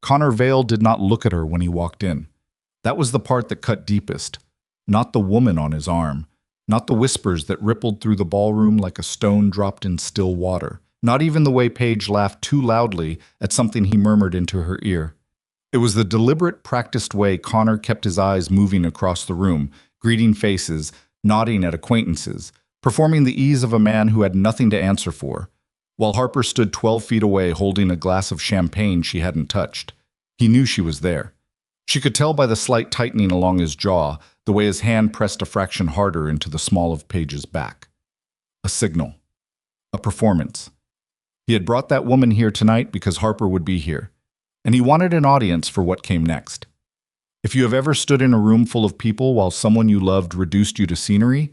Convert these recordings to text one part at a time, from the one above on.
Connor Vale did not look at her when he walked in. That was the part that cut deepest. Not the woman on his arm. Not the whispers that rippled through the ballroom like a stone dropped in still water. Not even the way Paige laughed too loudly at something he murmured into her ear. It was the deliberate, practiced way Connor kept his eyes moving across the room, greeting faces, nodding at acquaintances, performing the ease of a man who had nothing to answer for, while Harper stood 12 feet away holding a glass of champagne she hadn't touched. He knew she was there. She could tell by the slight tightening along his jaw, the way his hand pressed a fraction harder into the small of Paige's back. A signal. A performance. He had brought that woman here tonight because Harper would be here, and he wanted an audience for what came next. If you have ever stood in a room full of people while someone you loved reduced you to scenery,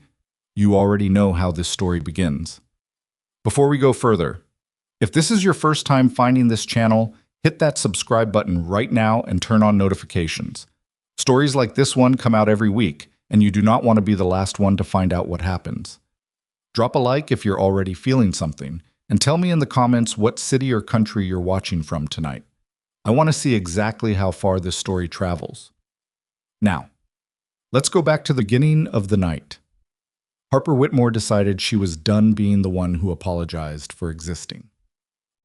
you already know how this story begins. Before we go further, if this is your first time finding this channel, hit that subscribe button right now and turn on notifications. Stories like this one come out every week, and you do not want to be the last one to find out what happens. Drop a like if you're already feeling something, and tell me in the comments what city or country you're watching from tonight. I want to see exactly how far this story travels. Now, let's go back to the beginning of the night. Harper Whitmore decided she was done being the one who apologized for existing.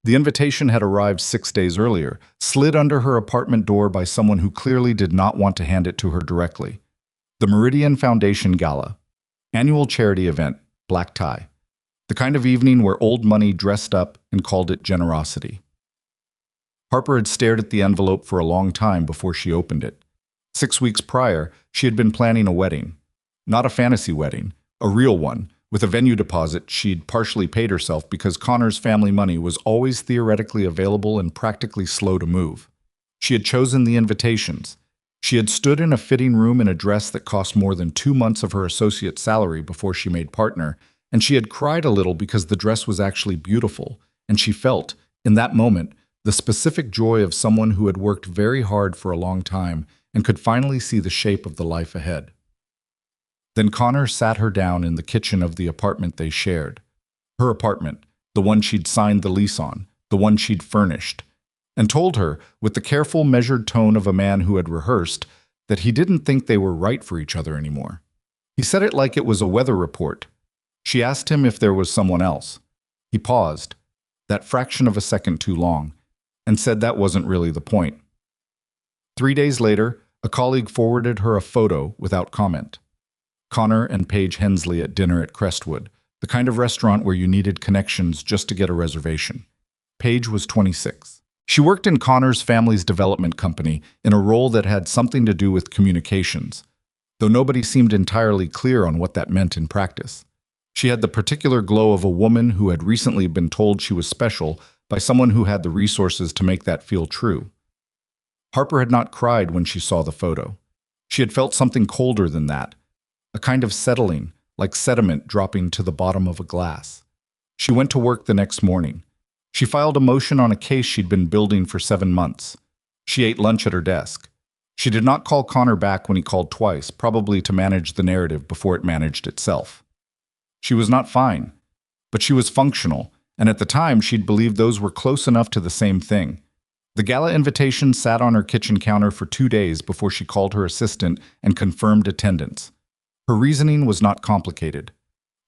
The invitation had arrived 6 days earlier, slid under her apartment door by someone who clearly did not want to hand it to her directly. The Meridian Foundation Gala. Annual charity event, black tie. The kind of evening where old money dressed up and called it generosity. Harper had stared at the envelope for a long time before she opened it. 6 weeks prior, she had been planning a wedding. Not a fantasy wedding, a real one, with a venue deposit she'd partially paid herself because Connor's family money was always theoretically available and practically slow to move. She had chosen the invitations. She had stood in a fitting room in a dress that cost more than 2 months of her associate's salary before she made partner, and she had cried a little because the dress was actually beautiful, and she felt, in that moment, the specific joy of someone who had worked very hard for a long time and could finally see the shape of the life ahead. Then Connor sat her down in the kitchen of the apartment they shared. Her apartment, the one she'd signed the lease on, the one she'd furnished, and told her, with the careful, measured tone of a man who had rehearsed, that he didn't think they were right for each other anymore. He said it like it was a weather report. She asked him if there was someone else. He paused, that fraction of a second too long, and said that wasn't really the point. 3 days later, a colleague forwarded her a photo without comment. Connor and Paige Hensley at dinner at Crestwood, the kind of restaurant where you needed connections just to get a reservation. Paige was 26. She worked in Connor's family's development company in a role that had something to do with communications, though nobody seemed entirely clear on what that meant in practice. She had the particular glow of a woman who had recently been told she was special by someone who had the resources to make that feel true. Harper had not cried when she saw the photo. She had felt something colder than that, a kind of settling, like sediment dropping to the bottom of a glass. She went to work the next morning. She filed a motion on a case she'd been building for 7 months. She ate lunch at her desk. She did not call Connor back when he called twice, probably to manage the narrative before it managed itself. She was not fine, but she was functional, and at the time she'd believed those were close enough to the same thing. The gala invitation sat on her kitchen counter for 2 days before she called her assistant and confirmed attendance. Her reasoning was not complicated.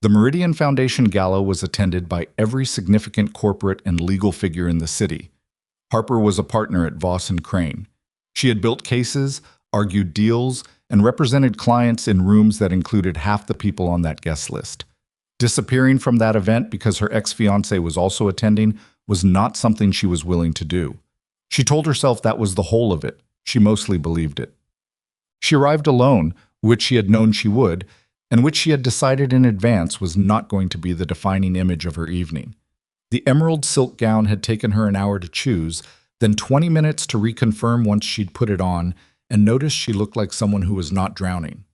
The Meridian Foundation Gala was attended by every significant corporate and legal figure in the city. Harper was a partner at Voss & Crane. She had built cases, argued deals, and represented clients in rooms that included half the people on that guest list. Disappearing from that event because her ex-fiancé was also attending was not something she was willing to do. She told herself that was the whole of it. She mostly believed it. She arrived alone, which she had known she would, and which she had decided in advance was not going to be the defining image of her evening. The emerald silk gown had taken her an hour to choose, then 20 minutes to reconfirm once she'd put it on, and noticed she looked like someone who was not drowning.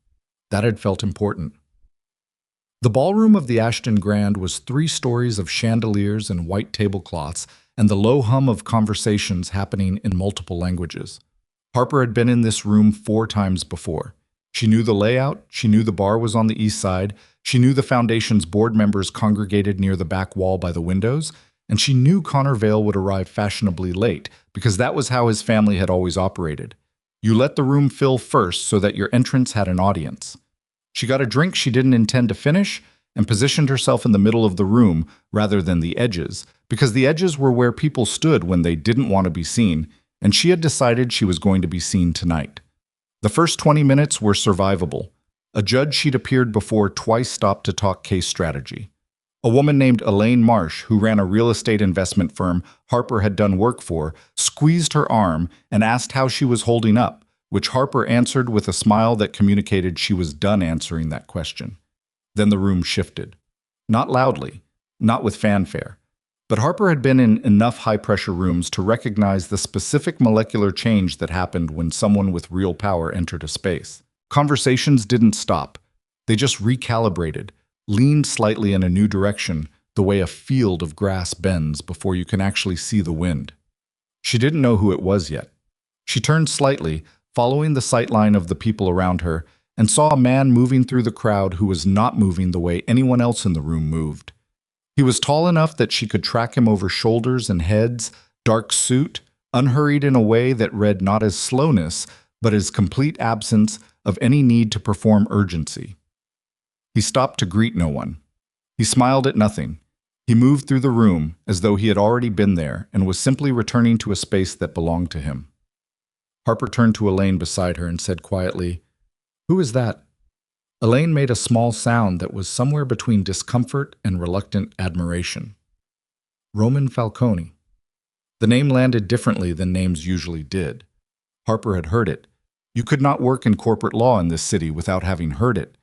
That had felt important. The ballroom of the Ashton Grand was 3 stories of chandeliers and white tablecloths, and the low hum of conversations happening in multiple languages. Harper had been in this room 4 times before. She knew the layout, she knew the bar was on the east side, she knew the foundation's board members congregated near the back wall by the windows, and she knew Connor Vale would arrive fashionably late because that was how his family had always operated. You let the room fill first so that your entrance had an audience. She got a drink she didn't intend to finish and positioned herself in the middle of the room rather than the edges, because the edges were where people stood when they didn't want to be seen, and she had decided she was going to be seen tonight. The first 20 minutes were survivable. A judge she'd appeared before twice stopped to talk case strategy. A woman named Elaine Marsh, who ran a real estate investment firm Harper had done work for, squeezed her arm and asked how she was holding up, which Harper answered with a smile that communicated she was done answering that question. Then the room shifted. Not loudly, not with fanfare, but Harper had been in enough high-pressure rooms to recognize the specific molecular change that happened when someone with real power entered a space. Conversations didn't stop. They just recalibrated, leaned slightly in a new direction, the way a field of grass bends before you can actually see the wind. She didn't know who it was yet. She turned slightly, following the sightline of the people around her, and saw a man moving through the crowd who was not moving the way anyone else in the room moved. He was tall enough that she could track him over shoulders and heads, dark suit, unhurried in a way that read not as slowness, but as complete absence of any need to perform urgency. He stopped to greet no one. He smiled at nothing. He moved through the room as though he had already been there and was simply returning to a space that belonged to him. Harper turned to Elaine beside her and said quietly, "Who is that?" Elaine made a small sound that was somewhere between discomfort and reluctant admiration. Roman Falcone. The name landed differently than names usually did. Harper had heard it. You could not work in corporate law in this city without having heard it.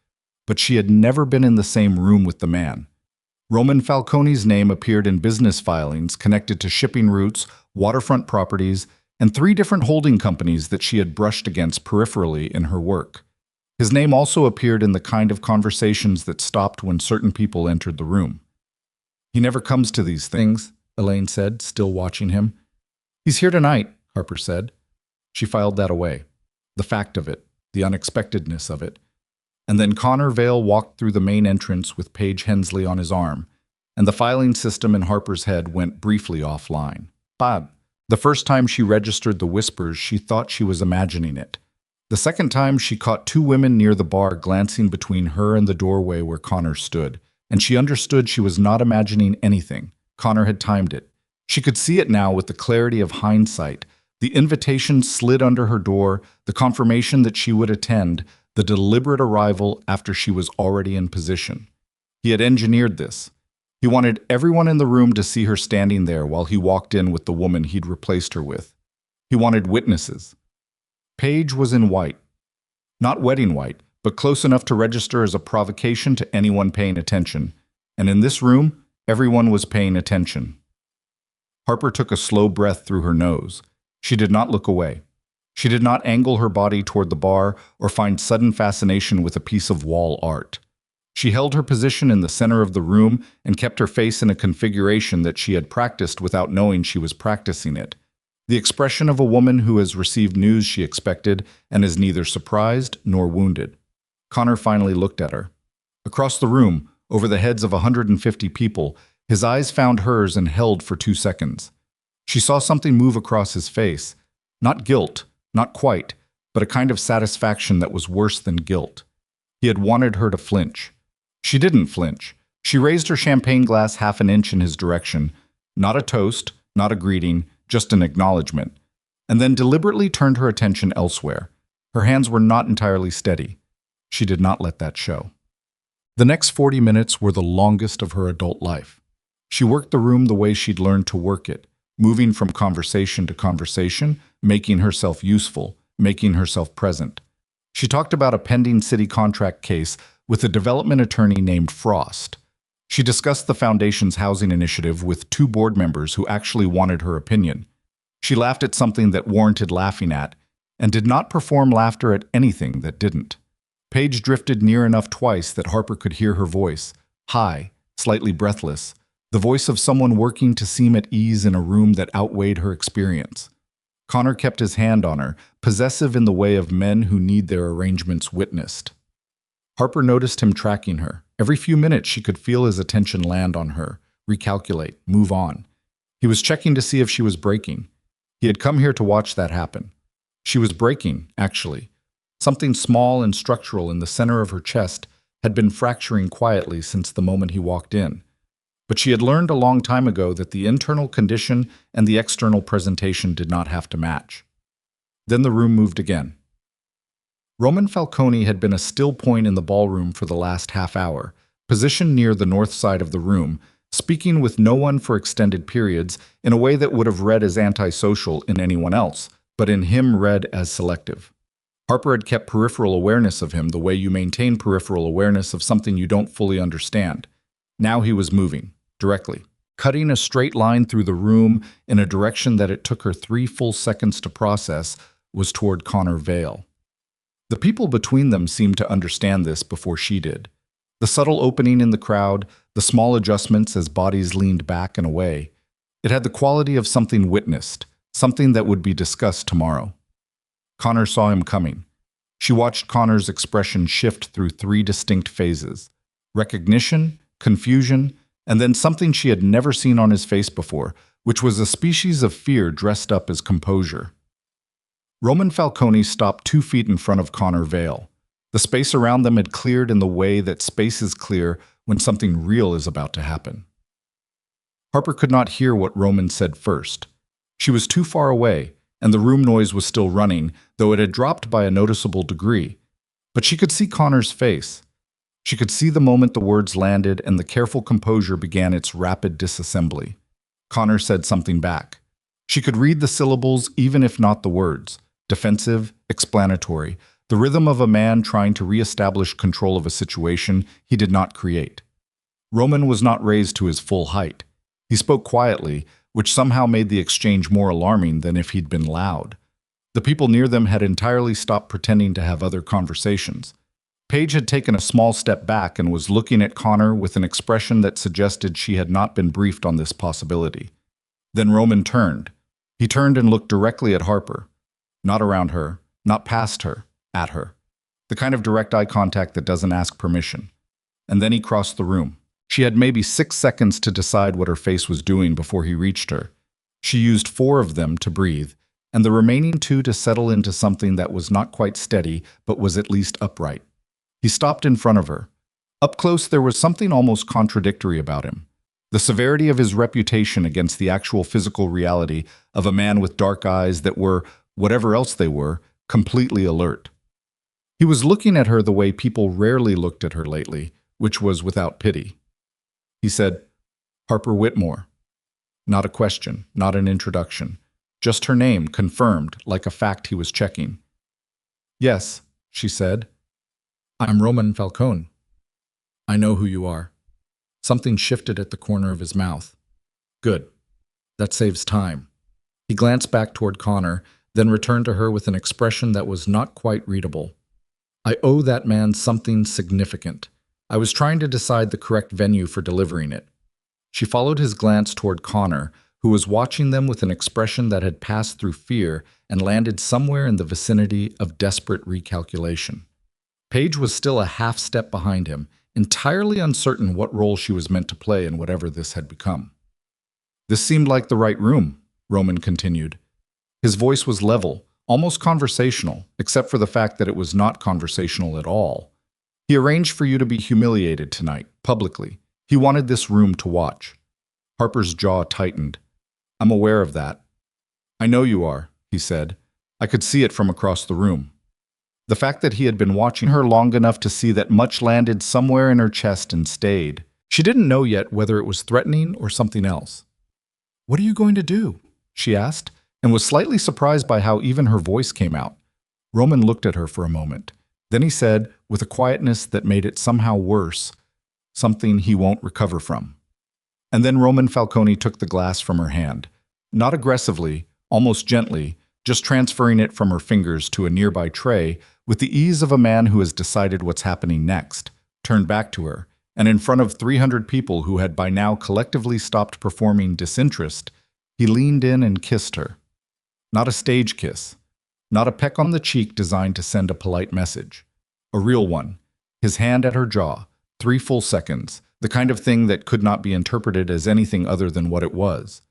But she had never been in the same room with the man. Roman Falcone's name appeared in business filings connected to shipping routes, waterfront properties, and 3 different holding companies that she had brushed against peripherally in her work. His name also appeared in the kind of conversations that stopped when certain people entered the room. "He never comes to these things," Elaine said, still watching him. "He's here tonight," Harper said. She filed that away. The fact of it, the unexpectedness of it. And then Connor Vale walked through the main entrance with Paige Hensley on his arm, and the filing system in Harper's head went briefly offline. But the first time she registered the whispers, she thought she was imagining it. The second time, she caught 2 women near the bar glancing between her and the doorway where Connor stood, and she understood she was not imagining anything. Connor had timed it. She could see it now with the clarity of hindsight. The invitation slid under her door, the confirmation that she would attend, the deliberate arrival after she was already in position. He had engineered this. He wanted everyone in the room to see her standing there while he walked in with the woman he'd replaced her with. He wanted witnesses. Paige was in white. Not wedding white, but close enough to register as a provocation to anyone paying attention. And in this room, everyone was paying attention. Harper took a slow breath through her nose. She did not look away. She did not angle her body toward the bar or find sudden fascination with a piece of wall art. She held her position in the center of the room and kept her face in a configuration that she had practiced without knowing she was practicing it. The expression of a woman who has received news she expected and is neither surprised nor wounded. Connor finally looked at her. Across the room, over the heads of 150 people, his eyes found hers and held for 2 seconds. She saw something move across his face. Not guilt, not quite, but a kind of satisfaction that was worse than guilt. He had wanted her to flinch. She didn't flinch. She raised her champagne glass half an inch in his direction. Not a toast, not a greeting, just an acknowledgement, and then deliberately turned her attention elsewhere. Her hands were not entirely steady. She did not let that show. The next 40 minutes were the longest of her adult life. She worked the room the way she'd learned to work it, moving from conversation to conversation, making herself useful, making herself present. She talked about a pending city contract case with a development attorney named Frost. She discussed the foundation's housing initiative with 2 board members who actually wanted her opinion. She laughed at something that warranted laughing at, and did not perform laughter at anything that didn't. Paige drifted near enough twice that Harper could hear her voice, high, slightly breathless, the voice of someone working to seem at ease in a room that outweighed her experience. Connor kept his hand on her, possessive in the way of men who need their arrangements witnessed. Harper noticed him tracking her. Every few minutes she could feel his attention land on her, recalculate, move on. He was checking to see if she was breaking. He had come here to watch that happen. She was breaking, actually. Something small and structural in the center of her chest had been fracturing quietly since the moment he walked in. But she had learned a long time ago that the internal condition and the external presentation did not have to match. Then the room moved again. Roman Falcone had been a still point in the ballroom for the last half hour, positioned near the north side of the room, speaking with no one for extended periods in a way that would have read as antisocial in anyone else, but in him read as selective. Harper had kept peripheral awareness of him the way you maintain peripheral awareness of something you don't fully understand. Now he was moving, directly, cutting a straight line through the room in a direction that it took her 3 full seconds to process, was toward Connor Vale. The people between them seemed to understand this before she did. The subtle opening in the crowd, the small adjustments as bodies leaned back and away. It had the quality of something witnessed, something that would be discussed tomorrow. Connor saw him coming. She watched Connor's expression shift through 3 distinct phases: recognition, confusion, and then something she had never seen on his face before, which was a species of fear dressed up as composure. Roman Falcone stopped 2 feet in front of Connor Vale. The space around them had cleared in the way that space is clear when something real is about to happen. Harper could not hear what Roman said first. She was too far away, and the room noise was still running, though it had dropped by a noticeable degree. But she could see Connor's face. She could see the moment the words landed and the careful composure began its rapid disassembly. Connor said something back. She could read the syllables even if not the words. Defensive, explanatory, the rhythm of a man trying to re-establish control of a situation he did not create. Roman was not raised to his full height. He spoke quietly, which somehow made the exchange more alarming than if he'd been loud. The people near them had entirely stopped pretending to have other conversations. Paige had taken a small step back and was looking at Connor with an expression that suggested she had not been briefed on this possibility. Then Roman turned. He turned and looked directly at Harper. Not around her, not past her, at her. The kind of direct eye contact that doesn't ask permission. And then he crossed the room. She had maybe 6 seconds to decide what her face was doing before he reached her. She used 4 of them to breathe, and the remaining 2 to settle into something that was not quite steady, but was at least upright. He stopped in front of her. Up close, there was something almost contradictory about him. The severity of his reputation against the actual physical reality of a man with dark eyes that were, whatever else they were, completely alert. He was looking at her the way people rarely looked at her lately, which was without pity. He said, "Harper Whitmore." Not a question, not an introduction. Just her name, confirmed, like a fact he was checking. "Yes," she said. "I'm Roman Falcone. I know who you are." Something shifted at the corner of his mouth. "Good. That saves time." He glanced back toward Connor, then returned to her with an expression that was not quite readable. "I owe that man something significant. I was trying to decide the correct venue for delivering it." She followed his glance toward Connor, who was watching them with an expression that had passed through fear and landed somewhere in the vicinity of desperate recalculation. Paige was still a half step behind him, entirely uncertain what role she was meant to play in whatever this had become. "This seemed like the right room," Roman continued. His voice was level, almost conversational, except for the fact that it was not conversational at all. "He arranged for you to be humiliated tonight, publicly. He wanted this room to watch." Harper's jaw tightened. "I'm aware of that." "I know you are," he said. "I could see it from across the room." The fact that he had been watching her long enough to see that much landed somewhere in her chest and stayed. She didn't know yet whether it was threatening or something else. "What are you going to do?" she asked, and was slightly surprised by how even her voice came out. Roman looked at her for a moment. Then he said, with a quietness that made it somehow worse, "Something he won't recover from." And then Roman Falcone took the glass from her hand. Not aggressively, almost gently, just transferring it from her fingers to a nearby tray with the ease of a man who has decided what's happening next, turned back to her, and in front of 300 people who had by now collectively stopped performing disinterest, he leaned in and kissed her. Not a stage kiss. Not a peck on the cheek designed to send a polite message. A real one. His hand at her jaw. 3 full seconds. The kind of thing that could not be interpreted as anything other than what it was.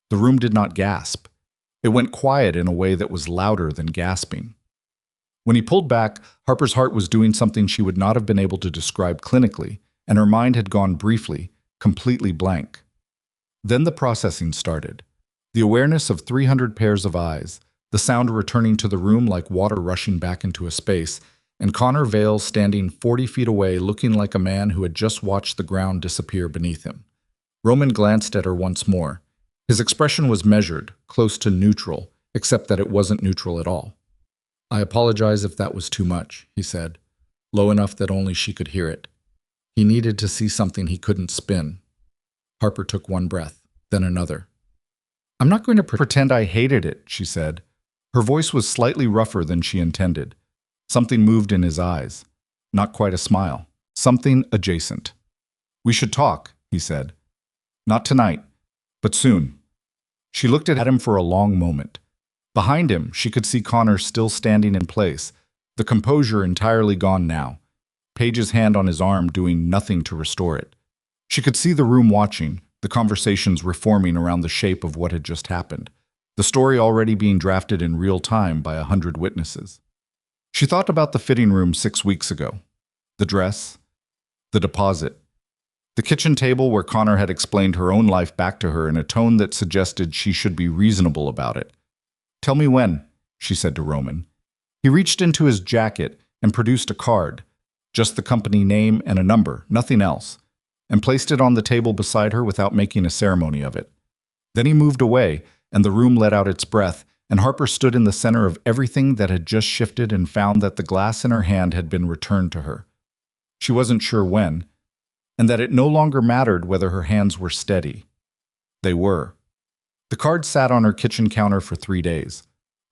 The room did not gasp. It went quiet in a way that was louder than gasping. When he pulled back, Harper's heart was doing something she would not have been able to describe clinically, and her mind had gone briefly, completely blank. Then the processing started. The awareness of 300 pairs of eyes, the sound returning to the room like water rushing back into a space, and Connor Vale standing 40 feet away looking like a man who had just watched the ground disappear beneath him. Roman glanced at her once more. His expression was measured, close to neutral, except that it wasn't neutral at all. "I apologize if that was too much," he said, low enough that only she could hear it. He needed to see something he couldn't spin. Harper took one breath, then another. "I'm not going to pretend I hated it," she said. Her voice was slightly rougher than she intended. Something moved in his eyes. Not quite a smile. Something adjacent. "We should talk," he said. "Not tonight, but soon." She looked at him for a long moment. Behind him, she could see Connor still standing in place, the composure entirely gone now, Paige's hand on his arm doing nothing to restore it. She could see the room watching, the conversations reforming around the shape of what had just happened, the story already being drafted in real time by 100 witnesses. She thought about the fitting room 6 weeks ago, the dress, the deposit, the kitchen table where Connor had explained her own life back to her in a tone that suggested she should be reasonable about it. "Tell me when," she said to Roman. He reached into his jacket and produced a card, just the company name and a number, nothing else, and placed it on the table beside her without making a ceremony of it. Then he moved away, and the room let out its breath, and Harper stood in the center of everything that had just shifted and found that the glass in her hand had been returned to her. She wasn't sure when, and that it no longer mattered whether her hands were steady. They were. The card sat on her kitchen counter for 3 days.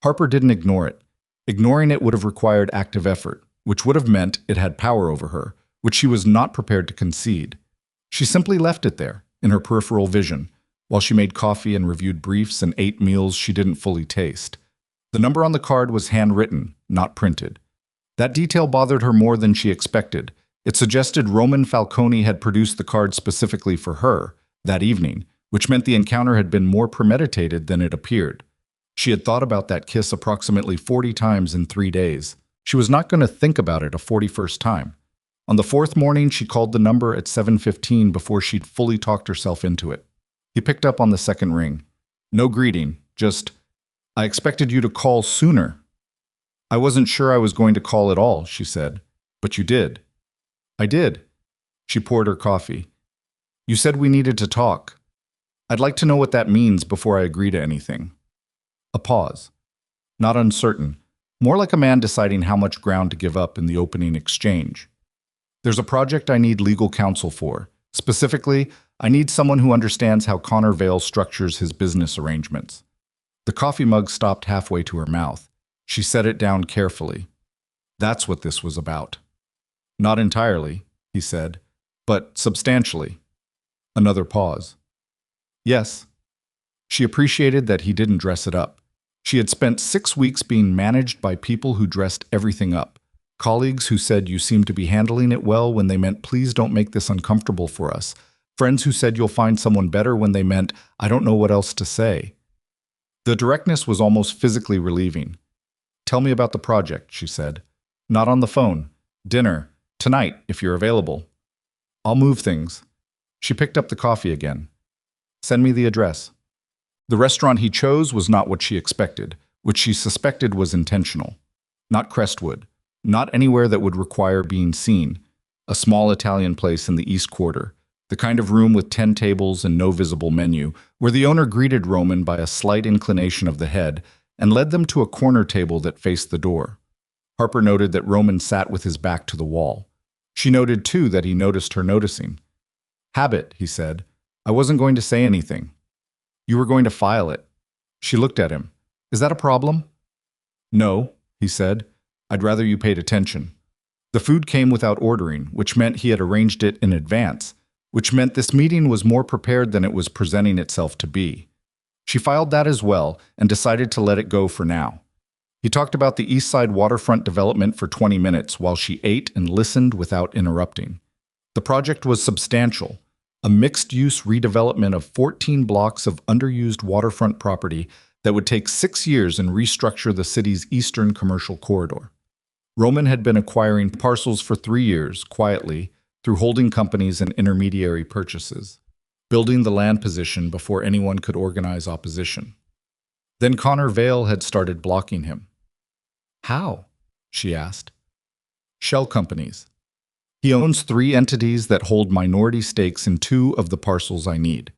Harper didn't ignore it. Ignoring it would have required active effort, which would have meant it had power over her, which she was not prepared to concede. She simply left it there, in her peripheral vision, while she made coffee and reviewed briefs and ate meals she didn't fully taste. The number on the card was handwritten, not printed. That detail bothered her more than she expected. It suggested Roman Falcone had produced the card specifically for her, that evening, which meant the encounter had been more premeditated than it appeared. She had thought about that kiss approximately 40 times in 3 days. She was not going to think about it a 41st time. On the 4th morning, she called the number at 7:15 before she'd fully talked herself into it. He picked up on the second ring. No greeting, just, "I expected you to call sooner." "I wasn't sure I was going to call at all," she said. "But you did." "I did." She poured her coffee. "You said we needed to talk. I'd like to know what that means before I agree to anything." A pause. Not uncertain. More like a man deciding how much ground to give up in the opening exchange. "There's a project I need legal counsel for. Specifically, I need someone who understands how Connor Vale structures his business arrangements." The coffee mug stopped halfway to her mouth. She set it down carefully. That's what this was about. "Not entirely," he said, "but substantially." Another pause. "Yes." She appreciated that he didn't dress it up. She had spent 6 weeks being managed by people who dressed everything up. Colleagues who said you seem to be handling it well when they meant please don't make this uncomfortable for us. Friends who said you'll find someone better when they meant I don't know what else to say. The directness was almost physically relieving. "Tell me about the project," she said. "Not on the phone. Dinner. Tonight, if you're available." "I'll move things." She picked up the coffee again. "Send me the address." The restaurant he chose was not what she expected, which she suspected was intentional. Not Crestwood. Not anywhere that would require being seen. A small Italian place in the East Quarter. The kind of room with 10 tables and no visible menu, where the owner greeted Roman by a slight inclination of the head and led them to a corner table that faced the door. Harper noted that Roman sat with his back to the wall. She noted, too, that he noticed her noticing. "Habit," he said. "I wasn't going to say anything." "You were going to file it." She looked at him. "Is that a problem?" "No," he said. "I'd rather you paid attention." The food came without ordering, which meant he had arranged it in advance, which meant this meeting was more prepared than it was presenting itself to be. She filed that as well and decided to let it go for now. He talked about the East Side waterfront development for 20 minutes while she ate and listened without interrupting. The project was substantial, a mixed-use redevelopment of 14 blocks of underused waterfront property that would take 6 years and restructure the city's eastern commercial corridor. Roman had been acquiring parcels for 3 years, quietly, through holding companies and intermediary purchases, building the land position before anyone could organize opposition. Then Connor Vale had started blocking him. How? She asked. Shell companies. He owns 3 entities that hold minority stakes in 2 of the parcels I need.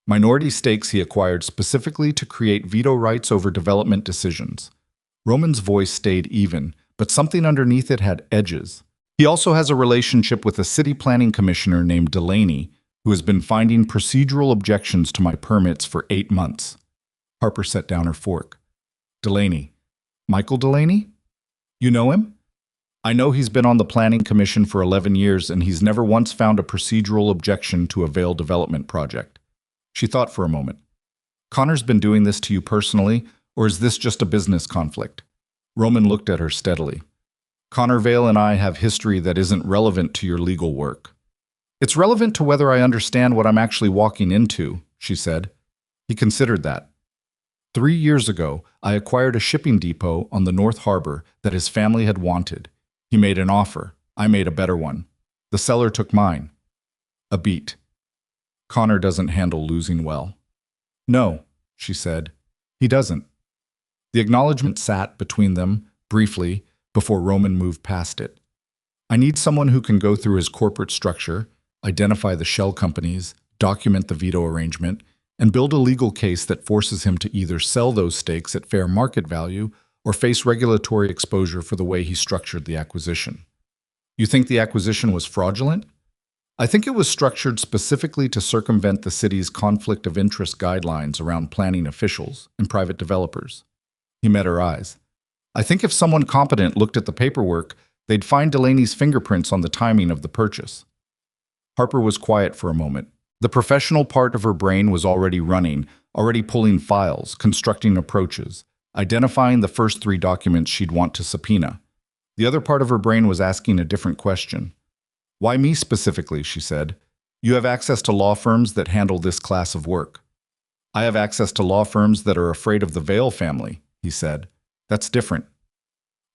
Minority stakes he acquired specifically to create veto rights over development decisions. Roman's voice stayed even, but something underneath it had edges. He also has a relationship with a city planning commissioner named Delaney, who has been finding procedural objections to my permits for 8 months. Harper set down her fork. Delaney. Michael Delaney? You know him? I know he's been on the planning commission for 11 years and he's never once found a procedural objection to a Vale development project. She thought for a moment. Connor's been doing this to you personally, or is this just a business conflict? Roman looked at her steadily. Connor Vale and I have history that isn't relevant to your legal work. It's relevant to whether I understand what I'm actually walking into, she said. He considered that. 3 years ago, I acquired a shipping depot on the North Harbor that his family had wanted. He made an offer. I made a better one. The seller took mine. A beat. Connor doesn't handle losing well. No, she said. He doesn't. The acknowledgement sat between them, briefly, before Roman moved past it. I need someone who can go through his corporate structure, identify the shell companies, document the veto arrangement, and build a legal case that forces him to either sell those stakes at fair market value or face regulatory exposure for the way he structured the acquisition. You think the acquisition was fraudulent? I think it was structured specifically to circumvent the city's conflict of interest guidelines around planning officials and private developers. He met her eyes. I think if someone competent looked at the paperwork, they'd find Delaney's fingerprints on the timing of the purchase. Harper was quiet for a moment. The professional part of her brain was already running, already pulling files, constructing approaches, identifying the first 3 documents she'd want to subpoena. The other part of her brain was asking a different question. Why me specifically, she said. You have access to law firms that handle this class of work. I have access to law firms that are afraid of the Vale family, he said. That's different.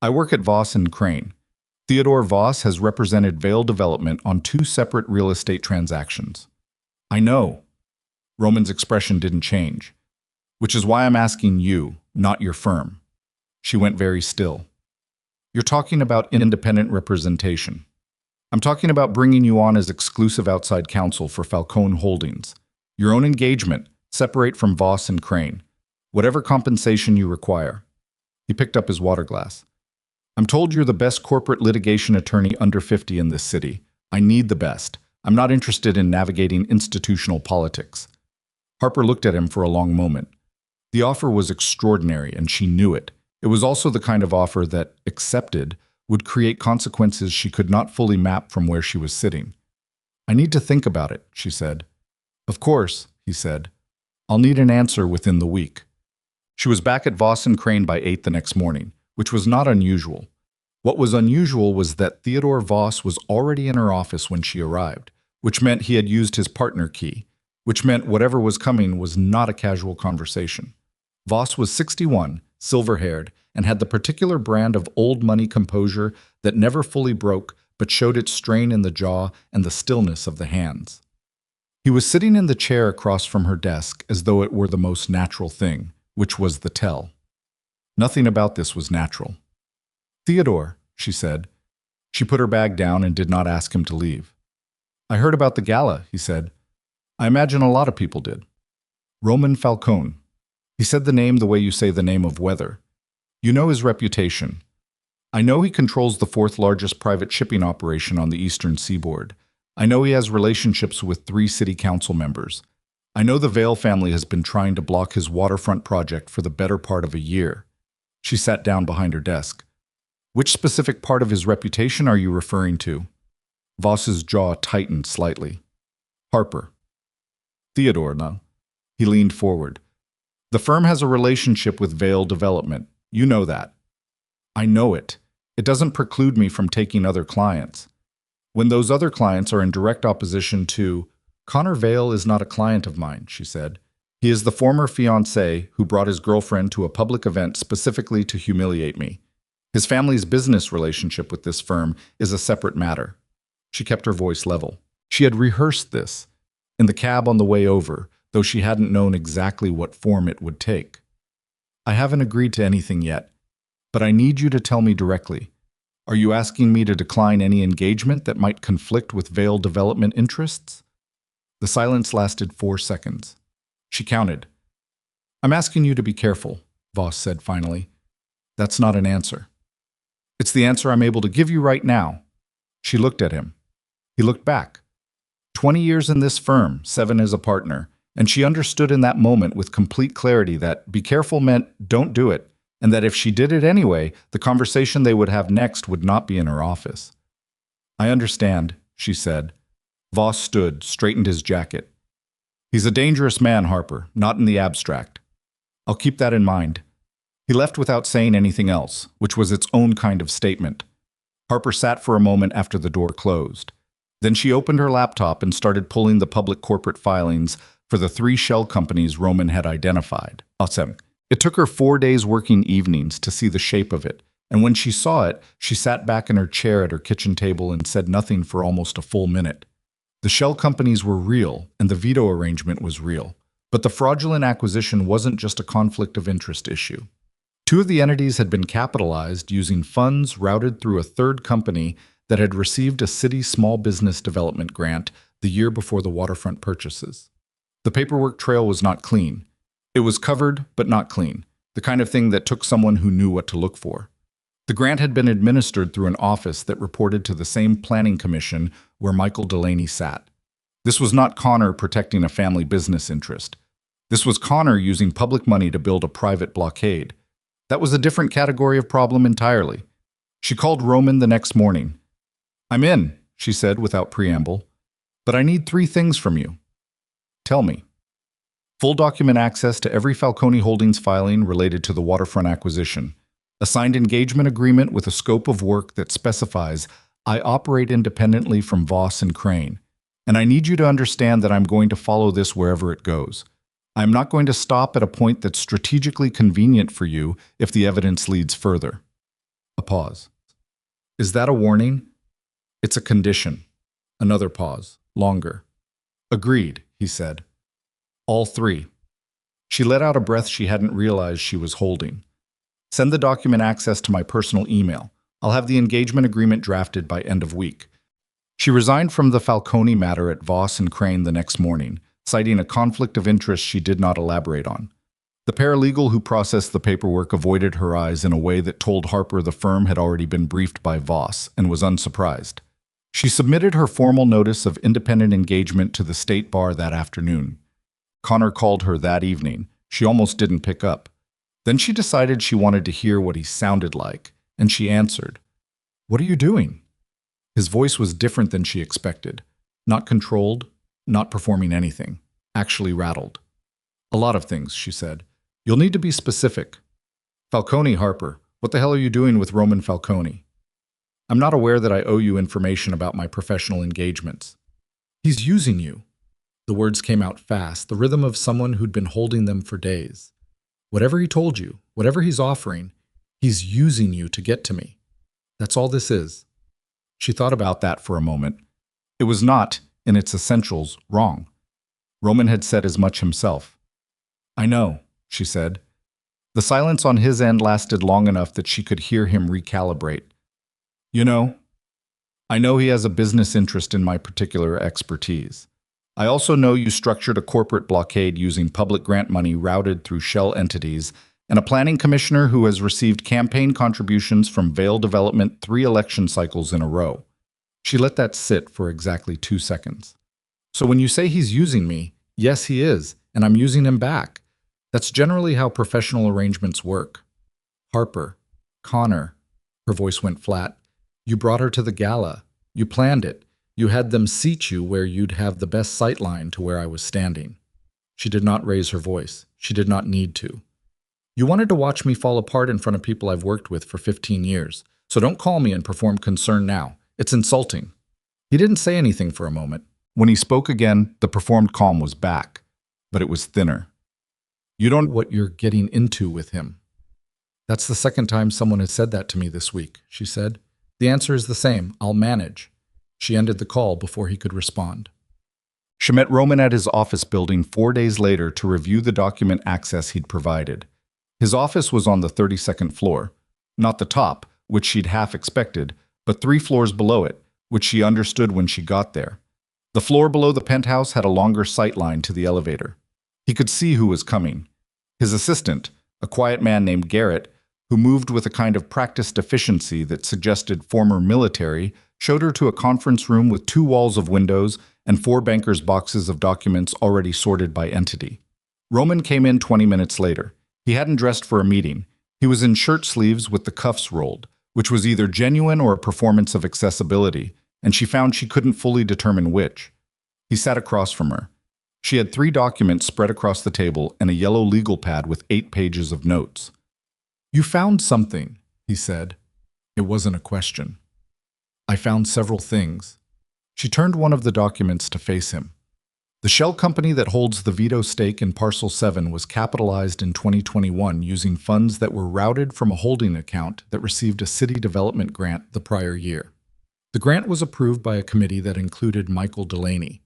I work at Voss and Crane. Theodore Voss has represented Vale Development on 2 separate real estate transactions. I know. Roman's expression didn't change. Which is why I'm asking you, not your firm. She went very still. You're talking about independent representation. I'm talking about bringing you on as exclusive outside counsel for Falcone Holdings. Your own engagement, separate from Voss and Crane. Whatever compensation you require. He picked up his water glass. I'm told you're the best corporate litigation attorney under 50 in this city. I need the best. I'm not interested in navigating institutional politics. Harper looked at him for a long moment. The offer was extraordinary, and she knew it. It was also the kind of offer that, accepted, would create consequences she could not fully map from where she was sitting. I need to think about it, she said. Of course, he said. I'll need an answer within the week. She was back at Voss and Crane by 8 the next morning, which was not unusual. What was unusual was that Theodore Voss was already in her office when she arrived, which meant he had used his partner key, which meant whatever was coming was not a casual conversation. Voss was 61, silver-haired, and had the particular brand of old money composure that never fully broke but showed its strain in the jaw and the stillness of the hands. He was sitting in the chair across from her desk as though it were the most natural thing, which was the tell. Nothing about this was natural. Theodore, she said. She put her bag down and did not ask him to leave. I heard about the gala, he said. I imagine a lot of people did. Roman Falcone. He said the name the way you say the name of weather. You know his reputation. I know he controls the 4th largest private shipping operation on the eastern seaboard. I know he has relationships with 3 city council members. I know the Vale family has been trying to block his waterfront project for the better part of a year. She sat down behind her desk. Which specific part of his reputation are you referring to? Voss's jaw tightened slightly. Harper. Theodore, no. He leaned forward. The firm has a relationship with Vale Development. You know that. I know it. It doesn't preclude me from taking other clients. When those other clients are in direct opposition to Connor Vale is not a client of mine, she said. He is the former fiancé who brought his girlfriend to a public event specifically to humiliate me. His family's business relationship with this firm is a separate matter. She kept her voice level. She had rehearsed this in the cab on the way over, though she hadn't known exactly what form it would take. I haven't agreed to anything yet, but I need you to tell me directly. Are you asking me to decline any engagement that might conflict with Vale development interests? The silence lasted 4 seconds. She counted. I'm asking you to be careful, Voss said finally. That's not an answer. It's the answer I'm able to give you right now. She looked at him. He looked back. 20 years in this firm, 7 as a partner, and she understood in that moment with complete clarity that be careful meant don't do it, and that if she did it anyway, the conversation they would have next would not be in her office. I understand, she said. Voss stood, straightened his jacket. He's a dangerous man, Harper, not in the abstract. I'll keep that in mind. He left without saying anything else, which was its own kind of statement. Harper sat for a moment after the door closed. Then she opened her laptop and started pulling the public corporate filings for the 3 shell companies Roman had identified. Awesome. It took her 4 days working evenings to see the shape of it, and when she saw it, she sat back in her chair at her kitchen table and said nothing for almost a full minute. The shell companies were real, and the veto arrangement was real. But the fraudulent acquisition wasn't just a conflict of interest issue. 2 of the entities had been capitalized using funds routed through a third company that had received a city small business development grant the year before the waterfront purchases. The paperwork trail was not clean. It was covered, but not clean, the kind of thing that took someone who knew what to look for. The grant had been administered through an office that reported to the same planning commission where Michael Delaney sat. This was not Connor protecting a family business interest. This was Connor using public money to build a private blockade. That was a different category of problem entirely. She called Roman the next morning. I'm in, she said without preamble, but I need 3 things from you. Tell me. Full document access to every Falcone Holdings filing related to the waterfront acquisition. A signed engagement agreement with a scope of work that specifies I operate independently from Voss and Crane, and I need you to understand that I'm going to follow this wherever it goes. I'm not going to stop at a point that's strategically convenient for you if the evidence leads further. A pause. Is that a warning? It's a condition. Another pause, longer. Agreed, he said. All 3. She let out a breath she hadn't realized she was holding. Send the document access to my personal email. I'll have the engagement agreement drafted by end of week. She resigned from the Falcone matter at Voss and Crane the next morning, citing a conflict of interest she did not elaborate on. The paralegal who processed the paperwork avoided her eyes in a way that told Harper the firm had already been briefed by Voss and was unsurprised. She submitted her formal notice of independent engagement to the state bar that afternoon. Connor called her that evening. She almost didn't pick up. Then she decided she wanted to hear what he sounded like, and she answered, What are you doing? His voice was different than she expected. Not controlled, not performing anything, actually rattled. A lot of things, she said. You'll need to be specific. Falcone, Harper, what the hell are you doing with Roman Falcone? I'm not aware that I owe you information about my professional engagements. He's using you. The words came out fast, the rhythm of someone who'd been holding them for days. Whatever he told you, whatever he's offering, he's using you to get to me. That's all this is. She thought about that for a moment. It was not, in its essentials, wrong. Roman had said as much himself. I know, she said. The silence on his end lasted long enough that she could hear him recalibrate. You know, I know he has a business interest in my particular expertise. I also know you structured a corporate blockade using public grant money routed through shell entities and a planning commissioner who has received campaign contributions from Vale Development 3 election cycles in a row. She let that sit for exactly 2 seconds. So when you say he's using me, yes, he is, and I'm using him back. That's generally how professional arrangements work. Harper, Connor, her voice went flat. You brought her to the gala. You planned it. You had them seat you where you'd have the best sightline to where I was standing. She did not raise her voice. She did not need to. You wanted to watch me fall apart in front of people I've worked with for 15 years, so don't call me and perform concern now. It's insulting. He didn't say anything for a moment. When he spoke again, the performed calm was back, but it was thinner. You don't know what you're getting into with him. That's the second time someone has said that to me this week, she said. The answer is the same. I'll manage. She ended the call before he could respond. She met Roman at his office building 4 days later to review the document access he'd provided. His office was on the 32nd floor, not the top, which she'd half expected, but 3 floors below it, which she understood when she got there. The floor below the penthouse had a longer sight line to the elevator. He could see who was coming. His assistant, a quiet man named Garrett, who moved with a kind of practiced efficiency that suggested former military, showed her to a conference room with 2 walls of windows and 4 bankers' boxes of documents already sorted by entity. Roman came in 20 minutes later. He hadn't dressed for a meeting. He was in shirt sleeves with the cuffs rolled, which was either genuine or a performance of accessibility, and she found she couldn't fully determine which. He sat across from her. She had 3 documents spread across the table and a yellow legal pad with 8 pages of notes. "You found something," he said. It wasn't a question. "I found several things." She turned one of the documents to face him. The shell company that holds the veto stake in Parcel 7 was capitalized in 2021 using funds that were routed from a holding account that received a city development grant the prior year. The grant was approved by a committee that included Michael Delaney,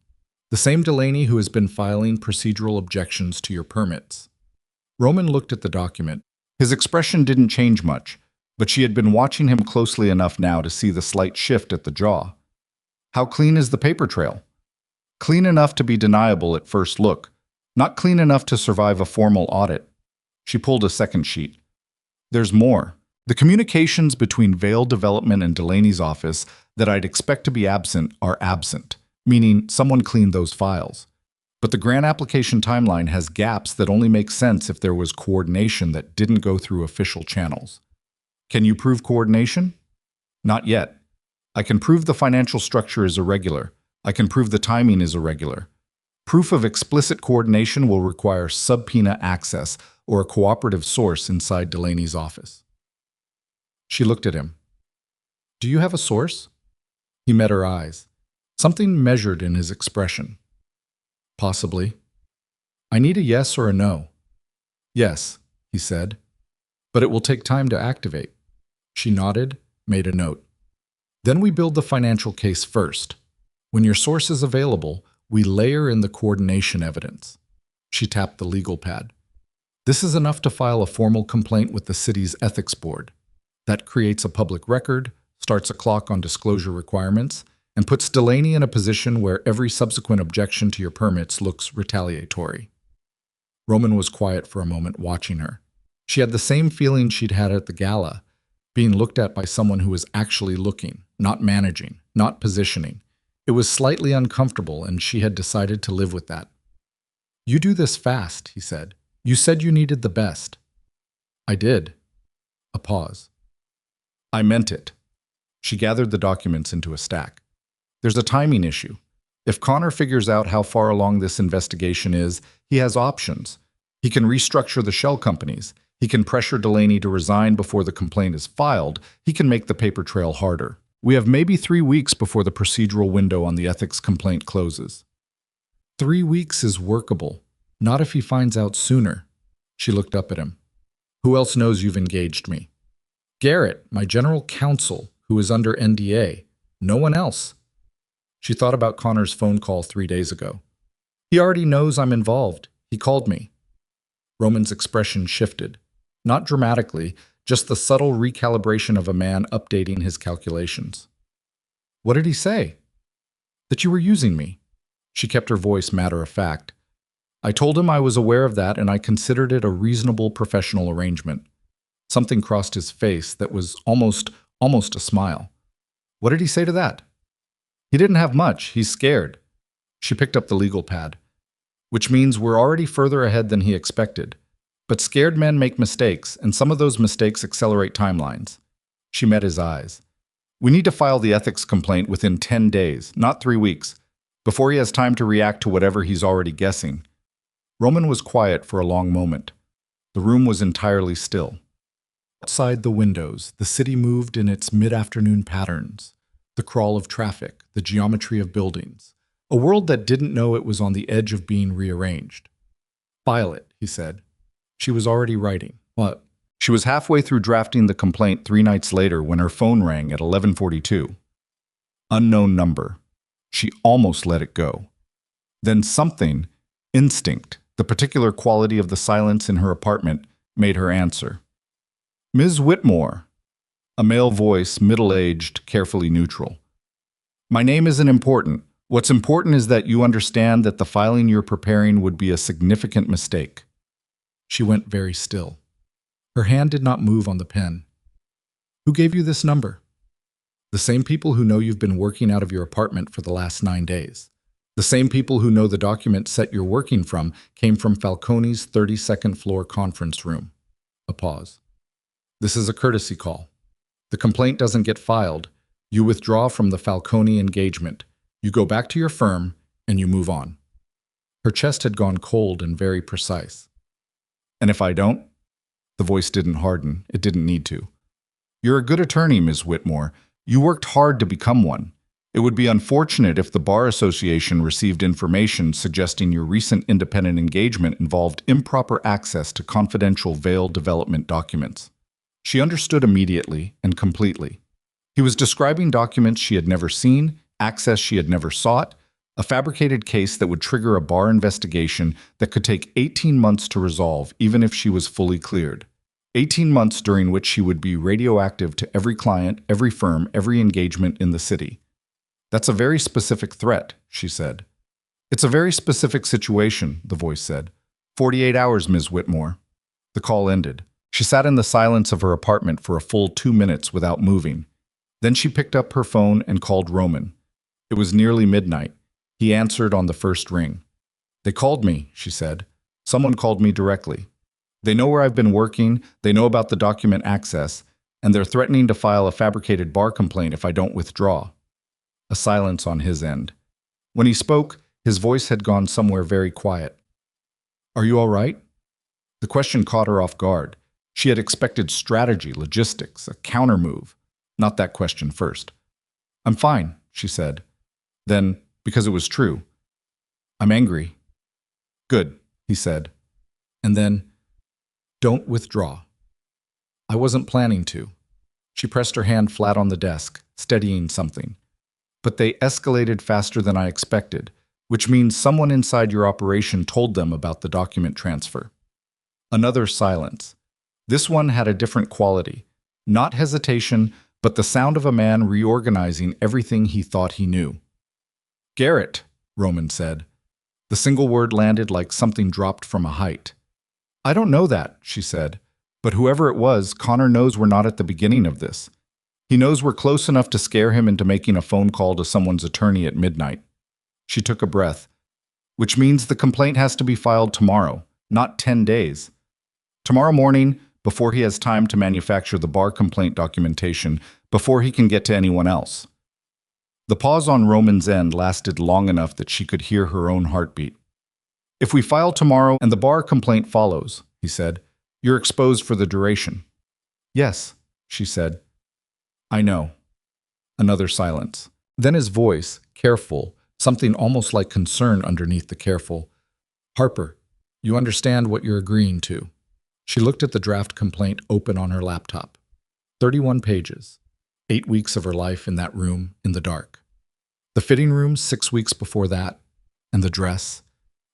the same Delaney who has been filing procedural objections to your permits. Roman looked at the document. His expression didn't change much, but she had been watching him closely enough now to see the slight shift at the jaw. "How clean is the paper trail?" "Clean enough to be deniable at first look, not clean enough to survive a formal audit." She pulled a second sheet. "There's more. The communications between Vale Development and Delaney's office that I'd expect to be absent are absent, meaning someone cleaned those files. But the grant application timeline has gaps that only make sense if there was coordination that didn't go through official channels." "Can you prove coordination?" "Not yet. I can prove the financial structure is irregular. I can prove the timing is irregular. Proof of explicit coordination will require subpoena access or a cooperative source inside Delaney's office." She looked at him. "Do you have a source?" He met her eyes. Something measured in his expression. "Possibly." "I need a yes or a no." "Yes," he said. "But it will take time to activate." She nodded, made a note. "Then we build the financial case first. When your source is available, we layer in the coordination evidence." She tapped the legal pad. "This is enough to file a formal complaint with the city's ethics board. That creates a public record, starts a clock on disclosure requirements, and puts Delaney in a position where every subsequent objection to your permits looks retaliatory." Roman was quiet for a moment, watching her. She had the same feeling she'd had at the gala, being looked at by someone who was actually looking, not managing, not positioning. It was slightly uncomfortable, and she had decided to live with that. "You do this fast," he said. "You said you needed the best." "I did." A pause. "I meant it." She gathered the documents into a stack. "There's a timing issue. If Connor figures out how far along this investigation is, he has options. He can restructure the shell companies. He can pressure Delaney to resign before the complaint is filed. He can make the paper trail harder. We have maybe 3 weeks before the procedural window on the ethics complaint closes." 3 weeks is workable. Not if he finds out sooner. She looked up at him. "Who else knows you've engaged me?" "Garrett, my general counsel, who is under NDA. No one else." She thought about Connor's phone call 3 days ago. "He already knows I'm involved. He called me." Roman's expression shifted. Not dramatically, just the subtle recalibration of a man updating his calculations. "What did he say?" "That you were using me." She kept her voice matter-of-fact. "I told him I was aware of that and I considered it a reasonable professional arrangement." Something crossed his face that was almost a smile. "What did he say to that?" "He didn't have much. He's scared." She picked up the legal pad. "Which means we're already further ahead than he expected. But scared men make mistakes, and some of those mistakes accelerate timelines." She met his eyes. "We need to file the ethics complaint within 10 days, not 3 weeks, before he has time to react to whatever he's already guessing." Roman was quiet for a long moment. The room was entirely still. Outside the windows, the city moved in its mid-afternoon patterns. The crawl of traffic, the geometry of buildings, A world that didn't know it was on the edge of being rearranged. File it, he said. She was already writing. What? She was halfway through drafting the complaint 3 nights later when her phone rang at 11:42. Unknown number. She almost let it go. Then something, instinct, the particular quality of the silence in her apartment, made her answer. Ms. Whitmore. A male voice, middle-aged, carefully neutral. My name isn't important. What's important is that you understand that the filing you're preparing would be a significant mistake. She went very still. Her hand did not move on the pen. Who gave you this number? The same people who know you've been working out of your apartment for the last 9 days. The same people who know the document set you're working from came from Falcone's 32nd floor conference room. A pause. This is a courtesy call. The complaint doesn't get filed. You withdraw from the Falcone engagement. You go back to your firm, and you move on. Her chest had gone cold and very precise. And if I don't? The voice didn't harden. It didn't need to. You're a good attorney, Ms. Whitmore. You worked hard to become one. It would be unfortunate if the Bar Association received information suggesting your recent independent engagement involved improper access to confidential Vail development documents. She understood immediately and completely. He was describing documents she had never seen, access she had never sought, a fabricated case that would trigger a bar investigation that could take 18 months to resolve even if she was fully cleared. 18 months during which she would be radioactive to every client, every firm, every engagement in the city. That's a very specific threat, she said. It's a very specific situation, the voice said. 48 hours, Ms. Whitmore. The call ended. She sat in the silence of her apartment for a full 2 minutes without moving. Then she picked up her phone and called Roman. It was nearly midnight. He answered on the first ring. They called me, she said. Someone called me directly. They know where I've been working, they know about the document access, and they're threatening to file a fabricated bar complaint if I don't withdraw. A silence on his end. When he spoke, his voice had gone somewhere very quiet. Are you all right? The question caught her off guard. She had expected strategy, logistics, a countermove. Not that question first. I'm fine, she said. Then, because it was true, I'm angry. Good, he said. And then, don't withdraw. I wasn't planning to. She pressed her hand flat on the desk, steadying something. But they escalated faster than I expected, which means someone inside your operation told them about the document transfer. Another silence. This one had a different quality. Not hesitation, but the sound of a man reorganizing everything he thought he knew. Garrett, Roman said. The single word landed like something dropped from a height. I don't know that, she said. But whoever it was, Connor knows we're not at the beginning of this. He knows we're close enough to scare him into making a phone call to someone's attorney at midnight. She took a breath. Which means the complaint has to be filed tomorrow, not 10 days. Tomorrow morning, before he has time to manufacture the bar complaint documentation, before he can get to anyone else. The pause on Roman's end lasted long enough that she could hear her own heartbeat. If we file tomorrow and the bar complaint follows, he said, you're exposed for the duration. Yes, she said. I know. Another silence. Then his voice, careful, something almost like concern underneath the careful. Harper, you understand what you're agreeing to. She looked at the draft complaint open on her laptop. 31 pages. 8 weeks of her life in that room in the dark. The fitting room 6 weeks before that, and the dress,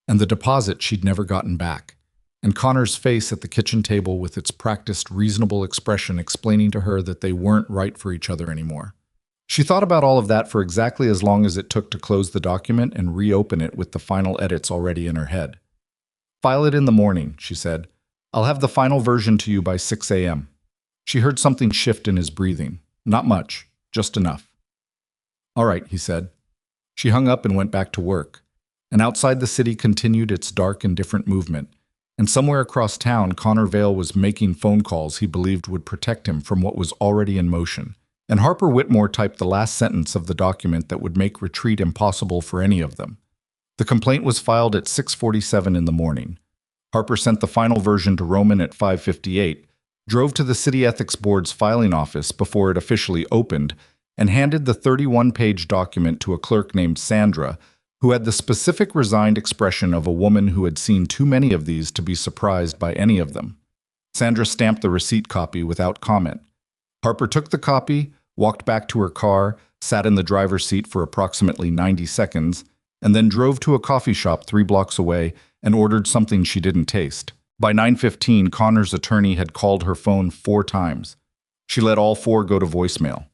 and the deposit she'd never gotten back, and Connor's face at the kitchen table with its practiced, reasonable expression explaining to her that they weren't right for each other anymore. She thought about all of that for exactly as long as it took to close the document and reopen it with the final edits already in her head. File it in the morning, she said. I'll have the final version to you by 6 a.m. She heard something shift in his breathing. Not much, just enough. All right, he said. She hung up and went back to work. And outside the city continued its dark and different movement. And somewhere across town, Connor Vail was making phone calls he believed would protect him from what was already in motion. And Harper Whitmore typed the last sentence of the document that would make retreat impossible for any of them. The complaint was filed at 6:47 in the morning. Harper sent the final version to Roman at 5:58, drove to the City Ethics Board's filing office before it officially opened, and handed the 31-page document to a clerk named Sandra, who had the specific resigned expression of a woman who had seen too many of these to be surprised by any of them. Sandra stamped the receipt copy without comment. Harper took the copy, walked back to her car, sat in the driver's seat for approximately 90 seconds, and then drove to a coffee shop 3 blocks away and ordered something she didn't taste. By 9:15, Connor's attorney had called her phone 4 times. She let all 4 go to voicemail.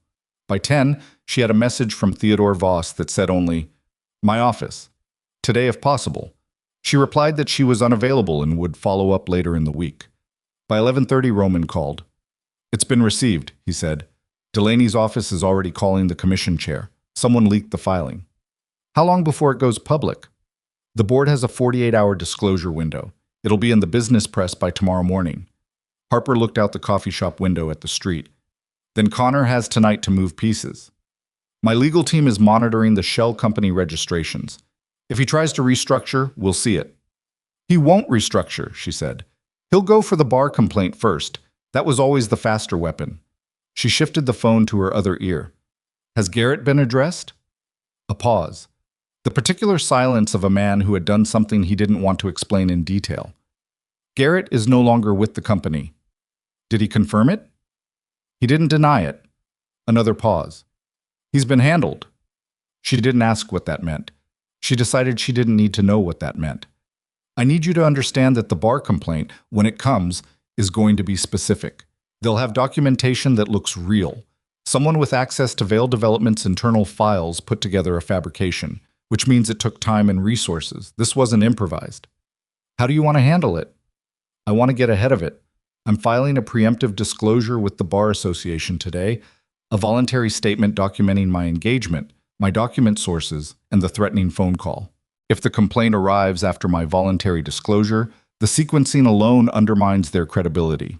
By 10, she had a message from Theodore Voss that said only, "My office. Today if possible." She replied that she was unavailable and would follow up later in the week. By 11:30, Roman called. "It's been received," he said. "Delaney's office is already calling the commission chair. Someone leaked the filing." "How long before it goes public?" "The board has a 48-hour disclosure window. It'll be in the business press by tomorrow morning." Harper looked out the coffee shop window at the street. "Then Connor has tonight to move pieces. My legal team is monitoring the shell company registrations. If he tries to restructure, we'll see it." "He won't restructure," she said. "He'll go for the bar complaint first. That was always the faster weapon." She shifted the phone to her other ear. "Has Garrett been addressed?" A pause. The particular silence of a man who had done something he didn't want to explain in detail. "Garrett is no longer with the company." "Did he confirm it?" "He didn't deny it." Another pause. "He's been handled." She didn't ask what that meant. She decided she didn't need to know what that meant. "I need you to understand that the bar complaint, when it comes, is going to be specific. They'll have documentation that looks real. Someone with access to Vail Development's internal files put together a fabrication, which means it took time and resources. This wasn't improvised." "How do you want to handle it?" "I want to get ahead of it. I'm filing a preemptive disclosure with the Bar Association today, a voluntary statement documenting my engagement, my document sources, and the threatening phone call. If the complaint arrives after my voluntary disclosure, the sequencing alone undermines their credibility."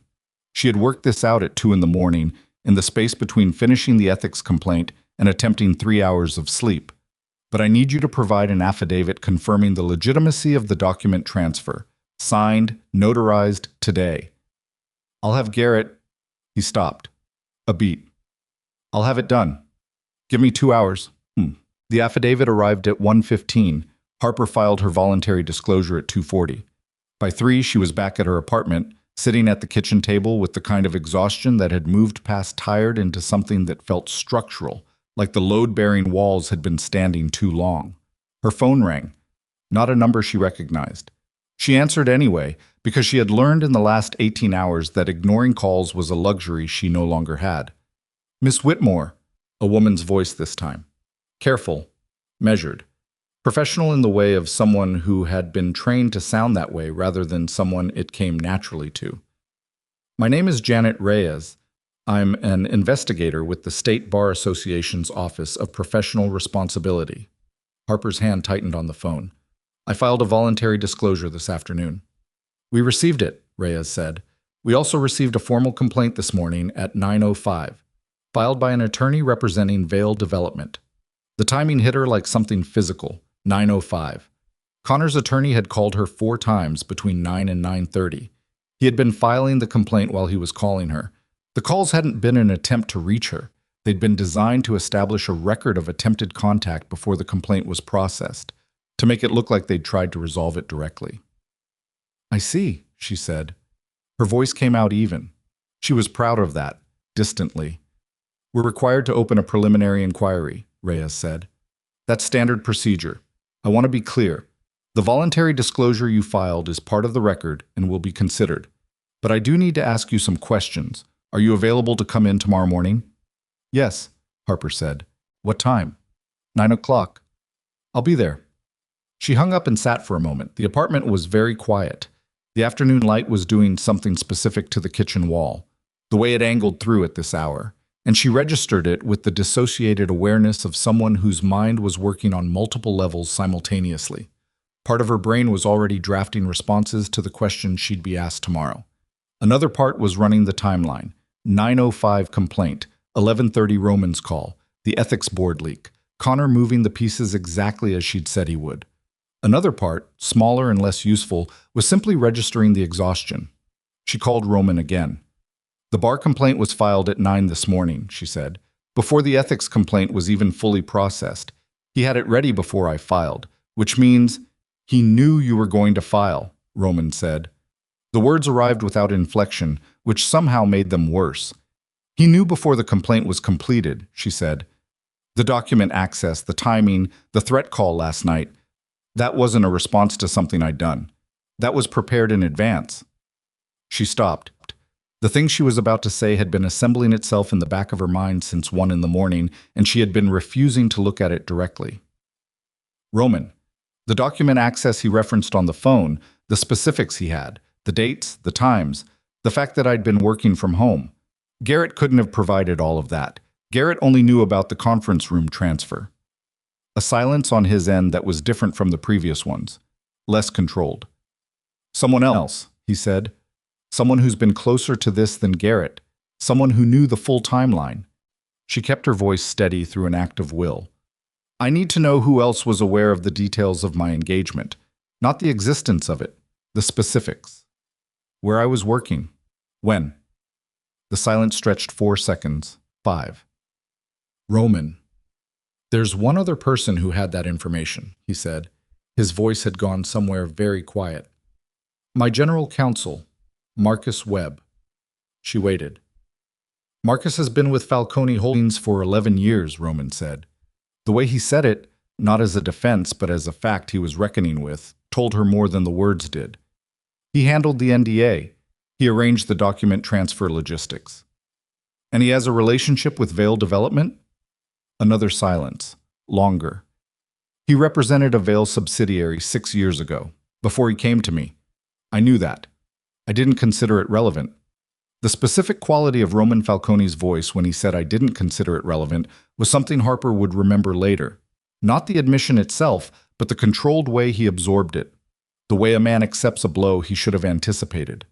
She had worked this out at 2 in the morning, in the space between finishing the ethics complaint and attempting 3 hours of sleep. "But I need you to provide an affidavit confirming the legitimacy of the document transfer, signed, notarized today." "I'll have Garrett—" He stopped. A beat. "I'll have it done. Give me 2 hours." The affidavit arrived at 1:15. Harper filed her voluntary disclosure at 2:40. By 3, she was back at her apartment, sitting at the kitchen table with the kind of exhaustion that had moved past tired into something that felt structural, like the load-bearing walls had been standing too long. Her phone rang. Not a number she recognized. She answered anyway, because she had learned in the last 18 hours that ignoring calls was a luxury she no longer had. "Miss Whitmore," a woman's voice this time. Careful, measured. Professional in the way of someone who had been trained to sound that way rather than someone it came naturally to. "My name is Janet Reyes. I'm an investigator with the State Bar Association's Office of Professional Responsibility." Harper's hand tightened on the phone. "I filed a voluntary disclosure this afternoon." "We received it," Reyes said. "We also received a formal complaint this morning at 9:05, filed by an attorney representing Vail Development." The timing hit her like something physical. 9:05. Connor's attorney had called her 4 times between 9 and 9:30. He had been filing the complaint while he was calling her. The calls hadn't been an attempt to reach her. They'd been designed to establish a record of attempted contact before the complaint was processed, to make it look like they'd tried to resolve it directly. "I see," she said. Her voice came out even. She was proud of that, distantly. "We're required to open a preliminary inquiry," Reyes said. "That's standard procedure. I want to be clear. The voluntary disclosure you filed is part of the record and will be considered. But I do need to ask you some questions. Are you available to come in tomorrow morning?" "Yes," Harper said. "What time?" 9 o'clock. "I'll be there." She hung up and sat for a moment. The apartment was very quiet. The afternoon light was doing something specific to the kitchen wall, the way it angled through at this hour, and she registered it with the dissociated awareness of someone whose mind was working on multiple levels simultaneously. Part of her brain was already drafting responses to the questions she'd be asked tomorrow. Another part was running the timeline. 9:05 complaint, 11:30 Roman's call, the ethics board leak, Connor moving the pieces exactly as she'd said he would. Another part, smaller and less useful, was simply registering the exhaustion. She called Roman again. "The bar complaint was filed at 9 this morning," she said. "Before the ethics complaint was even fully processed. He had it ready before I filed. which means he knew you were going to file, Roman said. The words arrived without inflection, which somehow made them worse. He knew before the complaint was completed, she said. The document access, the timing, the threat call last night. That wasn't a response to something I'd done. That was prepared in advance. She stopped. The thing she was about to say had been assembling itself in the back of her mind since 1 in the morning, and she had been refusing to look at it directly. Roman. The document access he referenced on the phone, the specifics he had, the dates, the times, the fact that I'd been working from home. Garrett couldn't have provided all of that. Garrett only knew about the conference room transfer. A silence on his end that was different from the previous ones, less controlled. Someone else, he said. Someone who's been closer to this than Garrett. Someone who knew the full timeline. She kept her voice steady through an act of will. I need to know who else was aware of the details of my engagement, not the existence of it, the specifics. Where I was working. When. The silence stretched 4 seconds. 5. Roman. There's one other person who had that information, he said. His voice had gone somewhere very quiet. My general counsel, Marcus Webb. She waited. Marcus has been with Falcone Holdings for 11 years, Roman said. The way he said it, not as a defense but as a fact he was reckoning with, told her more than the words did. He handled the NDA. He arranged the document transfer logistics. And he has a relationship with Vail Development? Another silence. Longer. He represented a Vail subsidiary 6 years ago, before he came to me. I knew that. I didn't consider it relevant. The specific quality of Roman Falcone's voice when he said I didn't consider it relevant was something Harper would remember later. Not the admission itself, but the controlled way he absorbed it. The way a man accepts a blow he should have anticipated.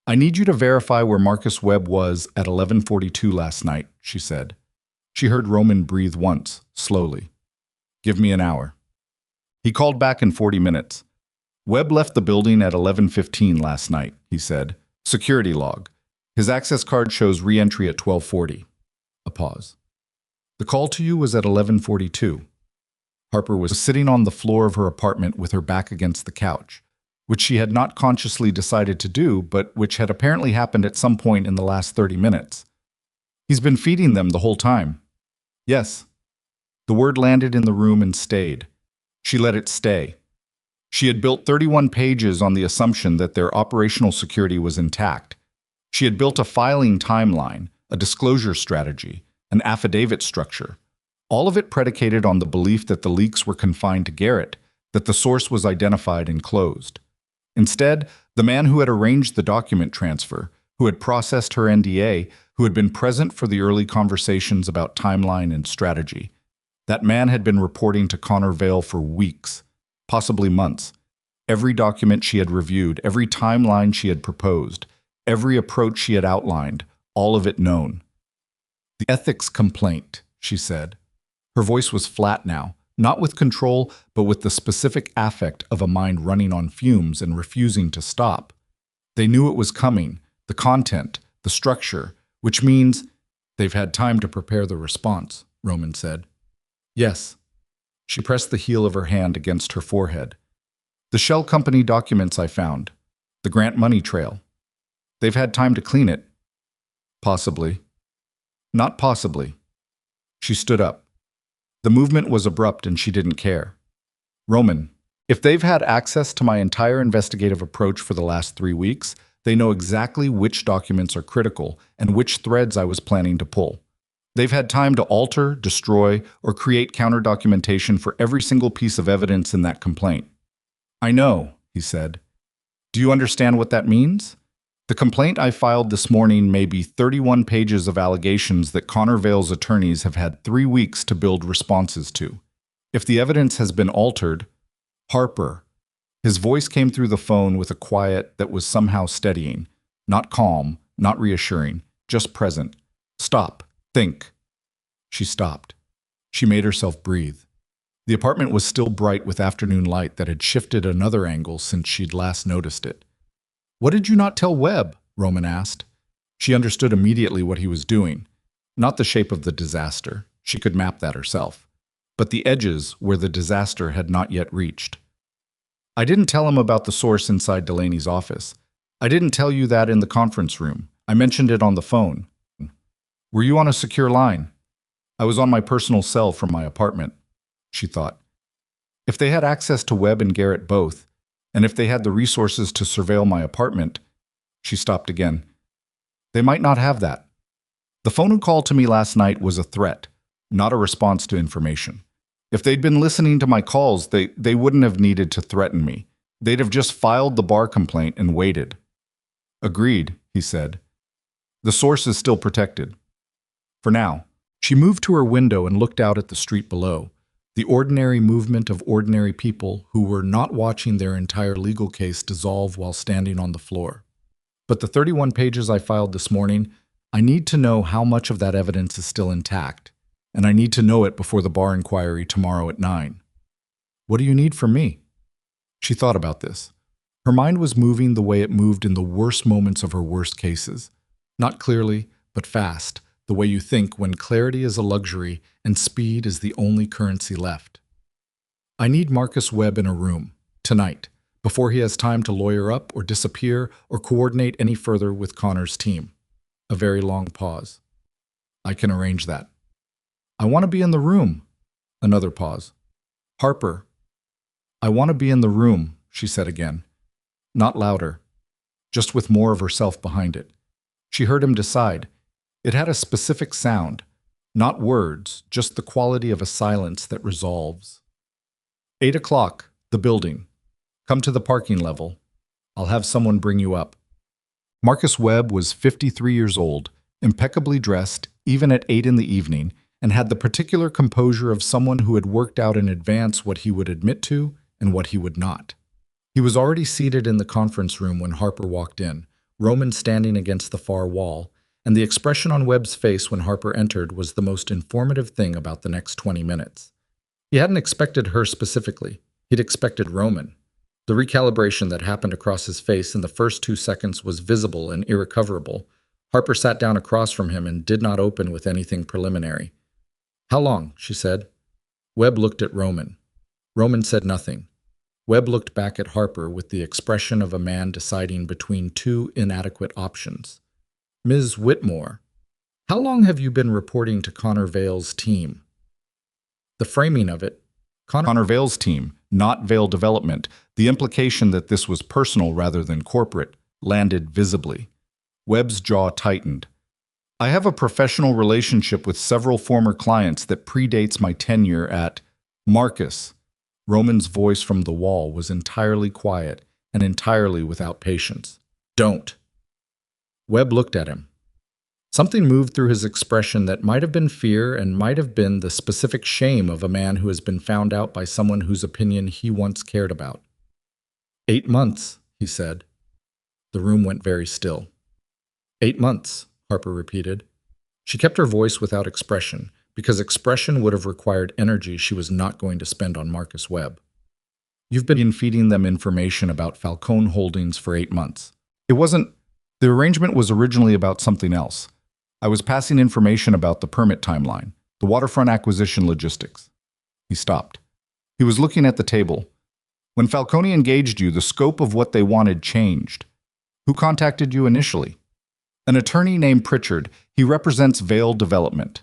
I need you to verify where Marcus Webb was at 11:42 last night, she said. She heard Roman breathe once, slowly. Give me an hour. He called back in 40 minutes. Webb left the building at 11:15 last night, he said. Security log. His access card shows re-entry at 12:40. A pause. The call to you was at 11:42. Harper was sitting on the floor of her apartment with her back against the couch, which she had not consciously decided to do, but which had apparently happened at some point in the last 30 minutes. He's been feeding them the whole time. Yes. The word landed in the room and stayed. She let it stay. She had built 31 pages on the assumption that their operational security was intact. She had built a filing timeline, a disclosure strategy, an affidavit structure, all of it predicated on the belief that the leaks were confined to Garrett, that the source was identified and closed. Instead, the man who had arranged the document transfer, who had processed her NDA, who had been present for the early conversations about timeline and strategy, that man had been reporting to Connor Vail for weeks, possibly months. Every document she had reviewed, every timeline she had proposed, every approach she had outlined, all of it known. The ethics complaint, she said. Her voice was flat now, not with control, but with the specific affect of a mind running on fumes and refusing to stop. They knew it was coming, the content, the structure, which means they've had time to prepare the response, Roman said. Yes. She pressed the heel of her hand against her forehead. The shell company documents I found. The grant money trail. They've had time to clean it. Possibly. Not possibly. She stood up. The movement was abrupt and she didn't care. Roman, if they've had access to my entire investigative approach for the last 3 weeks, they know exactly which documents are critical and which threads I was planning to pull. They've had time to alter, destroy, or create counter-documentation for every single piece of evidence in that complaint. I know, he said. Do you understand what that means? The complaint I filed this morning may be 31 pages of allegations that Connor Vail's attorneys have had 3 weeks to build responses to. If the evidence has been altered, Harper. His voice came through the phone with a quiet that was somehow steadying, not calm, not reassuring, just present. Stop. Think. She stopped. She made herself breathe. The apartment was still bright with afternoon light that had shifted another angle since she'd last noticed it. What did you not tell Webb? Roman asked. She understood immediately what he was doing. Not the shape of the disaster. She could map that herself. but the edges where the disaster had not yet reached. I didn't tell him about the source inside Delaney's office. I didn't tell you that in the conference room. I mentioned it on the phone. Were you on a secure line? I was on my personal cell from my apartment, she thought. If they had access to Webb and Garrett both, and if they had the resources to surveil my apartment, she stopped again. They might not have that. The phone call to me last night was a threat, not a response to information. If they'd been listening to my calls, they wouldn't have needed to threaten me. They'd have just filed the bar complaint and waited. Agreed, he said. The source is still protected. For now. She moved to her window and looked out at the street below, the ordinary movement of ordinary people who were not watching their entire legal case dissolve while standing on the floor. But the 31 pages I filed this morning, I need to know how much of that evidence is still intact, and I need to know it before the bar inquiry tomorrow at 9. What do you need from me? She thought about this. Her mind was moving the way it moved in the worst moments of her worst cases. Not clearly, but fast, the way you think when clarity is a luxury and speed is the only currency left. I need Marcus Webb in a room, tonight, before he has time to lawyer up or disappear or coordinate any further with Connor's team. A very long pause. I can arrange that. I want to be in the room. Another pause. Harper. I want to be in the room, she said again. Not louder, just with more of herself behind it. She heard him decide. It had a specific sound, not words, just the quality of a silence that resolves. 8 o'clock, the building. Come to the parking level. I'll have someone bring you up. Marcus Webb was 53 years old, impeccably dressed, even at 8 in the evening, and had the particular composure of someone who had worked out in advance what he would admit to and what he would not. He was already seated in the conference room when Harper walked in, Roman standing against the far wall, and the expression on Webb's face when Harper entered was the most informative thing about the next 20 minutes. He hadn't expected her specifically. He'd expected Roman. The recalibration that happened across his face in the first 2 seconds was visible and irrecoverable. Harper sat down across from him and did not open with anything preliminary. How long? She said. Webb looked at Roman. Roman said nothing. Webb looked back at Harper with the expression of a man deciding between two inadequate options. Ms. Whitmore, how long have you been reporting to Connor Vale's team? The framing of it, Connor Vale's team, not Vale Development, the implication that this was personal rather than corporate, landed visibly. Webb's jaw tightened. I have a professional relationship with several former clients that predates my tenure at Marcus. Roman's voice from the wall was entirely quiet and entirely without patience. Don't. Webb looked at him. Something moved through his expression that might have been fear and might have been the specific shame of a man who has been found out by someone whose opinion he once cared about. 8 months, he said. The room went very still. 8 months, Harper repeated. She kept her voice without expression, because expression would have required energy she was not going to spend on Marcus Webb. You've been feeding them information about Falcone Holdings for 8 months. The arrangement was originally about something else. I was passing information about the permit timeline, the waterfront acquisition logistics. He stopped. He was looking at the table. When Falcone engaged you, the scope of what they wanted changed. Who contacted you initially? An attorney named Pritchard. He represents Vale Development.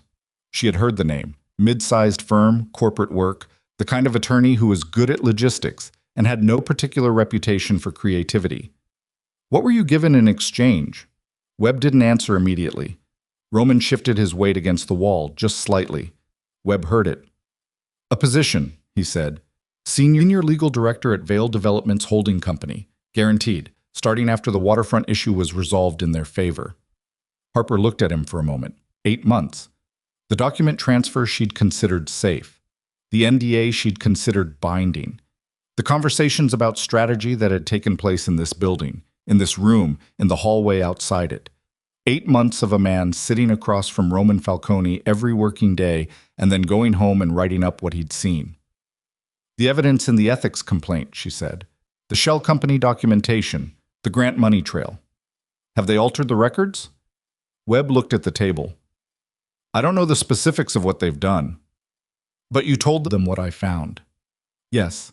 She had heard the name. Mid-sized firm, corporate work, the kind of attorney who was good at logistics and had no particular reputation for creativity. What were you given in exchange? Webb didn't answer immediately. Roman shifted his weight against the wall, just slightly. Webb heard it. A position, he said. Senior legal director at Vale Development's holding company. Guaranteed, starting after the waterfront issue was resolved in their favor. Harper looked at him for a moment. 8 months. The document transfer she'd considered safe. The NDA she'd considered binding. The conversations about strategy that had taken place in this building, in this room, in the hallway outside it. 8 months of a man sitting across from Roman Falcone every working day and then going home and writing up what he'd seen. The evidence in the ethics complaint, she said. The shell company documentation, the grant money trail. Have they altered the records? Webb looked at the table. I don't know the specifics of what they've done. But you told them what I found. Yes.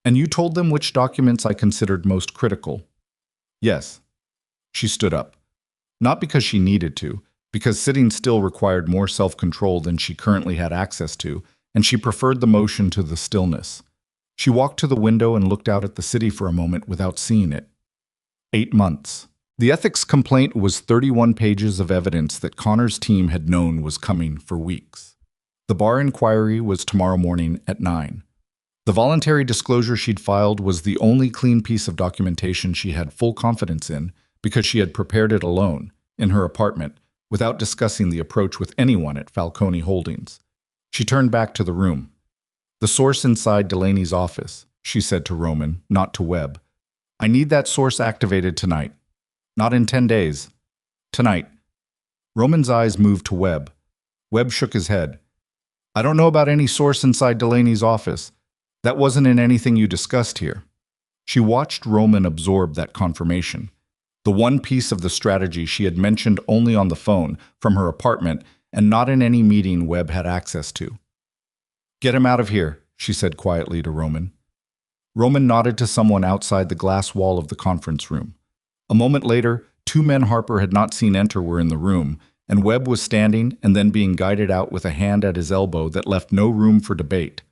And you told them which documents I considered most critical. Yes. She stood up. Not because she needed to, because sitting still required more self-control than she currently had access to, and she preferred the motion to the stillness. She walked to the window and looked out at the city for a moment without seeing it. 8 months. The ethics complaint was 31 pages of evidence that Connor's team had known was coming for weeks. The bar inquiry was tomorrow morning at 9. The voluntary disclosure she'd filed was the only clean piece of documentation she had full confidence in because she had prepared it alone, in her apartment, without discussing the approach with anyone at Falcone Holdings. She turned back to the room. The source inside Delaney's office, she said to Roman, not to Webb. I need that source activated tonight. Not in 10 days. Tonight. Roman's eyes moved to Webb. Webb shook his head. I don't know about any source inside Delaney's office. That wasn't in anything you discussed here. She watched Roman absorb that confirmation. The one piece of the strategy she had mentioned only on the phone, from her apartment, and not in any meeting Webb had access to. Get him out of here, she said quietly to Roman. Roman nodded to someone outside the glass wall of the conference room. A moment later, 2 men Harper had not seen enter were in the room, and Webb was standing and then being guided out with a hand at his elbow that left no room for debate.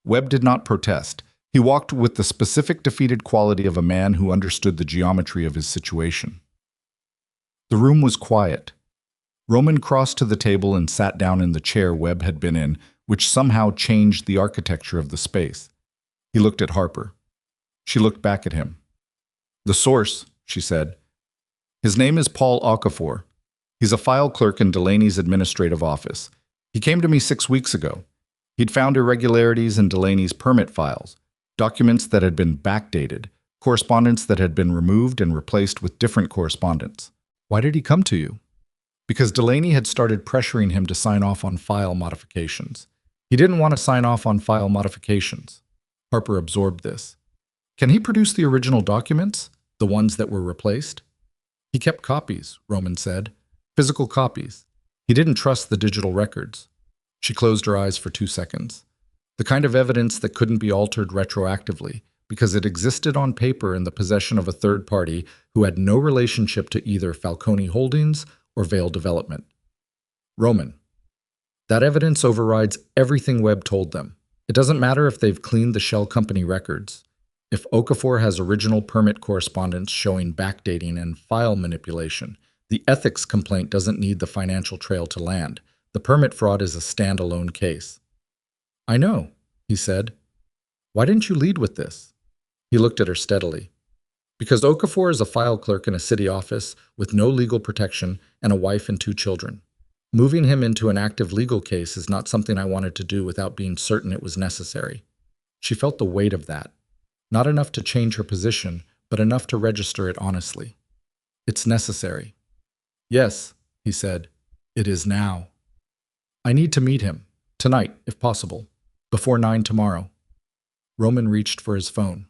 Webb did not protest. He walked with the specific defeated quality of a man who understood the geometry of his situation. The room was quiet. Roman crossed to the table and sat down in the chair Webb had been in, which somehow changed the architecture of the space. He looked at Harper. She looked back at him. The source, she said. His name is Paul Okafor. He's a file clerk in Delaney's administrative office. He came to me 6 weeks ago. He'd found irregularities in Delaney's permit files, documents that had been backdated, correspondence that had been removed and replaced with different correspondence. Why did he come to you? Because Delaney had started pressuring him to sign off on file modifications. He didn't want to sign off on file modifications. Harper absorbed this. Can he produce the original documents, the ones that were replaced? He kept copies, Roman said. Physical copies. He didn't trust the digital records. She closed her eyes for 2 seconds. The kind of evidence that couldn't be altered retroactively, because it existed on paper in the possession of a third party who had no relationship to either Falcone Holdings or Vale Development. Roman. That evidence overrides everything Webb told them. It doesn't matter if they've cleaned the shell company records. If Okafor has original permit correspondence showing backdating and file manipulation, the ethics complaint doesn't need the financial trail to land. The permit fraud is a standalone case. I know, he said. Why didn't you lead with this? He looked at her steadily. Because Okafor is a file clerk in a city office with no legal protection and a wife and 2 children. Moving him into an active legal case is not something I wanted to do without being certain it was necessary. She felt the weight of that. Not enough to change her position, but enough to register it honestly. It's necessary. Yes, he said. It is now. I need to meet him. Tonight, if possible. Before 9 tomorrow. Roman reached for his phone.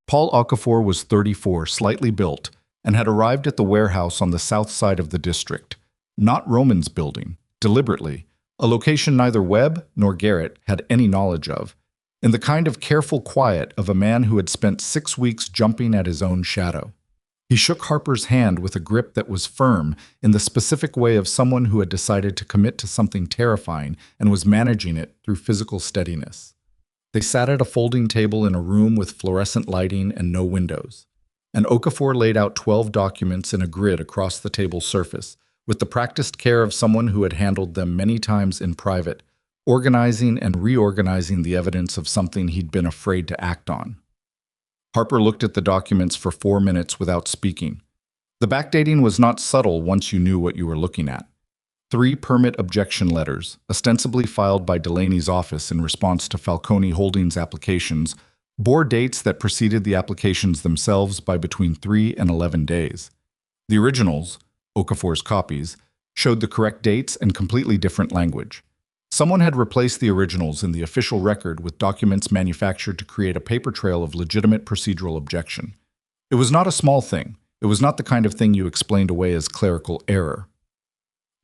Paul Okafor was 34, slightly built, and had arrived at the warehouse on the south side of the district. Not Roman's building, deliberately, a location neither Webb nor Garrett had any knowledge of, in the kind of careful quiet of a man who had spent 6 weeks jumping at his own shadow. He shook Harper's hand with a grip that was firm in the specific way of someone who had decided to commit to something terrifying and was managing it through physical steadiness. They sat at a folding table in a room with fluorescent lighting and no windows, and Okafor laid out 12 documents in a grid across the table's surface, with the practiced care of someone who had handled them many times in private, organizing and reorganizing the evidence of something he'd been afraid to act on. Harper looked at the documents for 4 minutes without speaking. The backdating was not subtle once you knew what you were looking at. 3 permit objection letters, ostensibly filed by Delaney's office in response to Falcone Holdings applications, bore dates that preceded the applications themselves by between 3 and 11 days. The originals, Okafor's copies, showed the correct dates and completely different language. Someone had replaced the originals in the official record with documents manufactured to create a paper trail of legitimate procedural objection. It was not a small thing. It was not the kind of thing you explained away as clerical error.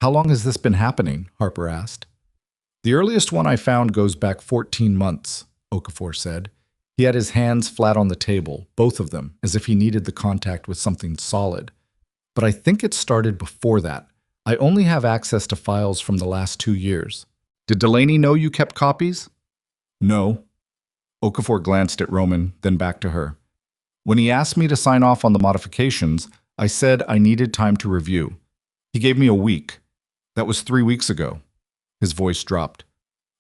How long has this been happening? Harper asked. The earliest one I found goes back 14 months, Okafor said. He had his hands flat on the table, both of them, as if he needed the contact with something solid. But I think it started before that. I only have access to files from the last 2 years. Did Delaney know you kept copies? No. Okafor glanced at Roman, then back to her. When he asked me to sign off on the modifications, I said I needed time to review. He gave me a week. That was 3 weeks ago. His voice dropped.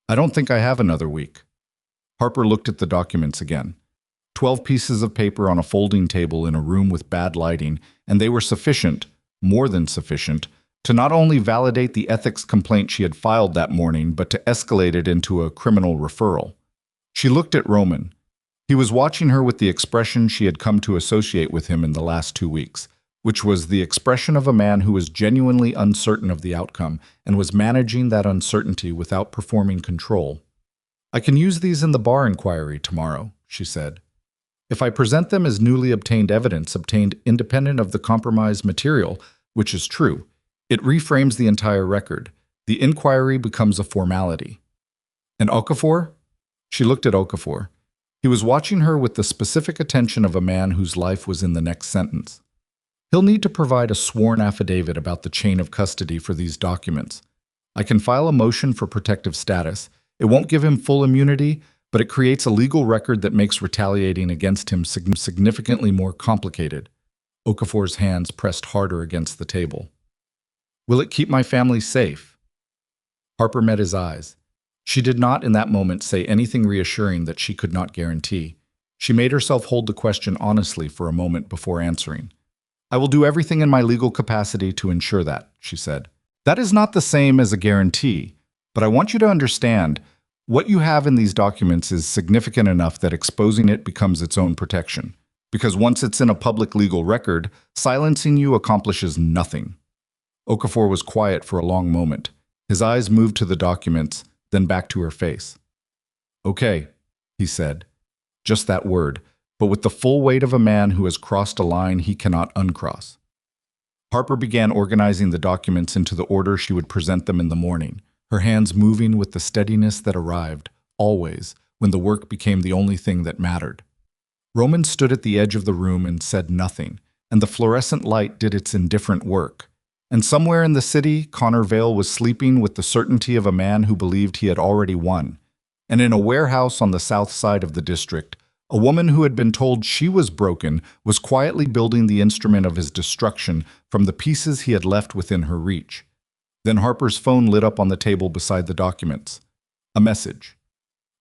I don't think I have another week. Harper looked at the documents again. 12 pieces of paper on a folding table in a room with bad lighting, and they were sufficient, more than sufficient, to not only validate the ethics complaint she had filed that morning, but to escalate it into a criminal referral. She looked at Roman. He was watching her with the expression she had come to associate with him in the last 2 weeks, which was the expression of a man who was genuinely uncertain of the outcome and was managing that uncertainty without performing control. I can use these in the bar inquiry tomorrow, she said. If I present them as newly obtained evidence obtained independent of the compromised material, which is true, it reframes the entire record. The inquiry becomes a formality. And Okafor? She looked at Okafor. He was watching her with the specific attention of a man whose life was in the next sentence. He'll need to provide a sworn affidavit about the chain of custody for these documents. I can file a motion for protective status. It won't give him full immunity, but it creates a legal record that makes retaliating against him significantly more complicated. Okafor's hands pressed harder against the table. Will it keep my family safe? Harper met his eyes. She did not in that moment say anything reassuring that she could not guarantee. She made herself hold the question honestly for a moment before answering. I will do everything in my legal capacity to ensure that, she said. That is not the same as a guarantee, but I want you to understand what you have in these documents is significant enough that exposing it becomes its own protection. Because once it's in a public legal record, silencing you accomplishes nothing. Okafor was quiet for a long moment. His eyes moved to the documents, then back to her face. Okay, he said. Just that word, but with the full weight of a man who has crossed a line he cannot uncross. Harper began organizing the documents into the order she would present them in the morning, her hands moving with the steadiness that arrived, always, when the work became the only thing that mattered. Roman stood at the edge of the room and said nothing, and the fluorescent light did its indifferent work. And somewhere in the city, Connor Vale was sleeping with the certainty of a man who believed he had already won. And in a warehouse on the south side of the district, a woman who had been told she was broken was quietly building the instrument of his destruction from the pieces he had left within her reach. Then Harper's phone lit up on the table beside the documents. A message.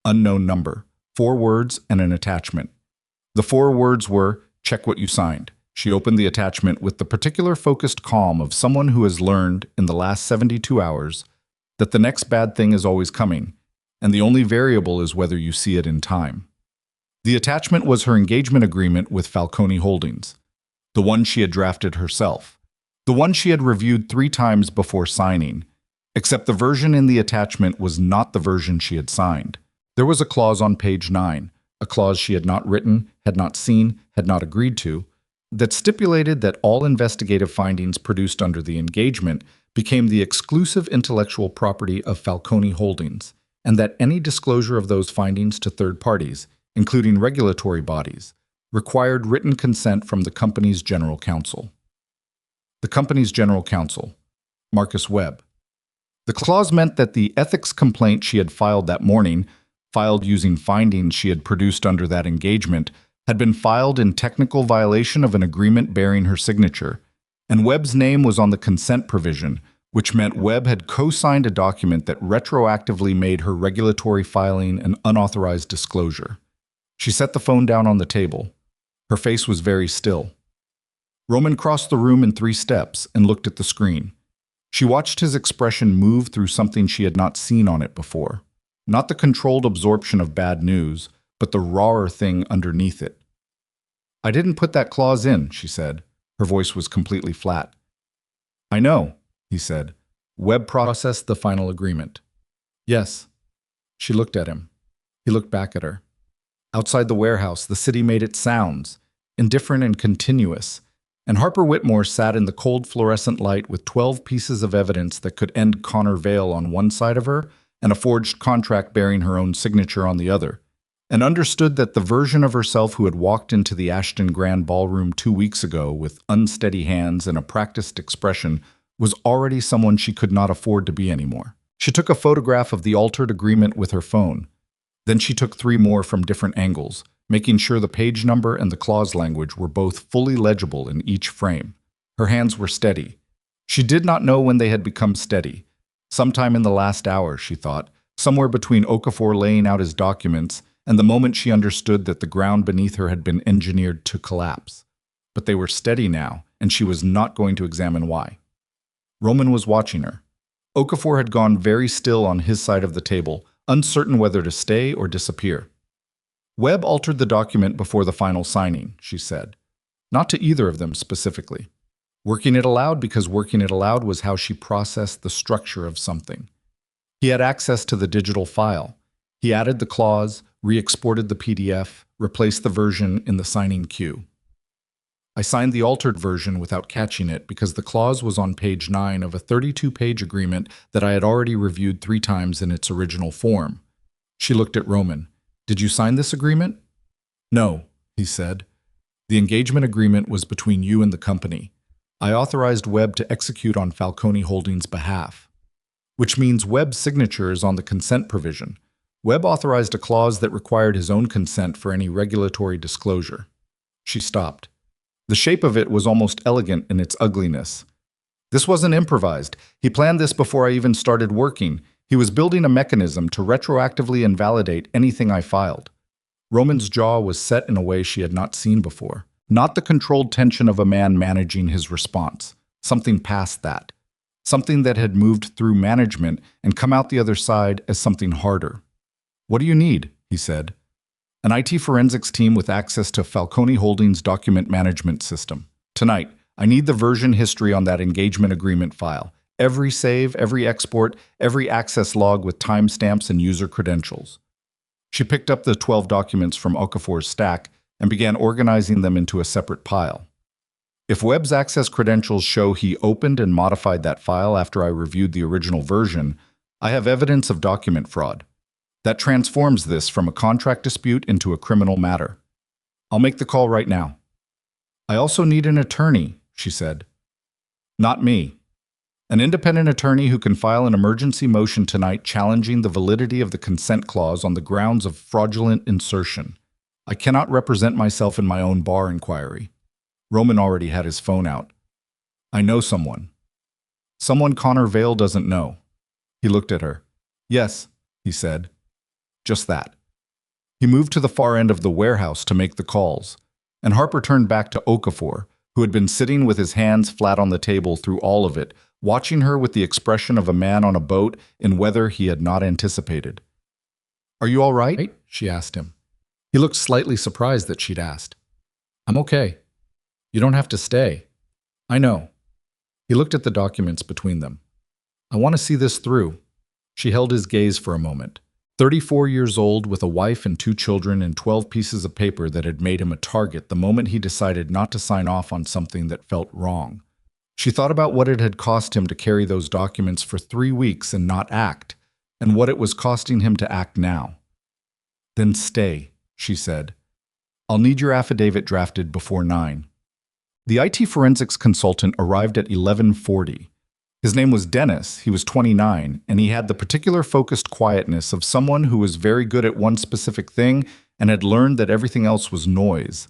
Unknown number. 4 words and an attachment. The 4 words were, check what you signed. She opened the attachment with the particular focused calm of someone who has learned, in the last 72 hours, that the next bad thing is always coming, and the only variable is whether you see it in time. The attachment was her engagement agreement with Falcone Holdings, the one she had drafted herself, the one she had reviewed 3 times before signing, except the version in the attachment was not the version she had signed. There was a clause on page 9, a clause she had not written, had not seen, had not agreed to, that stipulated that all investigative findings produced under the engagement became the exclusive intellectual property of Falcone Holdings, and that any disclosure of those findings to third parties, including regulatory bodies, required written consent from the company's general counsel. The company's general counsel, Marcus Webb. The clause meant that the ethics complaint she had filed that morning, filed using findings she had produced under that engagement, had been filed in technical violation of an agreement bearing her signature, and Webb's name was on the consent provision, which meant Webb had co-signed a document that retroactively made her regulatory filing an unauthorized disclosure. She set the phone down on the table. Her face was very still. Roman crossed the room in 3 steps and looked at the screen. She watched his expression move through something she had not seen on it before. Not the controlled absorption of bad news, but the rawer thing underneath it. I didn't put that clause in, she said. Her voice was completely flat. I know, he said. Webb processed the final agreement. Yes. She looked at him. He looked back at her. Outside the warehouse, the city made its sounds, indifferent and continuous, and Harper Whitmore sat in the cold fluorescent light with 12 pieces of evidence that could end Connor Vale on one side of her and a forged contract bearing her own signature on the other, and understood that the version of herself who had walked into the Ashton Grand Ballroom 2 weeks ago with unsteady hands and a practiced expression was already someone she could not afford to be anymore. She took a photograph of the altered agreement with her phone. Then she took 3 more from different angles, making sure the page number and the clause language were both fully legible in each frame. Her hands were steady. She did not know when they had become steady. Sometime in the last hour, she thought, somewhere between Okafor laying out his documents and the moment she understood that the ground beneath her had been engineered to collapse. But they were steady now, and she was not going to examine why. Roman was watching her. Okafor had gone very still on his side of the table, uncertain whether to stay or disappear. Webb altered the document before the final signing, she said. Not to either of them specifically. Working it aloud because working it aloud was how she processed the structure of something. He had access to the digital file. He added the clause, re-exported the PDF, replaced the version in the signing queue. I signed the altered version without catching it because the clause was on page 9 of a 32-page agreement that I had already reviewed 3 times in its original form. She looked at Roman. Did you sign this agreement? No, he said. The engagement agreement was between you and the company. I authorized Webb to execute on Falcone Holdings' behalf, which means Webb's signature is on the consent provision. Webb authorized a clause that required his own consent for any regulatory disclosure. She stopped. The shape of it was almost elegant in its ugliness. This wasn't improvised. He planned this before I even started working. He was building a mechanism to retroactively invalidate anything I filed. Roman's jaw was set in a way she had not seen before. Not the controlled tension of a man managing his response. Something past that. Something that had moved through management and come out the other side as something harder. What do you need? He said. An IT forensics team with access to Falcone Holdings' document management system. Tonight, I need the version history on that engagement agreement file. Every save, every export, every access log with timestamps and user credentials. She picked up the 12 documents from Okafor's stack and began organizing them into a separate pile. If Webb's access credentials show he opened and modified that file after I reviewed the original version, I have evidence of document fraud. That transforms this from a contract dispute into a criminal matter. I'll make the call right now. I also need an attorney, she said. Not me. An independent attorney who can file an emergency motion tonight challenging the validity of the consent clause on the grounds of fraudulent insertion. I cannot represent myself in my own bar inquiry. Roman already had his phone out. I know someone. Someone Connor Vale doesn't know. He looked at her. Yes, he said. Just that. He moved to the far end of the warehouse to make the calls, and Harper turned back to Okafor, who had been sitting with his hands flat on the table through all of it, watching her with the expression of a man on a boat in weather he had not anticipated. Are you all right? She asked him. He looked slightly surprised that she'd asked. I'm okay. You don't have to stay. I know. He looked at the documents between them. I want to see this through. She held his gaze for a moment. 34 years old with a wife and 2 children and 12 pieces of paper that had made him a target the moment he decided not to sign off on something that felt wrong. She thought about what it had cost him to carry those documents for 3 weeks and not act, and what it was costing him to act now. Then stay, she said. I'll need your affidavit drafted before 9. The IT forensics consultant arrived at 11:40. His name was Dennis, he was 29, and he had the particular focused quietness of someone who was very good at one specific thing and had learned that everything else was noise.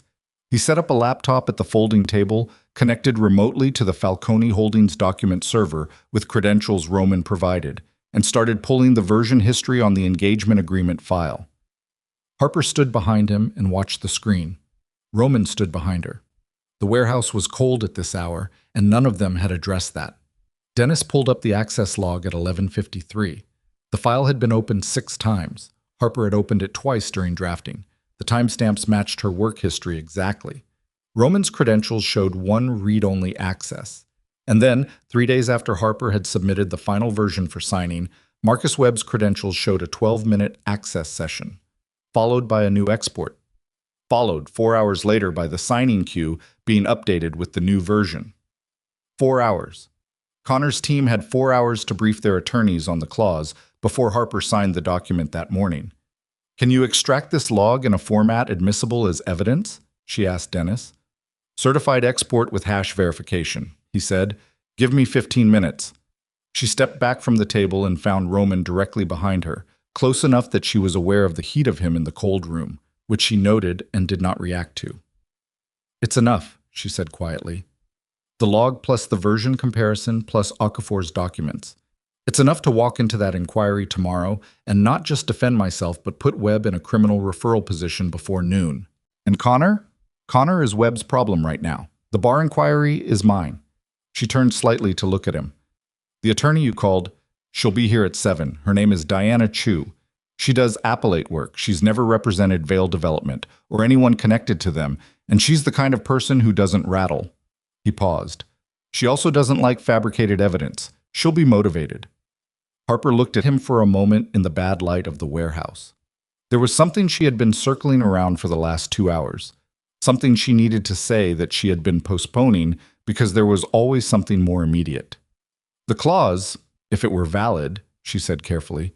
He set up a laptop at the folding table, connected remotely to the Falcone Holdings document server with credentials Roman provided, and started pulling the version history on the engagement agreement file. Harper stood behind him and watched the screen. Roman stood behind her. The warehouse was cold at this hour, and none of them had addressed that. Dennis pulled up the access log at 11:53. The file had been opened 6 times. Harper had opened it twice during drafting. The timestamps matched her work history exactly. Roman's credentials showed 1 read-only access. And then, 3 days after Harper had submitted the final version for signing, Marcus Webb's credentials showed a 12-minute access session, followed by a new export, followed 4 hours later by the signing queue being updated with the new version. 4 hours. Connor's team had 4 hours to brief their attorneys on the clause before Harper signed the document that morning. "Can you extract this log in a format admissible as evidence?" she asked Dennis. "Certified export with hash verification," he said. "Give me 15 minutes." She stepped back from the table and found Roman directly behind her, close enough that she was aware of the heat of him in the cold room, which she noted and did not react to. "It's enough," she said quietly. "The log plus the version comparison plus Okafor's documents. It's enough to walk into that inquiry tomorrow and not just defend myself but put Webb in a criminal referral position before noon. And Connor? Connor is Webb's problem right now. The bar inquiry is mine." She turned slightly to look at him. "The attorney you called, she'll be here at 7. Her name is Diana Chu. She does appellate work. She's never represented Vale Development or anyone connected to them, and she's the kind of person who doesn't rattle." He paused. "She also doesn't like fabricated evidence. She'll be motivated." Harper looked at him for a moment in the bad light of the warehouse. There was something she had been circling around for the last 2 hours. Something she needed to say that she had been postponing because there was always something more immediate. "The clause, if it were valid," she said carefully,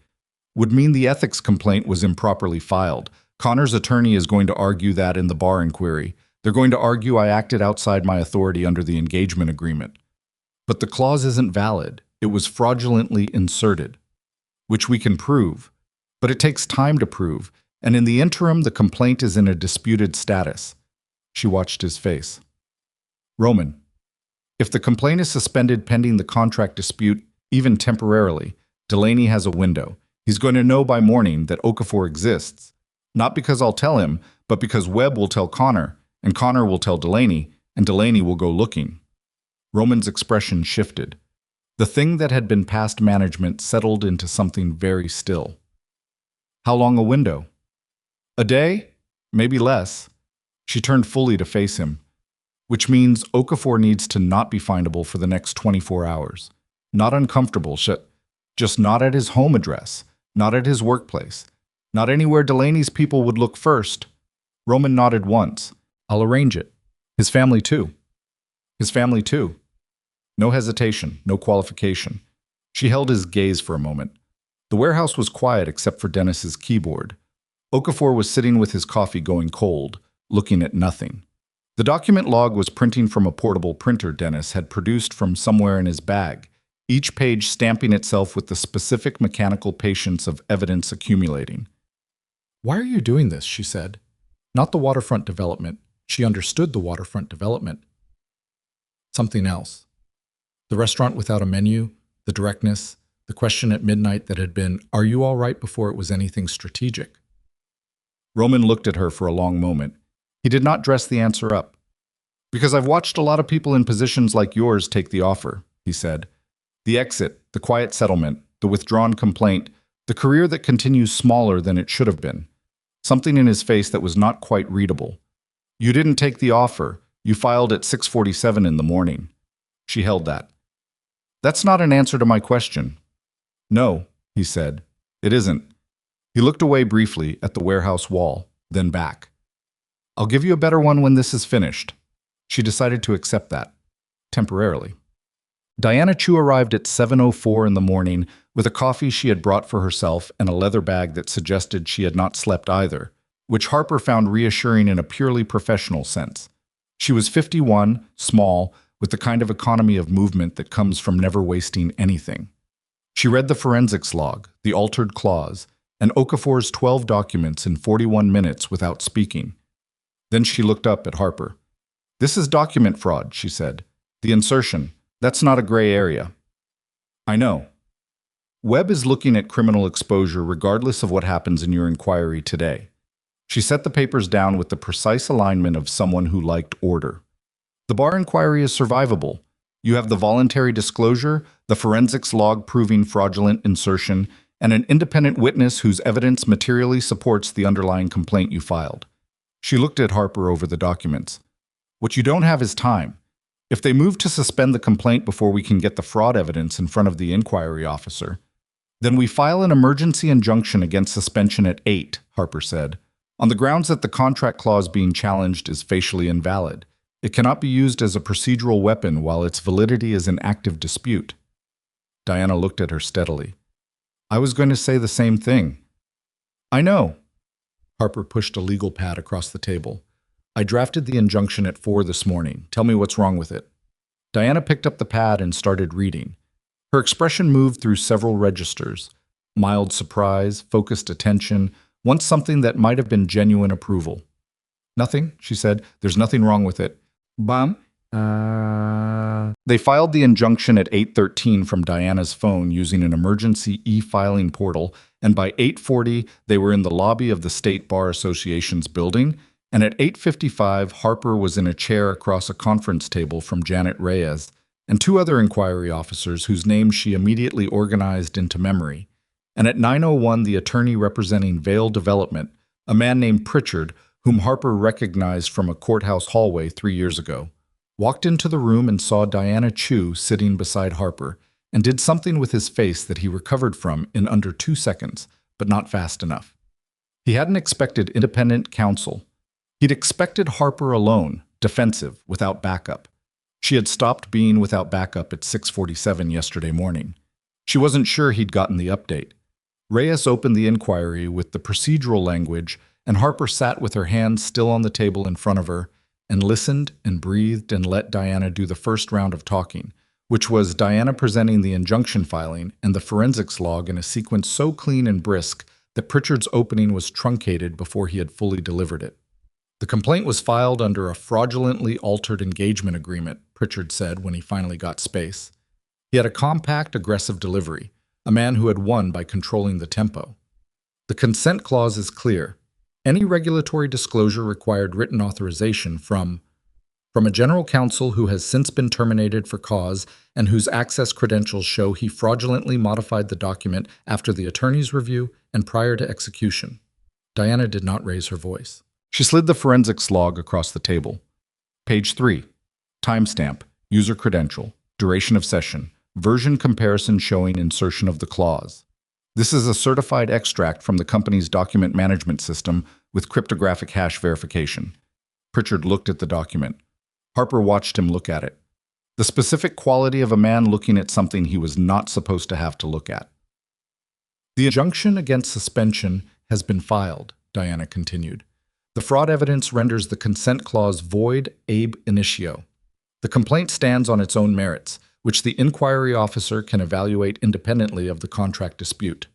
"would mean the ethics complaint was improperly filed. Connor's attorney is going to argue that in the bar inquiry. They're going to argue I acted outside my authority under the engagement agreement. But the clause isn't valid. It was fraudulently inserted, which we can prove. But it takes time to prove, and in the interim, the complaint is in a disputed status." She watched his face. "Roman, if the complaint is suspended pending the contract dispute, even temporarily, Delaney has a window. He's going to know by morning that Okafor exists. Not because I'll tell him, but because Webb will tell Connor, and Connor will tell Delaney, and Delaney will go looking." Roman's expression shifted. The thing that had been past management settled into something very still. "How long a window?" "A day? Maybe less." She turned fully to face him. "Which means Okafor needs to not be findable for the next 24 hours. Not uncomfortable, just not at his home address, not at his workplace, not anywhere Delaney's people would look first." Roman nodded once. "I'll arrange it. His family too." "His family too." No hesitation, no qualification. She held his gaze for a moment. The warehouse was quiet except for Dennis's keyboard. Okafor was sitting with his coffee going cold, looking at nothing. The document log was printing from a portable printer Dennis had produced from somewhere in his bag, each page stamping itself with the specific mechanical patience of evidence accumulating. "Why are you doing this?" she said. Not the waterfront development. She understood the waterfront development. Something else. The restaurant without a menu, the directness, the question at midnight that had been, "Are you all right?" before it was anything strategic. Roman looked at her for a long moment. He did not dress the answer up. "Because I've watched a lot of people in positions like yours take the offer," he said. "The exit, the quiet settlement, the withdrawn complaint, the career that continues smaller than it should have been." Something in his face that was not quite readable. "You didn't take the offer. You filed at 6:47 in the morning." She held that. "That's not an answer to my question." "No," he said. "It isn't." He looked away briefly at the warehouse wall, then back. "I'll give you a better one when this is finished." She decided to accept that, temporarily. Diana Chu arrived at 7:04 in the morning with a coffee she had brought for herself and a leather bag that suggested she had not slept either, which Harper found reassuring in a purely professional sense. She was 51, small, with the kind of economy of movement that comes from never wasting anything. She read the forensics log, the altered clause, and Okafor's 12 documents in 41 minutes without speaking. Then she looked up at Harper. "This is document fraud," she said. "The insertion, that's not a gray area." "I know." "Webb is looking at criminal exposure regardless of what happens in your inquiry today." She set the papers down with the precise alignment of someone who liked order. "The bar inquiry is survivable. You have the voluntary disclosure, the forensics log proving fraudulent insertion, and an independent witness whose evidence materially supports the underlying complaint you filed." She looked at Harper over the documents. "What you don't have is time. If they move to suspend the complaint before we can get the fraud evidence in front of the inquiry officer, then we file an emergency injunction against suspension at 8, Harper said, on the grounds that the contract clause being challenged is facially invalid. It cannot be used as a procedural weapon while its validity is in active dispute. Diana looked at her steadily. I was going to say the same thing. I know. Harper pushed a legal pad across the table. I drafted the injunction at 4 this morning. Tell me what's wrong with it. Diana picked up the pad and started reading. Her expression moved through several registers. Mild surprise, focused attention, once something that might have been genuine approval. Nothing, she said. There's nothing wrong with it. Bum? They filed the injunction at 8:13 from Diana's phone using an emergency e-filing portal, and by 8:40 they were in the lobby of the State Bar Association's building, and at 8:55 Harper was in a chair across a conference table from Janet Reyes and two other inquiry officers whose names she immediately organized into memory. And at 9:01 the attorney representing Vale Development, a man named Pritchard, whom Harper recognized from a courthouse hallway 3 years ago, walked into the room and saw Diana Chu sitting beside Harper, and did something with his face that he recovered from in under 2 seconds, but not fast enough. He hadn't expected independent counsel. He'd expected Harper alone, defensive, without backup. She had stopped being without backup at 6:47 yesterday morning. She wasn't sure he'd gotten the update. Reyes opened the inquiry with the procedural language, and Harper sat with her hands still on the table in front of her, and listened and breathed and let Diana do the first round of talking, which was Diana presenting the injunction filing and the forensics log in a sequence so clean and brisk that Pritchard's opening was truncated before he had fully delivered it. The complaint was filed under a fraudulently altered engagement agreement, Pritchard said when he finally got space. He had a compact, aggressive delivery, a man who had won by controlling the tempo. The consent clause is clear. Any regulatory disclosure required written authorization from a general counsel who has since been terminated for cause and whose access credentials show he fraudulently modified the document after the attorney's review and prior to execution. Diana did not raise her voice. She slid the forensics log across the table. Page 3. Timestamp, user credential, duration of session, version comparison showing insertion of the clause. This is a certified extract from the company's document management system with cryptographic hash verification. Pritchard looked at the document. Harper watched him look at it. The specific quality of a man looking at something he was not supposed to have to look at. The injunction against suspension has been filed, Diana continued. The fraud evidence renders the consent clause void ab initio. The complaint stands on its own merits, which the inquiry officer can evaluate independently of the contract dispute.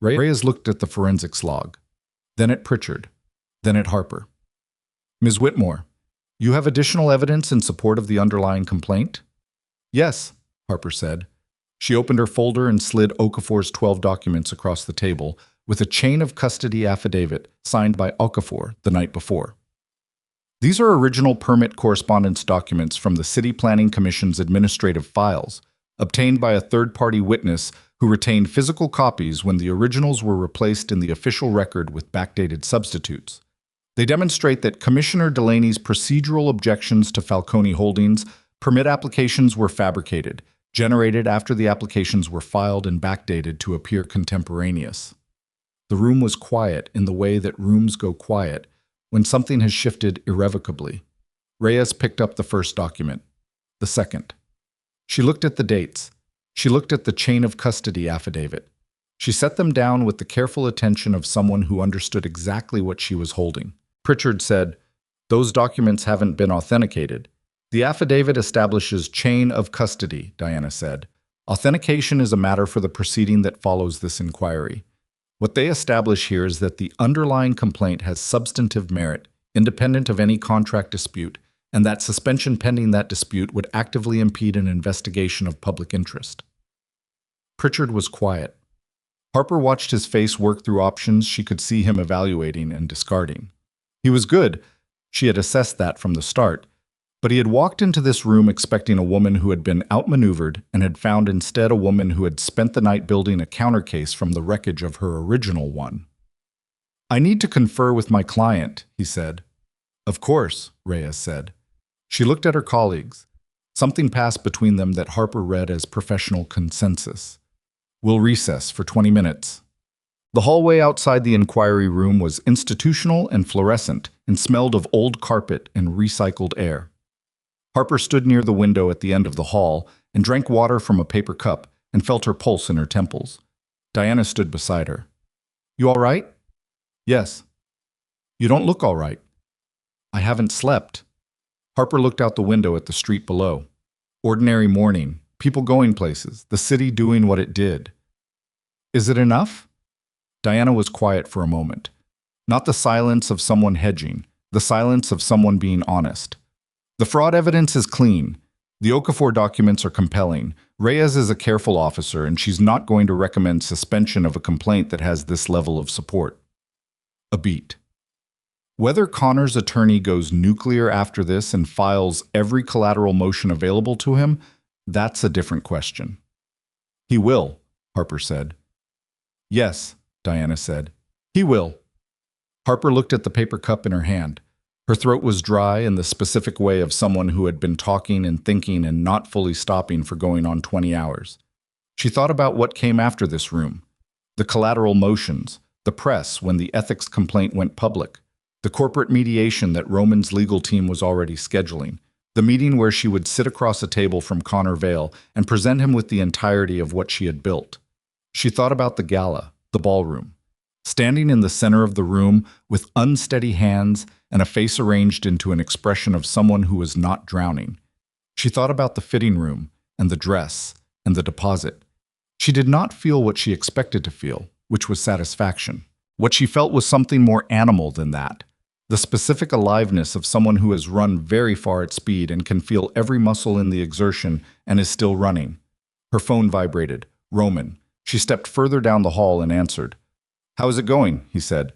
Reyes looked at the forensics log, then at Pritchard, then at Harper. Ms. Whitmore, you have additional evidence in support of the underlying complaint? Yes, Harper said. She opened her folder and slid Okafor's 12 documents across the table with a chain of custody affidavit signed by Okafor the night before. These are original permit correspondence documents from the City Planning Commission's administrative files, obtained by a third-party witness who retained physical copies when the originals were replaced in the official record with backdated substitutes. They demonstrate that Commissioner Delaney's procedural objections to Falcone Holdings permit applications were fabricated, generated after the applications were filed and backdated to appear contemporaneous. The room was quiet in the way that rooms go quiet when something has shifted irrevocably. Reyes picked up the first document, the second. She looked at the dates. She looked at the chain of custody affidavit. She set them down with the careful attention of someone who understood exactly what she was holding. Pritchard said, "Those documents haven't been authenticated." The affidavit establishes chain of custody, Diana said. Authentication is a matter for the proceeding that follows this inquiry. What they establish here is that the underlying complaint has substantive merit, independent of any contract dispute, and that suspension pending that dispute would actively impede an investigation of public interest. Pritchard was quiet. Harper watched his face work through options she could see him evaluating and discarding. He was good. She had assessed that from the start. But he had walked into this room expecting a woman who had been outmaneuvered and had found instead a woman who had spent the night building a countercase from the wreckage of her original one. "I need to confer with my client," he said. "Of course," Reyes said. She looked at her colleagues. Something passed between them that Harper read as professional consensus. "We'll recess for 20 minutes. The hallway outside the inquiry room was institutional and fluorescent and smelled of old carpet and recycled air. Harper stood near the window at the end of the hall and drank water from a paper cup and felt her pulse in her temples. Diana stood beside her. "You all right?" "Yes." "You don't look all right." "I haven't slept." Harper looked out the window at the street below. Ordinary morning, people going places, the city doing what it did. "Is it enough?" Diana was quiet for a moment. Not the silence of someone hedging, the silence of someone being honest. "The fraud evidence is clean. The Okafor documents are compelling. Reyes is a careful officer, and she's not going to recommend suspension of a complaint that has this level of support." A beat. Whether Connor's attorney goes nuclear after this and files every collateral motion available to him, that's a different question. "He will," Harper said. "Yes," Diana said. "He will." Harper looked at the paper cup in her hand. Her throat was dry in the specific way of someone who had been talking and thinking and not fully stopping for going on 20 hours. She thought about what came after this room. The collateral motions, the press when the ethics complaint went public, the corporate mediation that Roman's legal team was already scheduling, the meeting where she would sit across a table from Connor Vale and present him with the entirety of what she had built. She thought about the gala, the ballroom. Standing in the center of the room with unsteady hands and a face arranged into an expression of someone who was not drowning. She thought about the fitting room and the dress and the deposit. She did not feel what she expected to feel, which was satisfaction. What she felt was something more animal than that. The specific aliveness of someone who has run very far at speed and can feel every muscle in the exertion and is still running. Her phone vibrated. Roman. She stepped further down the hall and answered. "How is it going?" he said.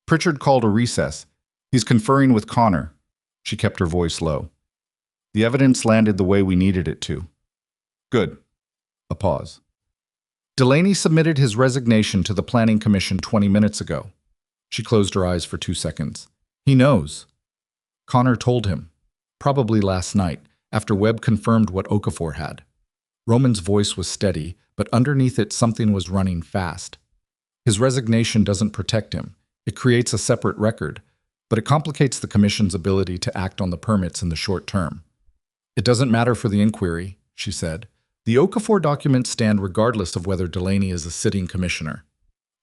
"Pritchard called a recess. He's conferring with Connor." She kept her voice low. "The evidence landed the way we needed it to." "Good." A pause. "Delaney submitted his resignation to the Planning Commission 20 minutes ago." She closed her eyes for 2 seconds. "He knows." Connor told him. Probably last night, after Webb confirmed what Okafor had. Roman's voice was steady, but underneath it something was running fast. His resignation doesn't protect him. It creates a separate record, but it complicates the Commission's ability to act on the permits in the short term. "It doesn't matter for the inquiry," she said. "The Okafor documents stand regardless of whether Delaney is a sitting commissioner.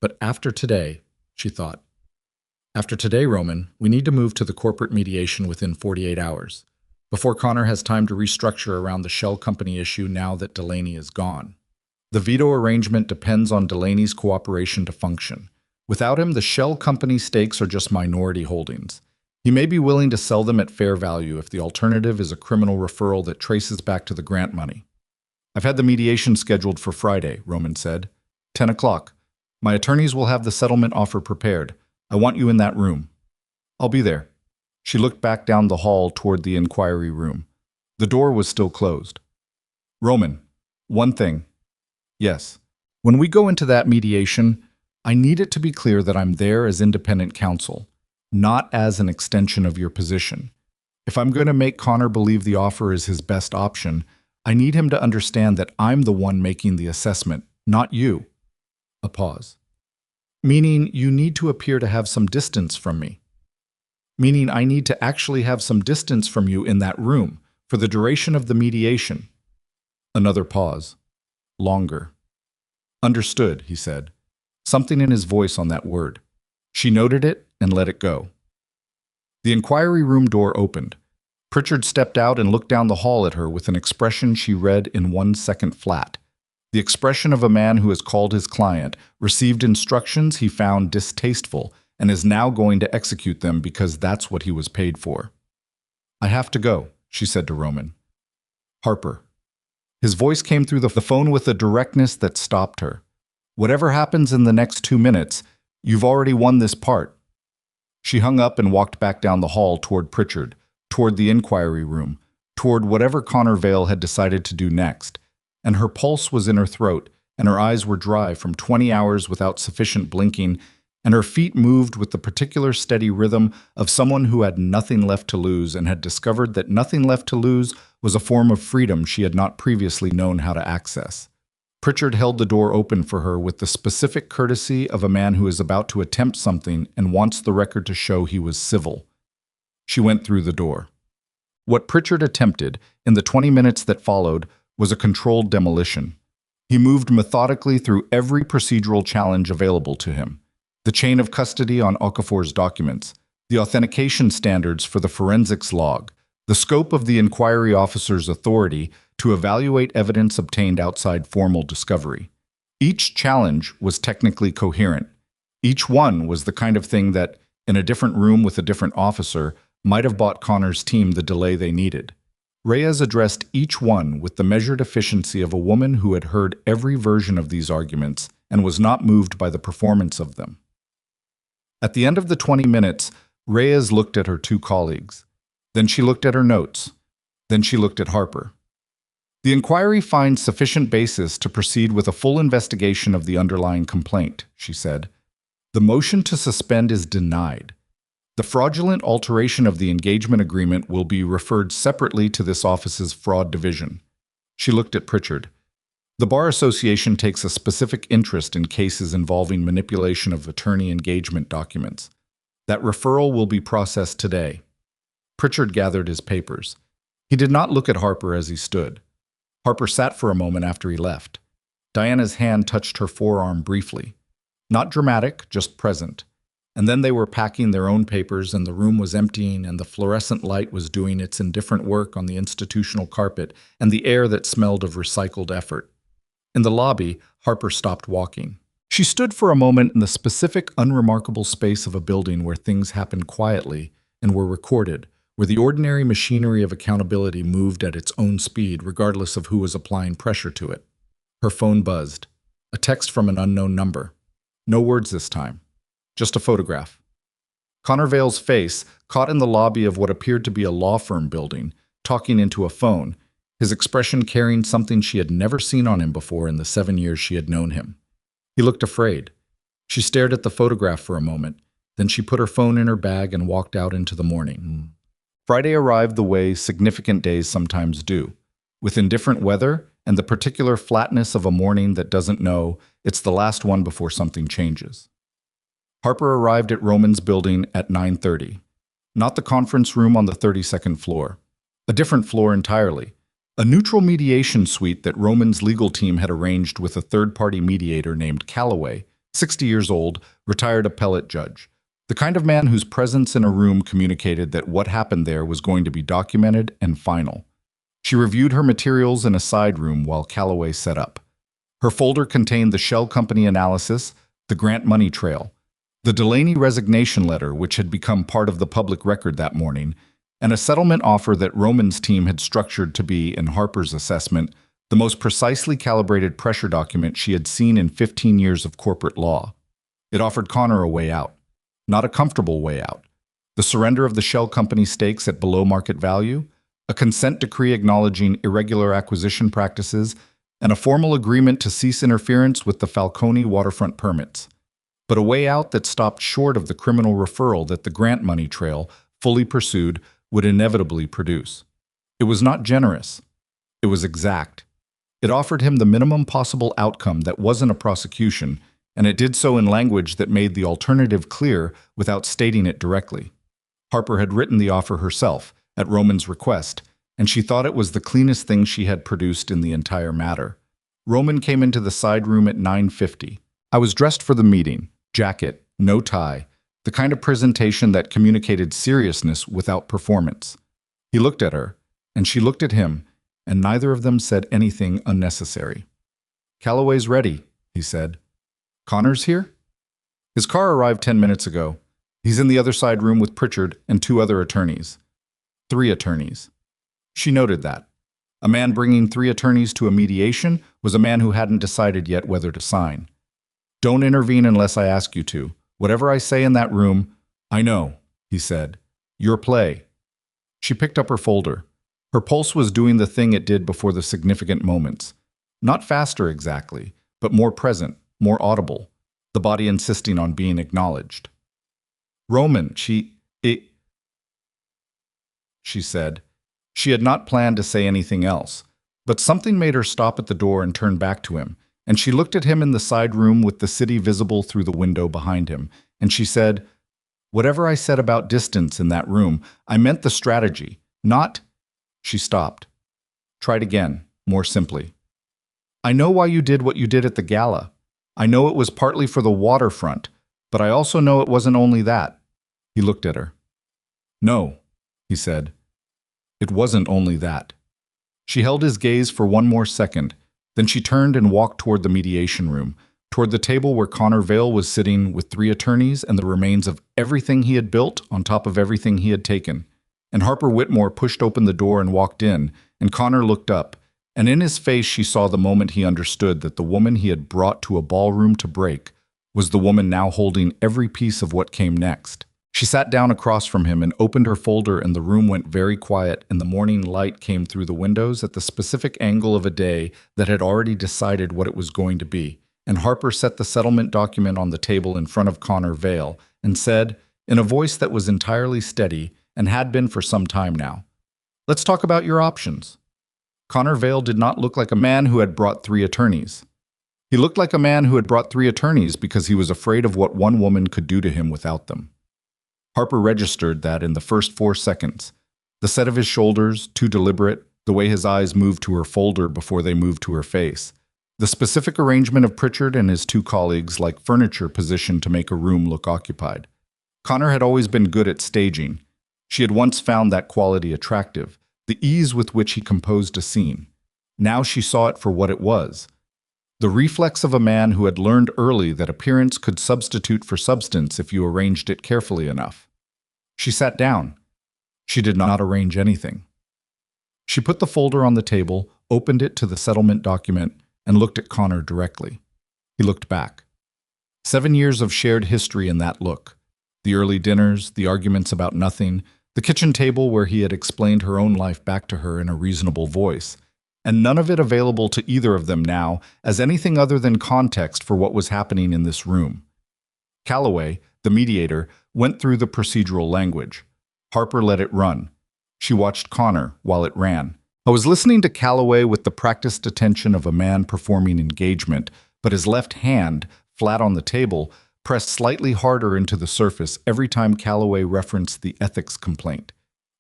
But after today," she thought. "After today, Roman, we need to move to the corporate mediation within 48 hours, before Connor has time to restructure around the shell company issue now that Delaney is gone. The veto arrangement depends on Delaney's cooperation to function. Without him, the shell company stakes are just minority holdings. He may be willing to sell them at fair value if the alternative is a criminal referral that traces back to the grant money." "I've had the mediation scheduled for Friday," Roman said. 10 o'clock. "My attorneys will have the settlement offer prepared. I want you in that room." "I'll be there." She looked back down the hall toward the inquiry room. The door was still closed. "Roman, one thing." "Yes. When we go into that mediation, I need it to be clear that I'm there as independent counsel, not as an extension of your position. If I'm going to make Connor believe the offer is his best option, I need him to understand that I'm the one making the assessment, not you." A pause. "Meaning you need to appear to have some distance from me." "Meaning I need to actually have some distance from you in that room for the duration of the mediation." Another pause. Longer. "Understood," he said. Something in his voice on that word. She noted it and let it go. The inquiry room door opened. Pritchard stepped out and looked down the hall at her with an expression she read in 1 second flat. The expression of a man who has called his client, received instructions he found distasteful, and is now going to execute them because that's what he was paid for. "I have to go," she said to Roman. "Harper." His voice came through the phone with a directness that stopped her. "Whatever happens in the next 2 minutes, you've already won this part." She hung up and walked back down the hall toward Pritchard, toward the inquiry room, toward whatever Connor Vale had decided to do next, and her pulse was in her throat, and her eyes were dry from 20 hours without sufficient blinking, and her feet moved with the particular steady rhythm of someone who had nothing left to lose and had discovered that nothing left to lose was a form of freedom she had not previously known how to access. Pritchard held the door open for her with the specific courtesy of a man who is about to attempt something and wants the record to show he was civil. She went through the door. What Pritchard attempted, in the 20 minutes that followed, was a controlled demolition. He moved methodically through every procedural challenge available to him. The chain of custody on Okafor's documents, the authentication standards for the forensics log, the scope of the inquiry officer's authority to evaluate evidence obtained outside formal discovery. Each challenge was technically coherent. Each one was the kind of thing that, in a different room with a different officer, might have bought Connor's team the delay they needed. Reyes addressed each one with the measured efficiency of a woman who had heard every version of these arguments and was not moved by the performance of them. At the end of the 20 minutes, Reyes looked at her two colleagues. Then she looked at her notes. Then she looked at Harper. The inquiry finds sufficient basis to proceed with a full investigation of the underlying complaint, she said. The motion to suspend is denied. The fraudulent alteration of the engagement agreement will be referred separately to this office's fraud division. She looked at Pritchard. The Bar Association takes a specific interest in cases involving manipulation of attorney engagement documents. That referral will be processed today. Pritchard gathered his papers. He did not look at Harper as he stood. Harper sat for a moment after he left. Diana's hand touched her forearm briefly. Not dramatic, just present. And then they were packing their own papers, and the room was emptying, and the fluorescent light was doing its indifferent work on the institutional carpet and the air that smelled of recycled effort. In the lobby, Harper stopped walking. She stood for a moment in the specific, unremarkable space of a building where things happened quietly and were recorded, where the ordinary machinery of accountability moved at its own speed regardless of who was applying pressure to it. Her phone buzzed. A text from an unknown number. No words this time. Just a photograph. Connor Vale's face, caught in the lobby of what appeared to be a law firm building, talking into a phone, his expression carrying something she had never seen on him before in the 7 years she had known him. He looked afraid. She stared at the photograph for a moment, then she put her phone in her bag and walked out into the morning. Friday arrived the way significant days sometimes do, with indifferent weather and the particular flatness of a morning that doesn't know it's the last one before something changes. Harper arrived at Roman's building at 9:30. Not the conference room on the 32nd floor. A different floor entirely. A neutral mediation suite that Roman's legal team had arranged with a third-party mediator named Calloway, 60 years old, retired appellate judge. The kind of man whose presence in a room communicated that what happened there was going to be documented and final. She reviewed her materials in a side room while Calloway set up. Her folder contained the shell company analysis, the grant money trail, the Delaney resignation letter, which had become part of the public record that morning, and a settlement offer that Roman's team had structured to be, in Harper's assessment, the most precisely calibrated pressure document she had seen in 15 years of corporate law. It offered Connor a way out. Not a comfortable way out. The surrender of the shell company stakes at below market value, a consent decree acknowledging irregular acquisition practices, and a formal agreement to cease interference with the Falcone waterfront permits. But a way out that stopped short of the criminal referral that the grant money trail, fully pursued, would inevitably produce. It was not generous. It was exact. It offered him the minimum possible outcome that wasn't a prosecution, and it did so in language that made the alternative clear without stating it directly. Harper had written the offer herself, at Roman's request, and she thought it was the cleanest thing she had produced in the entire matter. Roman came into the side room at 9:50. I was dressed for the meeting, jacket, no tie, the kind of presentation that communicated seriousness without performance. He looked at her, and she looked at him, and neither of them said anything unnecessary. Calloway's ready, he said. Connor's here? His car arrived 10 minutes ago. He's in the other side room with Pritchard and 2 other attorneys. 3 attorneys. She noted that. A man bringing 3 attorneys to a mediation was a man who hadn't decided yet whether to sign. Don't intervene unless I ask you to. Whatever I say in that room, I know, he said. Your play. She picked up her folder. Her pulse was doing the thing it did before the significant moments. Not faster exactly, but more present, more audible, the body insisting on being acknowledged. Roman, she said. She had not planned to say anything else, but something made her stop at the door and turn back to him, and she looked at him in the side room with the city visible through the window behind him, and she said, whatever I said about distance in that room, I meant the strategy, not She stopped. Tried again, more simply. I know why you did what you did at the gala. I know it was partly for the waterfront, but I also know it wasn't only that. He looked at her. No, he said. It wasn't only that. She held his gaze for one more second, then she turned and walked toward the mediation room, toward the table where Connor Vale was sitting with 3 attorneys and the remains of everything he had built on top of everything he had taken. And Harper Whitmore pushed open the door and walked in, and Connor looked up, and in his face she saw the moment he understood that the woman he had brought to a ballroom to break was the woman now holding every piece of what came next. She sat down across from him and opened her folder, and the room went very quiet, and the morning light came through the windows at the specific angle of a day that had already decided what it was going to be. And Harper set the settlement document on the table in front of Connor Vale and said, in a voice that was entirely steady and had been for some time now, "Let's talk about your options." Connor Vale did not look like a man who had brought 3 attorneys. He looked like a man who had brought 3 attorneys because he was afraid of what one woman could do to him without them. Harper registered that in the first 4 seconds. The set of his shoulders, too deliberate, the way his eyes moved to her folder before they moved to her face. The specific arrangement of Pritchard and his 2 colleagues like furniture positioned to make a room look occupied. Connor had always been good at staging. She had once found that quality attractive, the ease with which he composed a scene. Now she saw it for what it was. The reflex of a man who had learned early that appearance could substitute for substance if you arranged it carefully enough. She sat down. She did not arrange anything. She put the folder on the table, opened it to the settlement document, and looked at Connor directly. He looked back. 7 years of shared history in that look. The early dinners, the arguments about nothing, the kitchen table where he had explained her own life back to her in a reasonable voice, and none of it available to either of them now as anything other than context for what was happening in this room. Calloway, the mediator, went through the procedural language. Harper let it run. She watched Connor while it ran. I was listening to Calloway with the practiced attention of a man performing engagement, but his left hand, flat on the table, pressed slightly harder into the surface every time Calloway referenced the ethics complaint.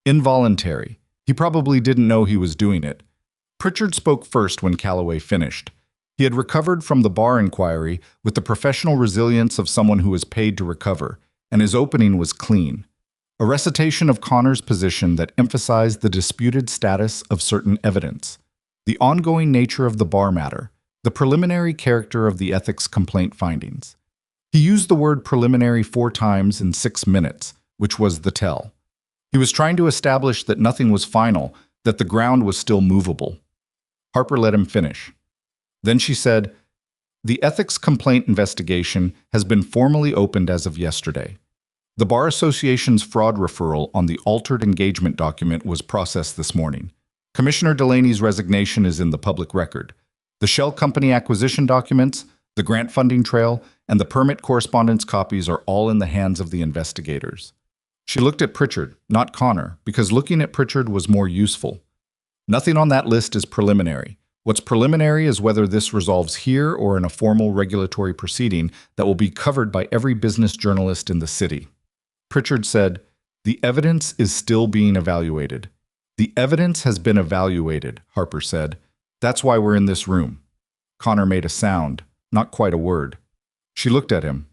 Involuntary. He probably didn't know he was doing it. Pritchard spoke first when Calloway finished. He had recovered from the bar inquiry with the professional resilience of someone who was paid to recover, and his opening was clean. A recitation of Connor's position that emphasized the disputed status of certain evidence, the ongoing nature of the bar matter, the preliminary character of the ethics complaint findings. He used the word preliminary 4 times in 6 minutes, which was the tell. He was trying to establish that nothing was final, that the ground was still movable. Harper let him finish. Then she said, "The ethics complaint investigation has been formally opened as of yesterday. The Bar Association's fraud referral on the altered engagement document was processed this morning. Commissioner Delaney's resignation is in the public record. The Shell Company acquisition documents, the grant funding trail, and the permit correspondence copies are all in the hands of the investigators." She looked at Pritchard, not Connor, because looking at Pritchard was more useful. "Nothing on that list is preliminary. What's preliminary is whether this resolves here or in a formal regulatory proceeding that will be covered by every business journalist in the city." Pritchard said, "The evidence is still being evaluated." "The evidence has been evaluated," Harper said. "That's why we're in this room." Connor made a sound, not quite a word. She looked at him.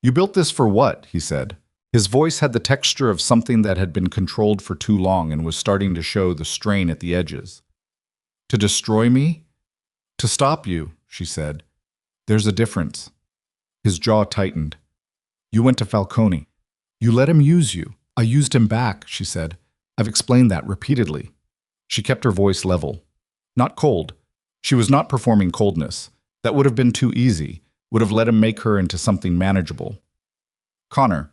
"You built this for what?" he said. His voice had the texture of something that had been controlled for too long and was starting to show the strain at the edges. "To destroy me?" "To stop you," she said. "There's a difference." His jaw tightened. "You went to Falcone. You let him use you." "I used him back," she said. "I've explained that repeatedly." She kept her voice level. Not cold. She was not performing coldness. That would have been too easy, would have let him make her into something manageable. "Connor,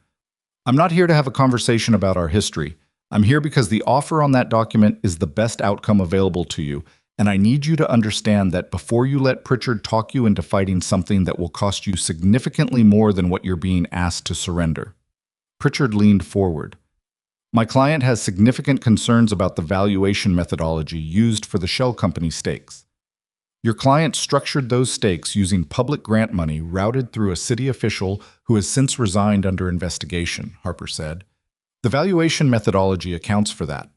I'm not here to have a conversation about our history. I'm here because the offer on that document is the best outcome available to you, and I need you to understand that before you let Pritchard talk you into fighting something that will cost you significantly more than what you're being asked to surrender." Pritchard leaned forward. "My client has significant concerns about the valuation methodology used for the Shell Company stakes. Your client structured those stakes using public grant money routed through a city official who has since resigned under investigation," Harper said. "The valuation methodology accounts for that.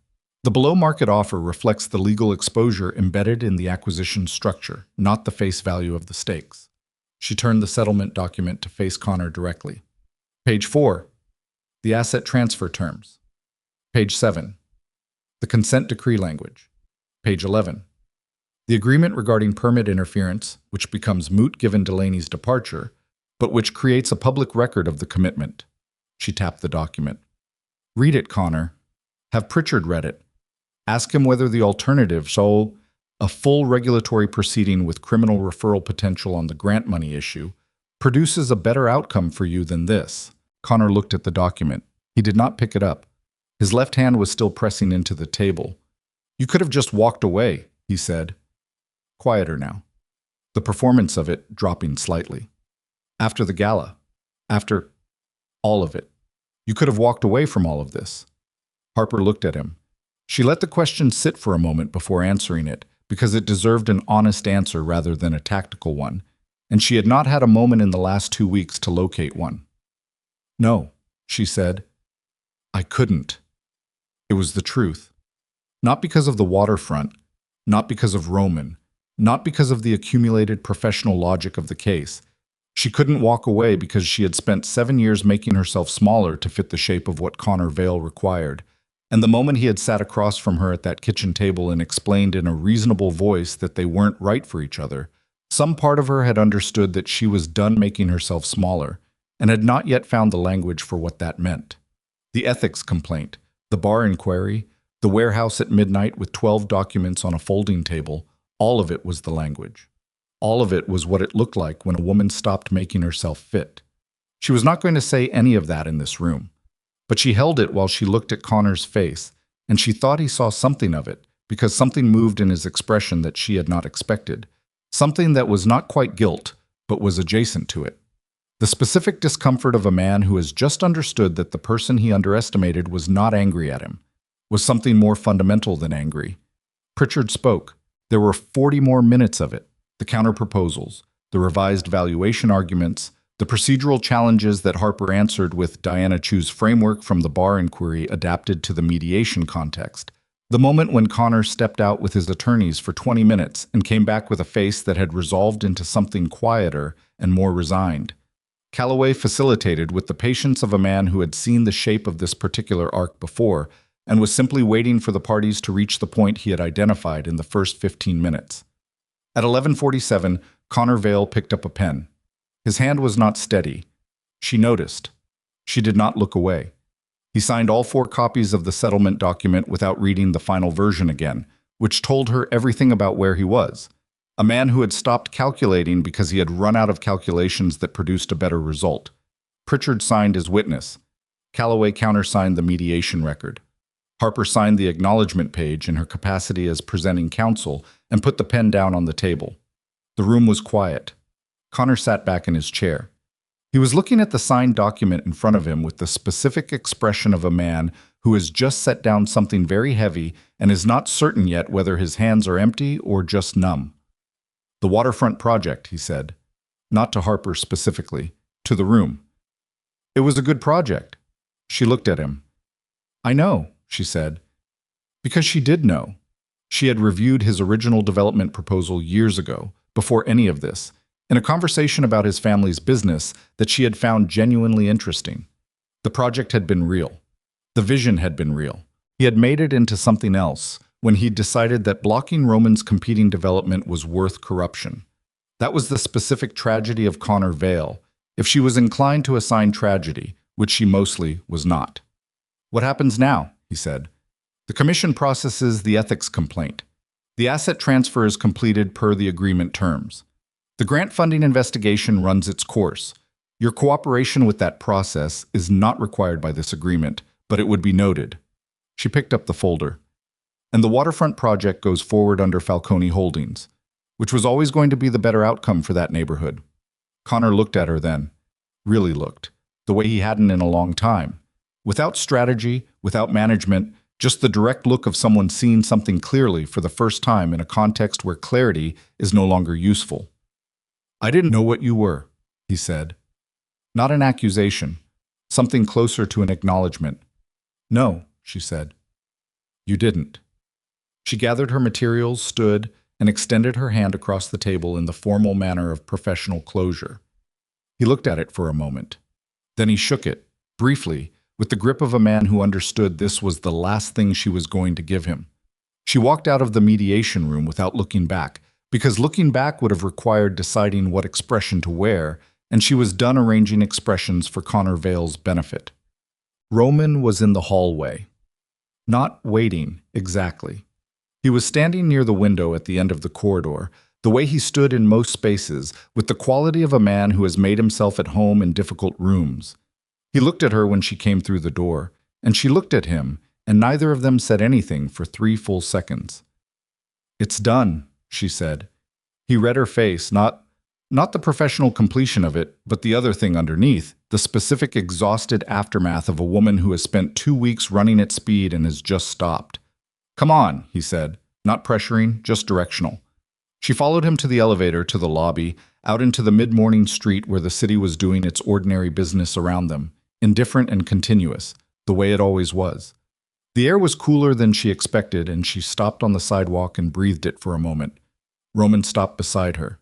The below-market offer reflects the legal exposure embedded in the acquisition structure, not the face value of the stakes. She turned the settlement document to face Connor directly. Page 4. The asset transfer terms. Page 7. The consent decree language. Page 11. The agreement regarding permit interference, which becomes moot given Delaney's departure, but which creates a public record of the commitment. She tapped the document. Read it, Connor. Have Pritchard read it. Ask him whether the alternative, so a full regulatory proceeding with criminal referral potential on the grant money issue, produces a better outcome for you than this. Connor looked at the document. He did not pick it up. His left hand was still pressing into the table. You could have just walked away, he said. Quieter now. The performance of it dropping slightly. After the gala. After all of it. You could have walked away from all of this. Harper looked at him. She let the question sit for a moment before answering it, because it deserved an honest answer rather than a tactical one, and she had not had a moment in the last 2 weeks to locate one. No, she said. I couldn't. It was the truth. Not because of the waterfront, not because of Roman, not because of the accumulated professional logic of the case. She couldn't walk away because she had spent 7 years making herself smaller to fit the shape of what Connor Vale required. And the moment he had sat across from her at that kitchen table and explained in a reasonable voice that they weren't right for each other, some part of her had understood that she was done making herself smaller and had not yet found the language for what that meant. The ethics complaint, the bar inquiry, the warehouse at midnight with 12 documents on a folding table, all of it was the language. All of it was what it looked like when a woman stopped making herself fit. She was not going to say any of that in this room. But she held it while she looked at Connor's face, and she thought he saw something of it, because something moved in his expression that she had not expected, something that was not quite guilt, but was adjacent to it. The specific discomfort of a man who has just understood that the person he underestimated was not angry at him, was something more fundamental than angry. Pritchard spoke. There were 40 more minutes of it, the counter-proposals, the revised valuation arguments, the procedural challenges that Harper answered with Diana Chu's framework from the bar inquiry adapted to the mediation context. The moment when Connor stepped out with his attorneys for 20 minutes and came back with a face that had resolved into something quieter and more resigned. Calloway facilitated with the patience of a man who had seen the shape of this particular arc before and was simply waiting for the parties to reach the point he had identified in the first 15 minutes. At 11:47, Connor Vale picked up a pen. His hand was not steady. She noticed. She did not look away. He signed all 4 copies of the settlement document without reading the final version again, which told her everything about where he was. A man who had stopped calculating because he had run out of calculations that produced a better result. Pritchard signed as witness. Calloway countersigned the mediation record. Harper signed the acknowledgement page in her capacity as presenting counsel and put the pen down on the table. The room was quiet. Connor sat back in his chair. He was looking at the signed document in front of him with the specific expression of a man who has just set down something very heavy and is not certain yet whether his hands are empty or just numb. The waterfront project, he said. Not to Harper specifically, to the room. It was a good project. She looked at him. I know, she said. Because she did know. She had reviewed his original development proposal years ago, before any of this, in a conversation about his family's business that she had found genuinely interesting. The project had been real. The vision had been real. He had made it into something else when he decided that blocking Roman's competing development was worth corruption. That was the specific tragedy of Connor Vale, if she was inclined to assign tragedy, which she mostly was not. What happens now? He said. The commission processes the ethics complaint. The asset transfer is completed per the agreement terms. The grant funding investigation runs its course. Your cooperation with that process is not required by this agreement, but it would be noted. She picked up the folder. And the waterfront project goes forward under Falcone Holdings, which was always going to be the better outcome for that neighborhood. Connor looked at her then, really looked, the way he hadn't in a long time. Without strategy, without management, just the direct look of someone seeing something clearly for the first time in a context where clarity is no longer useful. I didn't know what you were, he said. Not an accusation, something closer to an acknowledgement. No, she said. You didn't. She gathered her materials, stood, and extended her hand across the table in the formal manner of professional closure. He looked at it for a moment. Then he shook it, briefly, with the grip of a man who understood this was the last thing she was going to give him. She walked out of the mediation room without looking back, because looking back would have required deciding what expression to wear, and she was done arranging expressions for Connor Vale's benefit. Roman was in the hallway. Not waiting, exactly. He was standing near the window at the end of the corridor, the way he stood in most spaces, with the quality of a man who has made himself at home in difficult rooms. He looked at her when she came through the door, and she looked at him, and neither of them said anything for 3 full seconds. "It's done," she said. He read her face, not the professional completion of it, but the other thing underneath, the specific exhausted aftermath of a woman who has spent 2 weeks running at speed and has just stopped. "Come on," he said, not pressuring, just directional. She followed him to the elevator, to the lobby, out into the mid-morning street where the city was doing its ordinary business around them, indifferent and continuous, the way it always was. The air was cooler than she expected, and she stopped on the sidewalk and breathed it for a moment. Roman stopped beside her.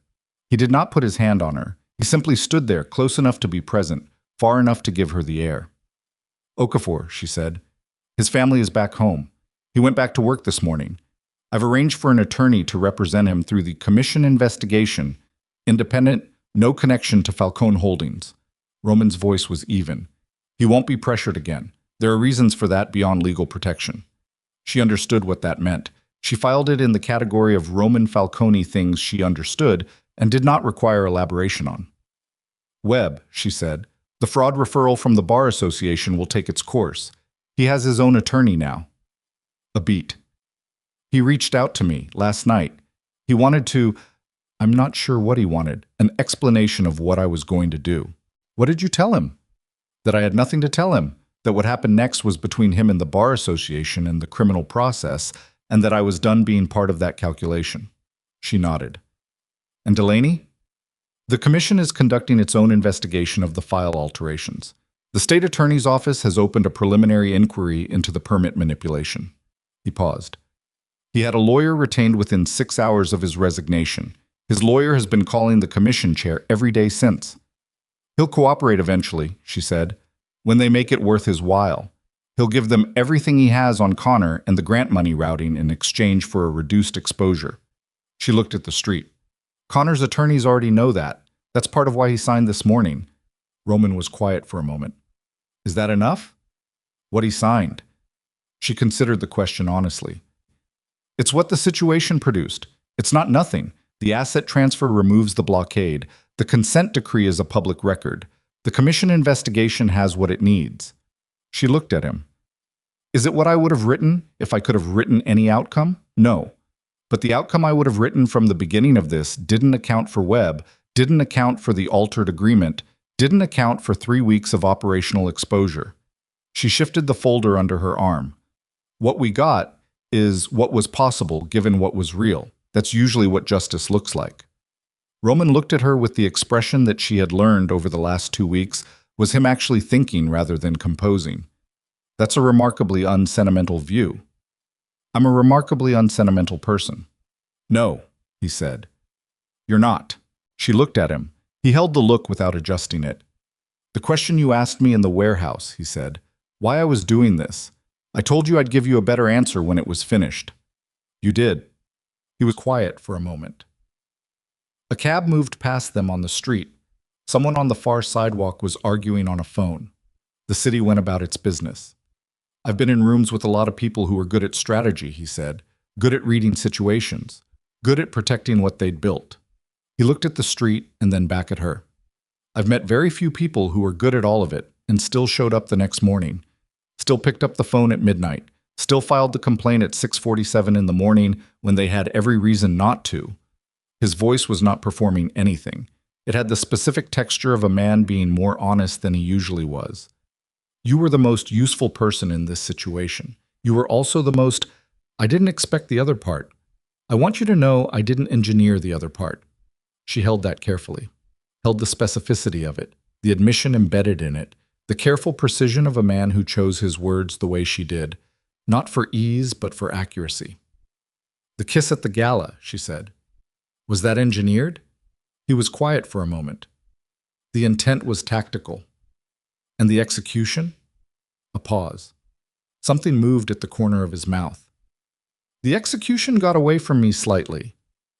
He did not put his hand on her. He simply stood there, close enough to be present, far enough to give her the air. "Okafor," she said. "His family is back home. He went back to work this morning. I've arranged for an attorney to represent him through the commission investigation, independent, no connection to Falcone Holdings." Roman's voice was even. "He won't be pressured again. There are reasons for that beyond legal protection." She understood what that meant. She filed it in the category of Roman Falcone things she understood and did not require elaboration on. "Webb," she said, "the fraud referral from the Bar Association will take its course. He has his own attorney now." A beat. "He reached out to me last night. He wanted to, I'm not sure what he wanted, an explanation of what I was going to do." "What did you tell him?" "That I had nothing to tell him, that what happened next was between him and the Bar Association and the criminal process, and that I was done being part of that calculation." She nodded. "And Delaney?" "The commission is conducting its own investigation of the file alterations. The state attorney's office has opened a preliminary inquiry into the permit manipulation." He paused. "He had a lawyer retained within 6 hours of his resignation. His lawyer has been calling the commission chair every day since." "He'll cooperate eventually," she said, "when they make it worth his while. He'll give them everything he has on Connor and the grant money routing in exchange for a reduced exposure." She looked at the street. "Connor's attorneys already know that. That's part of why he signed this morning." Roman was quiet for a moment. "Is that enough?" "What he signed?" She considered the question honestly. "It's what the situation produced. It's not nothing. The asset transfer removes the blockade. The consent decree is a public record. The commission investigation has what it needs." She looked at him. "Is it what I would have written if I could have written any outcome? No. But the outcome I would have written from the beginning of this didn't account for Webb, didn't account for the altered agreement, didn't account for 3 weeks of operational exposure." She shifted the folder under her arm. "What we got is what was possible given what was real. That's usually what justice looks like." Roman looked at her with the expression that she had learned over the last 2 weeks was him actually thinking rather than composing. "That's a remarkably unsentimental view." "I'm a remarkably unsentimental person." "No," he said. "You're not." She looked at him. He held the look without adjusting it. "The question you asked me in the warehouse," he said, "why I was doing this. I told you I'd give you a better answer when it was finished." "You did." He was quiet for a moment. A cab moved past them on the street. Someone on the far sidewalk was arguing on a phone. The city went about its business. "I've been in rooms with a lot of people who are good at strategy," he said, "good at reading situations, good at protecting what they'd built." He looked at the street and then back at her. "I've met very few people who were good at all of it and still showed up the next morning, still picked up the phone at midnight, still filed the complaint at 6:47 in the morning when they had every reason not to." His voice was not performing anything. It had the specific texture of a man being more honest than he usually was. "You were the most useful person in this situation. You were also the most... I didn't expect the other part. I want you to know I didn't engineer the other part." She held that carefully, held the specificity of it, the admission embedded in it, the careful precision of a man who chose his words the way she did. Not for ease, but for accuracy. "The kiss at the gala," she said. "Was that engineered?" He was quiet for a moment. "The intent was tactical." "And the execution?" A pause. Something moved at the corner of his mouth. "The execution got away from me slightly."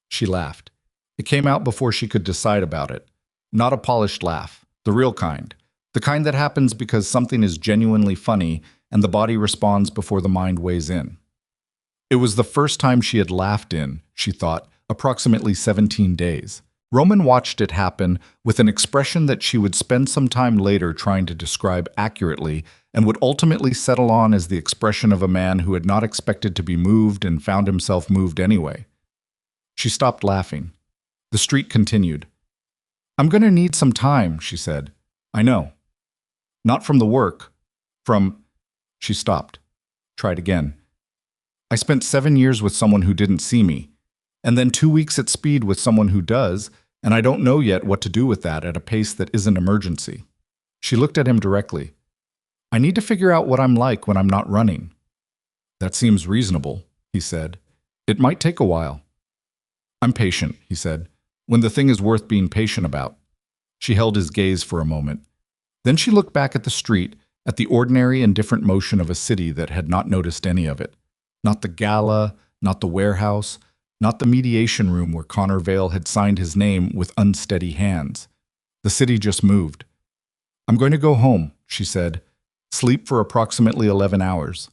She laughed. It came out before she could decide about it. Not a polished laugh, the real kind. The kind that happens because something is genuinely funny and the body responds before the mind weighs in. It was the first time she had laughed in, she thought, approximately 17 days. Roman watched it happen with an expression that she would spend some time later trying to describe accurately and would ultimately settle on as the expression of a man who had not expected to be moved and found himself moved anyway. She stopped laughing. The street continued. "I'm going to need some time," she said. "I know. Not from the work. From—" She stopped. Tried again. "I spent 7 years with someone who didn't see me, and then 2 weeks at speed with someone who does, and I don't know yet what to do with that at a pace that isn't emergency." She looked at him directly. "I need to figure out what I'm like when I'm not running." "That seems reasonable," he said. "It might take a while." "I'm patient," he said, "when the thing is worth being patient about." She held his gaze for a moment. Then she looked back at the street, at the ordinary and different motion of a city that had not noticed any of it. Not the gala, not the warehouse, not the mediation room where Connor Vale had signed his name with unsteady hands. The city just moved. "I'm going to go home," she said, "sleep for approximately 11 hours,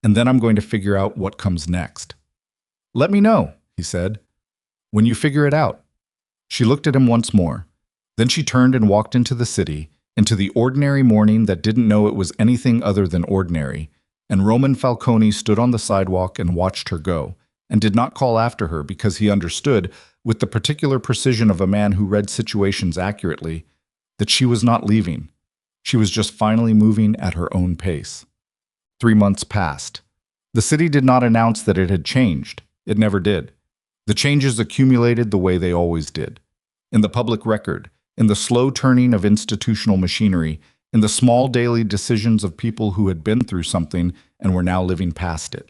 and then I'm going to figure out what comes next." "Let me know," he said, "when you figure it out." She looked at him once more. Then she turned and walked into the city, into the ordinary morning that didn't know it was anything other than ordinary, and Roman Falcone stood on the sidewalk and watched her go, and did not call after her because he understood, with the particular precision of a man who read situations accurately, that she was not leaving. She was just finally moving at her own pace. 3 months passed. The city did not announce that it had changed. It never did. The changes accumulated the way they always did. In the public record, in the slow turning of institutional machinery, in the small daily decisions of people who had been through something and were now living past it.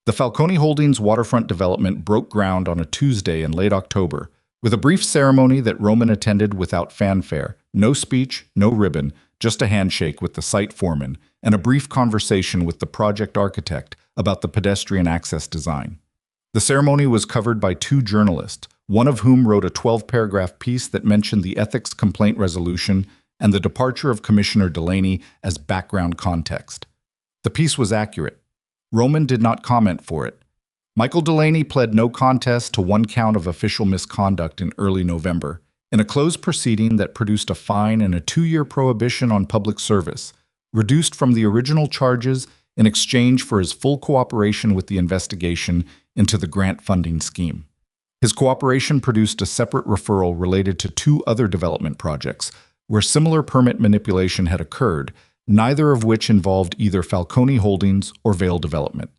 The Falcone Holdings waterfront development broke ground on a Tuesday in late October, with a brief ceremony that Roman attended without fanfare, no speech, no ribbon, just a handshake with the site foreman, and a brief conversation with the project architect about the pedestrian access design. The ceremony was covered by 2 journalists, one of whom wrote a 12-paragraph piece that mentioned the ethics complaint resolution and the departure of Commissioner Delaney as background context. The piece was accurate. Roman did not comment for it. Michael Delaney pled no contest to 1 count of official misconduct in early November, in a closed proceeding that produced a fine and a 2-year prohibition on public service, reduced from the original charges in exchange for his full cooperation with the investigation into the grant funding scheme. His cooperation produced a separate referral related to 2 other development projects, where similar permit manipulation had occurred, neither of which involved either Falcone Holdings or Vale Development.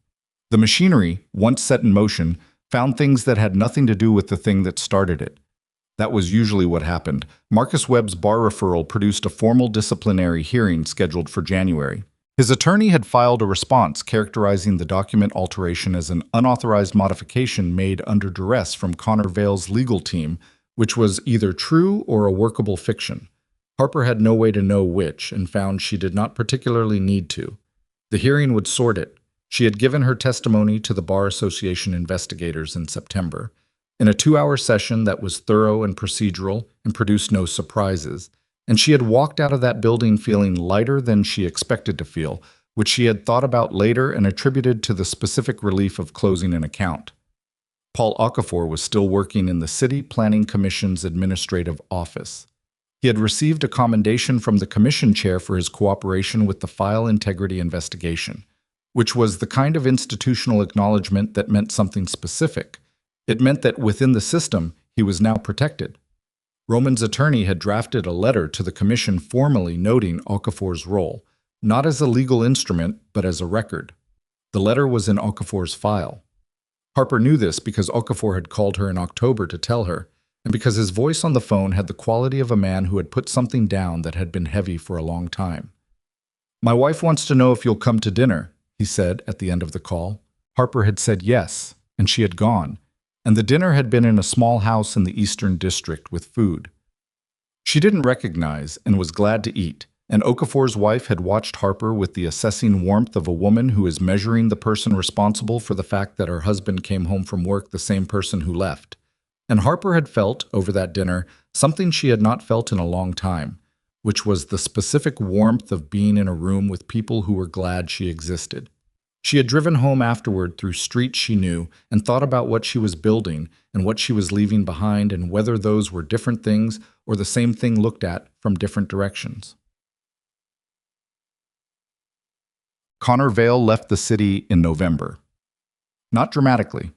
The machinery, once set in motion, found things that had nothing to do with the thing that started it. That was usually what happened. Marcus Webb's bar referral produced a formal disciplinary hearing scheduled for January. His attorney had filed a response characterizing the document alteration as an unauthorized modification made under duress from Connor Vale's legal team, which was either true or a workable fiction. Harper had no way to know which, and found she did not particularly need to. The hearing would sort it. She had given her testimony to the Bar Association investigators in September, in a 2-hour session that was thorough and procedural and produced no surprises, and she had walked out of that building feeling lighter than she expected to feel, which she had thought about later and attributed to the specific relief of closing an account. Paul Okafor was still working in the City Planning Commission's administrative office. He had received a commendation from the commission chair for his cooperation with the file integrity investigation, which was the kind of institutional acknowledgement that meant something specific. It meant that within the system, he was now protected. Roman's attorney had drafted a letter to the commission formally noting Okafor's role, not as a legal instrument, but as a record. The letter was in Okafor's file. Harper knew this because Okafor had called her in October to tell her, and because his voice on the phone had the quality of a man who had put something down that had been heavy for a long time. "My wife wants to know if you'll come to dinner," he said at the end of the call. Harper had said yes, and she had gone, and the dinner had been in a small house in the Eastern District with food she didn't recognize and was glad to eat, and Okafor's wife had watched Harper with the assessing warmth of a woman who is measuring the person responsible for the fact that her husband came home from work the same person who left. And Harper had felt, over that dinner, something she had not felt in a long time, which was the specific warmth of being in a room with people who were glad she existed. She had driven home afterward through streets she knew and thought about what she was building and what she was leaving behind and whether those were different things or the same thing looked at from different directions. Connor Vale left the city in November. Not dramatically.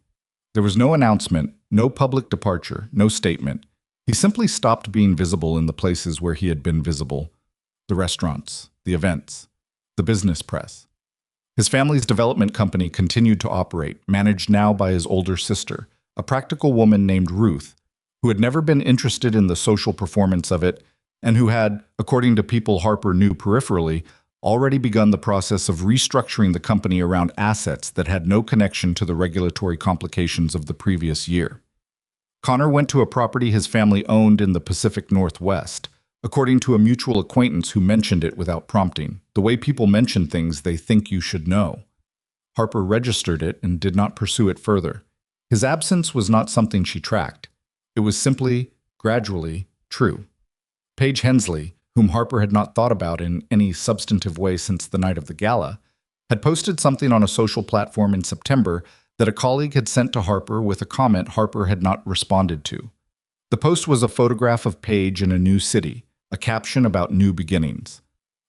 There was no announcement, no public departure, no statement. He simply stopped being visible in the places where he had been visible: the restaurants, the events, the business press. His family's development company continued to operate, managed now by his older sister, a practical woman named Ruth, who had never been interested in the social performance of it, and who had, according to people Harper knew peripherally, already begun the process of restructuring the company around assets that had no connection to the regulatory complications of the previous year. Connor went to a property his family owned in the Pacific Northwest, according to a mutual acquaintance who mentioned it without prompting, the way people mention things they think you should know. Harper registered it and did not pursue it further. His absence was not something she tracked. It was simply, gradually, true. Paige Hensley, whom Harper had not thought about in any substantive way since the night of the gala, had posted something on a social platform in September that a colleague had sent to Harper with a comment Harper had not responded to. The post was a photograph of Paige in a new city, a caption about new beginnings.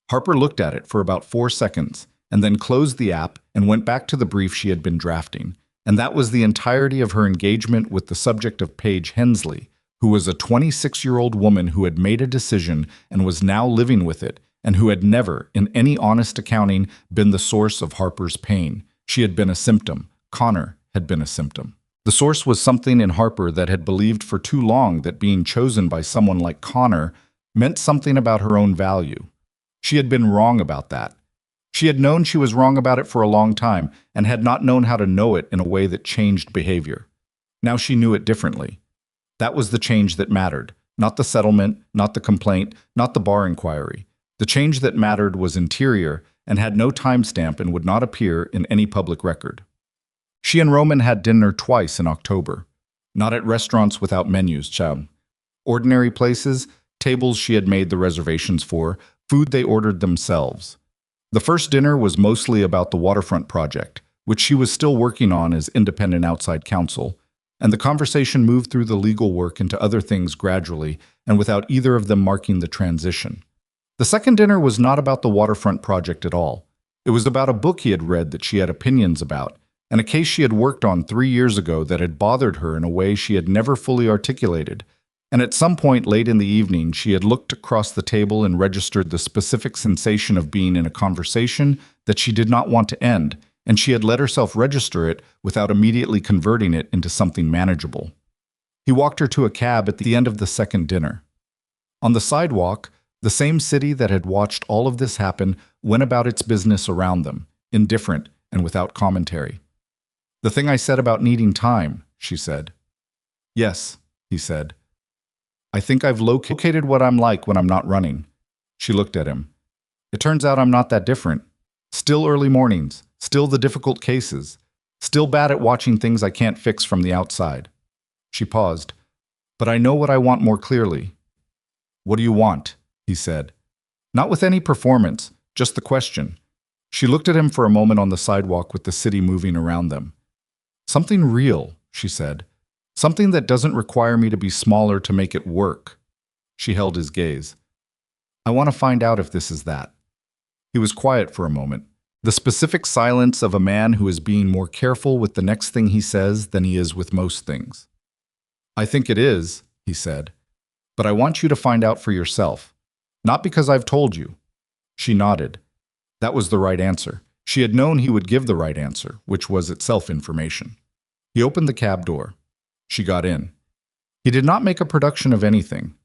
Harper looked at it for about 4 seconds and then closed the app and went back to the brief she had been drafting, and that was the entirety of her engagement with the subject of Paige Hensley, who was a 26-year-old woman who had made a decision and was now living with it, and who had never, in any honest accounting, been the source of Harper's pain. She had been a symptom. Connor had been a symptom. The source was something in Harper that had believed for too long that being chosen by someone like Connor meant something about her own value. She had been wrong about that. She had known she was wrong about it for a long time and had not known how to know it in a way that changed behavior. Now she knew it differently. That was the change that mattered, not the settlement, not the complaint, not the bar inquiry. The change that mattered was interior and had no timestamp and would not appear in any public record. She and Roman had dinner twice in October, not at restaurants without menus, ordinary places, tables she had made the reservations for, food they ordered themselves. The first dinner was mostly about the waterfront project, which she was still working on as independent outside counsel, and the conversation moved through the legal work into other things gradually and without either of them marking the transition. The second dinner was not about the waterfront project at all. It was about a book he had read that she had opinions about, and a case she had worked on 3 years ago that had bothered her in a way she had never fully articulated. And at some point late in the evening, she had looked across the table and registered the specific sensation of being in a conversation that she did not want to end, and she had let herself register it without immediately converting it into something manageable. He walked her to a cab at the end of the second dinner. On the sidewalk, the same city that had watched all of this happen went about its business around them, indifferent and without commentary. "The thing I said about needing time," she said. "Yes," he said. "I think I've located what I'm like when I'm not running." She looked at him. "It turns out I'm not that different. Still early mornings, still the difficult cases, still bad at watching things I can't fix from the outside." She paused. "But I know what I want more clearly." "What do you want?" he said. Not with any performance, just the question. She looked at him for a moment on the sidewalk with the city moving around them. "Something real," she said. "Something that doesn't require me to be smaller to make it work." She held his gaze. "I want to find out if this is that." He was quiet for a moment, the specific silence of a man who is being more careful with the next thing he says than he is with most things. "I think it is," he said. "But I want you to find out for yourself. Not because I've told you." She nodded. That was the right answer. She had known he would give the right answer, which was itself information. He opened the cab door. She got in. He did not make a production of anything.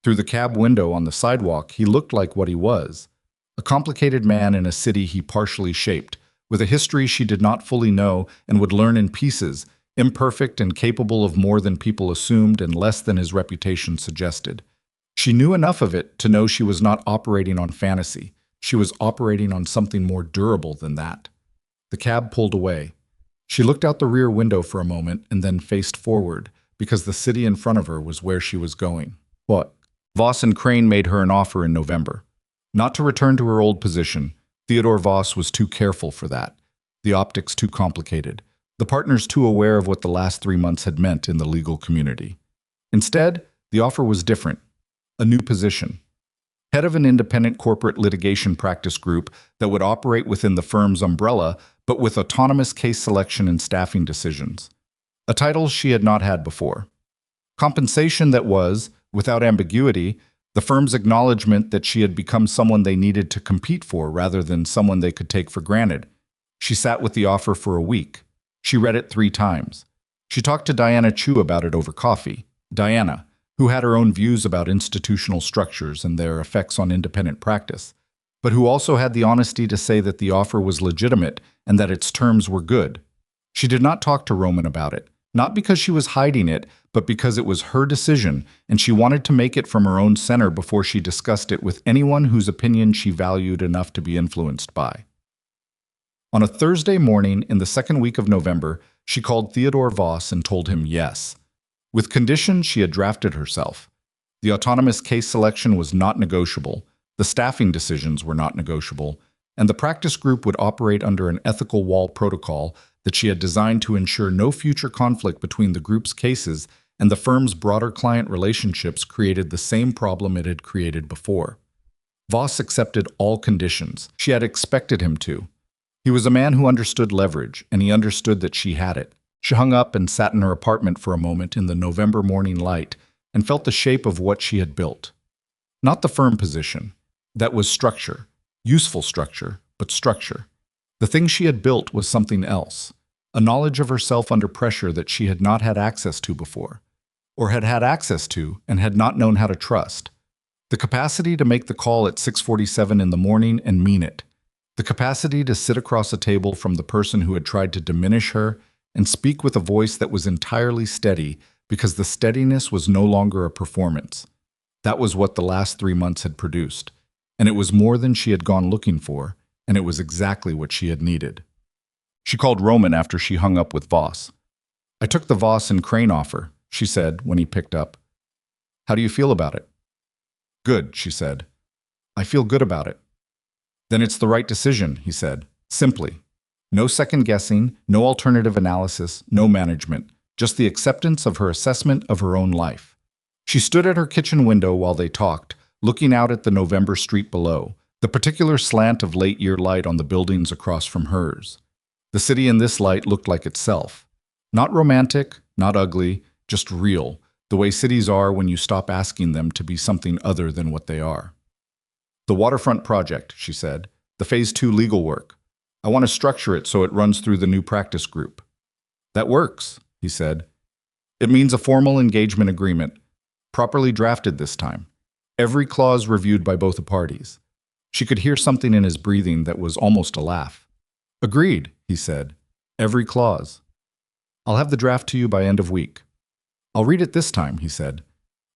Through the cab window on the sidewalk, he looked like what he was, a complicated man in a city he partially shaped, with a history she did not fully know and would learn in pieces, imperfect and capable of more than people assumed and less than his reputation suggested. She knew enough of it to know she was not operating on fantasy. She was operating on something more durable than that. The cab pulled away. She looked out the rear window for a moment and then faced forward, because the city in front of her was where she was going. What? Voss and Crane made her an offer in November. Not to return to her old position. Theodore Voss was too careful for that. The optics too complicated. The partners too aware of what the last 3 months had meant in the legal community. Instead, the offer was different. A new position. Head of an independent corporate litigation practice group that would operate within the firm's umbrella, but with autonomous case selection and staffing decisions. A title she had not had before. Compensation that was, without ambiguity, the firm's acknowledgement that she had become someone they needed to compete for rather than someone they could take for granted. She sat with the offer for a week. She read it 3 times. She talked to Diana Chu about it over coffee. Diana, who had her own views about institutional structures and their effects on independent practice, but who also had the honesty to say that the offer was legitimate and that its terms were good. She did not talk to Roman about it, not because she was hiding it, but because it was her decision, and she wanted to make it from her own center before she discussed it with anyone whose opinion she valued enough to be influenced by. On a Thursday morning in the second week of November, she called Theodore Voss and told him yes. With conditions she had drafted herself. The autonomous case selection was not negotiable, the staffing decisions were not negotiable, and the practice group would operate under an ethical wall protocol that she had designed to ensure no future conflict between the group's cases and the firm's broader client relationships created the same problem it had created before. Voss accepted all conditions. She had expected him to. He was a man who understood leverage, and he understood that she had it. She hung up and sat in her apartment for a moment in the November morning light and felt the shape of what she had built. Not the firm position. That was structure. Useful structure, but structure. The thing she had built was something else. A knowledge of herself under pressure that she had not had access to before, or had had access to and had not known how to trust. The capacity to make the call at 6:47 in the morning and mean it. The capacity to sit across a table from the person who had tried to diminish her and speak with a voice that was entirely steady because the steadiness was no longer a performance. That was what the last 3 months had produced, and it was more than she had gone looking for, and it was exactly what she had needed. She called Roman after she hung up with Voss. "I took the Voss and Crane offer," she said when he picked up. "How do you feel about it?" "Good," she said. "I feel good about it." "Then it's the right decision," he said, simply. No second-guessing, no alternative analysis, no management, just the acceptance of her assessment of her own life. She stood at her kitchen window while they talked, looking out at the November street below, the particular slant of late-year light on the buildings across from hers. The city in this light looked like itself. Not romantic, not ugly, just real, the way cities are when you stop asking them to be something other than what they are. "The waterfront project," she said, "the Phase 2 legal work. I want to structure it so it runs through the new practice group." "That works," he said. "It means a formal engagement agreement, properly drafted this time. Every clause reviewed by both parties." She could hear something in his breathing that was almost a laugh. "Agreed," he said. "Every clause. I'll have the draft to you by end of week." "I'll read it this time," he said.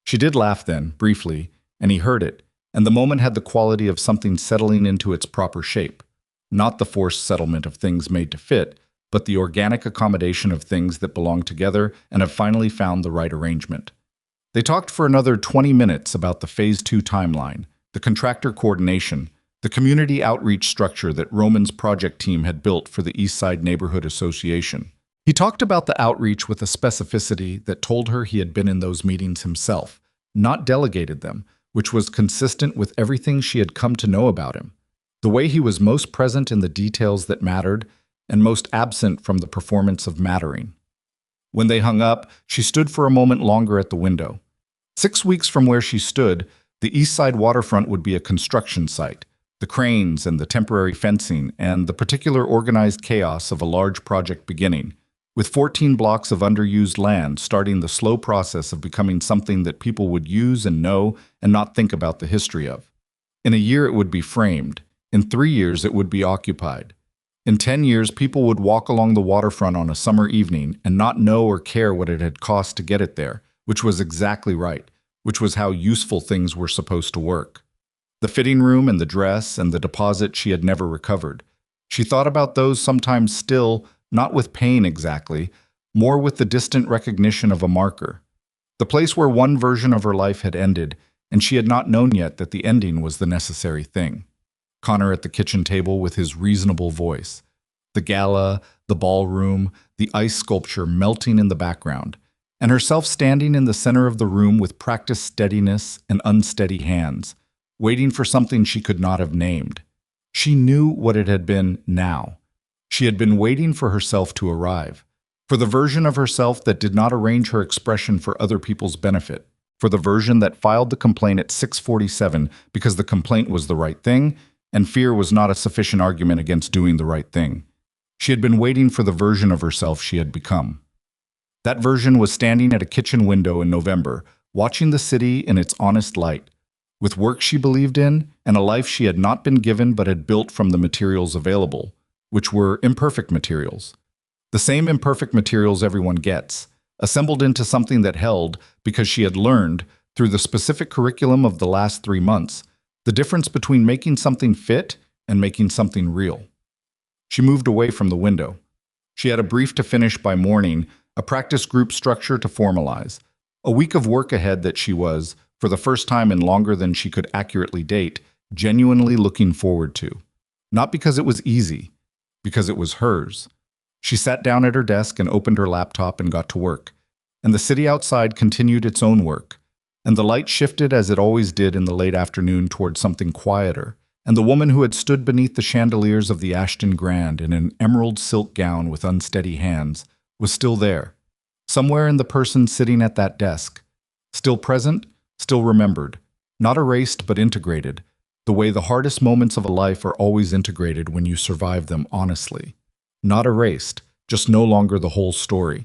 She did laugh then, briefly, and he heard it, and the moment had the quality of something settling into its proper shape. Not the forced settlement of things made to fit, but the organic accommodation of things that belong together and have finally found the right arrangement. They talked for another 20 minutes about the Phase 2 timeline, the contractor coordination, the community outreach structure that Roman's project team had built for the East Side Neighborhood Association. He talked about the outreach with a specificity that told her he had been in those meetings himself, not delegated them, which was consistent with everything she had come to know about him. The way he was most present in the details that mattered and most absent from the performance of mattering. When they hung up, she stood for a moment longer at the window. 6 weeks from where she stood, the East Side waterfront would be a construction site. The cranes and the temporary fencing and the particular organized chaos of a large project beginning, with 14 blocks of underused land starting the slow process of becoming something that people would use and know and not think about the history of. In a year it would be framed. In 3 years it would be occupied. In 10 years, people would walk along the waterfront on a summer evening and not know or care what it had cost to get it there, which was exactly right, which was how useful things were supposed to work. The fitting room and the dress and the deposit she had never recovered. She thought about those sometimes still, not with pain exactly, more with the distant recognition of a marker. The place where one version of her life had ended, and she had not known yet that the ending was the necessary thing. Connor at the kitchen table with his reasonable voice. The gala, the ballroom, the ice sculpture melting in the background, and herself standing in the center of the room with practiced steadiness and unsteady hands, waiting for something she could not have named. She knew what it had been now. She had been waiting for herself to arrive, for the version of herself that did not arrange her expression for other people's benefit, for the version that filed the complaint at 6:47 because the complaint was the right thing, and fear was not a sufficient argument against doing the right thing. She had been waiting for the version of herself she had become. That version was standing at a kitchen window in November, watching the city in its honest light, with work she believed in and a life she had not been given but had built from the materials available, which were imperfect materials. The same imperfect materials everyone gets, assembled into something that held because she had learned, through the specific curriculum of the last 3 months, the difference between making something fit and making something real. She moved away from the window. She had a brief to finish by morning, a practice group structure to formalize, a week of work ahead that she was, for the first time in longer than she could accurately date, genuinely looking forward to. Not because it was easy, because it was hers. She sat down at her desk and opened her laptop and got to work, and the city outside continued its own work. And the light shifted as it always did in the late afternoon toward something quieter, and the woman who had stood beneath the chandeliers of the Ashton Grand in an emerald silk gown with unsteady hands was still there, somewhere in the person sitting at that desk, still present, still remembered, not erased but integrated, the way the hardest moments of a life are always integrated when you survive them honestly. Not erased, just no longer the whole story.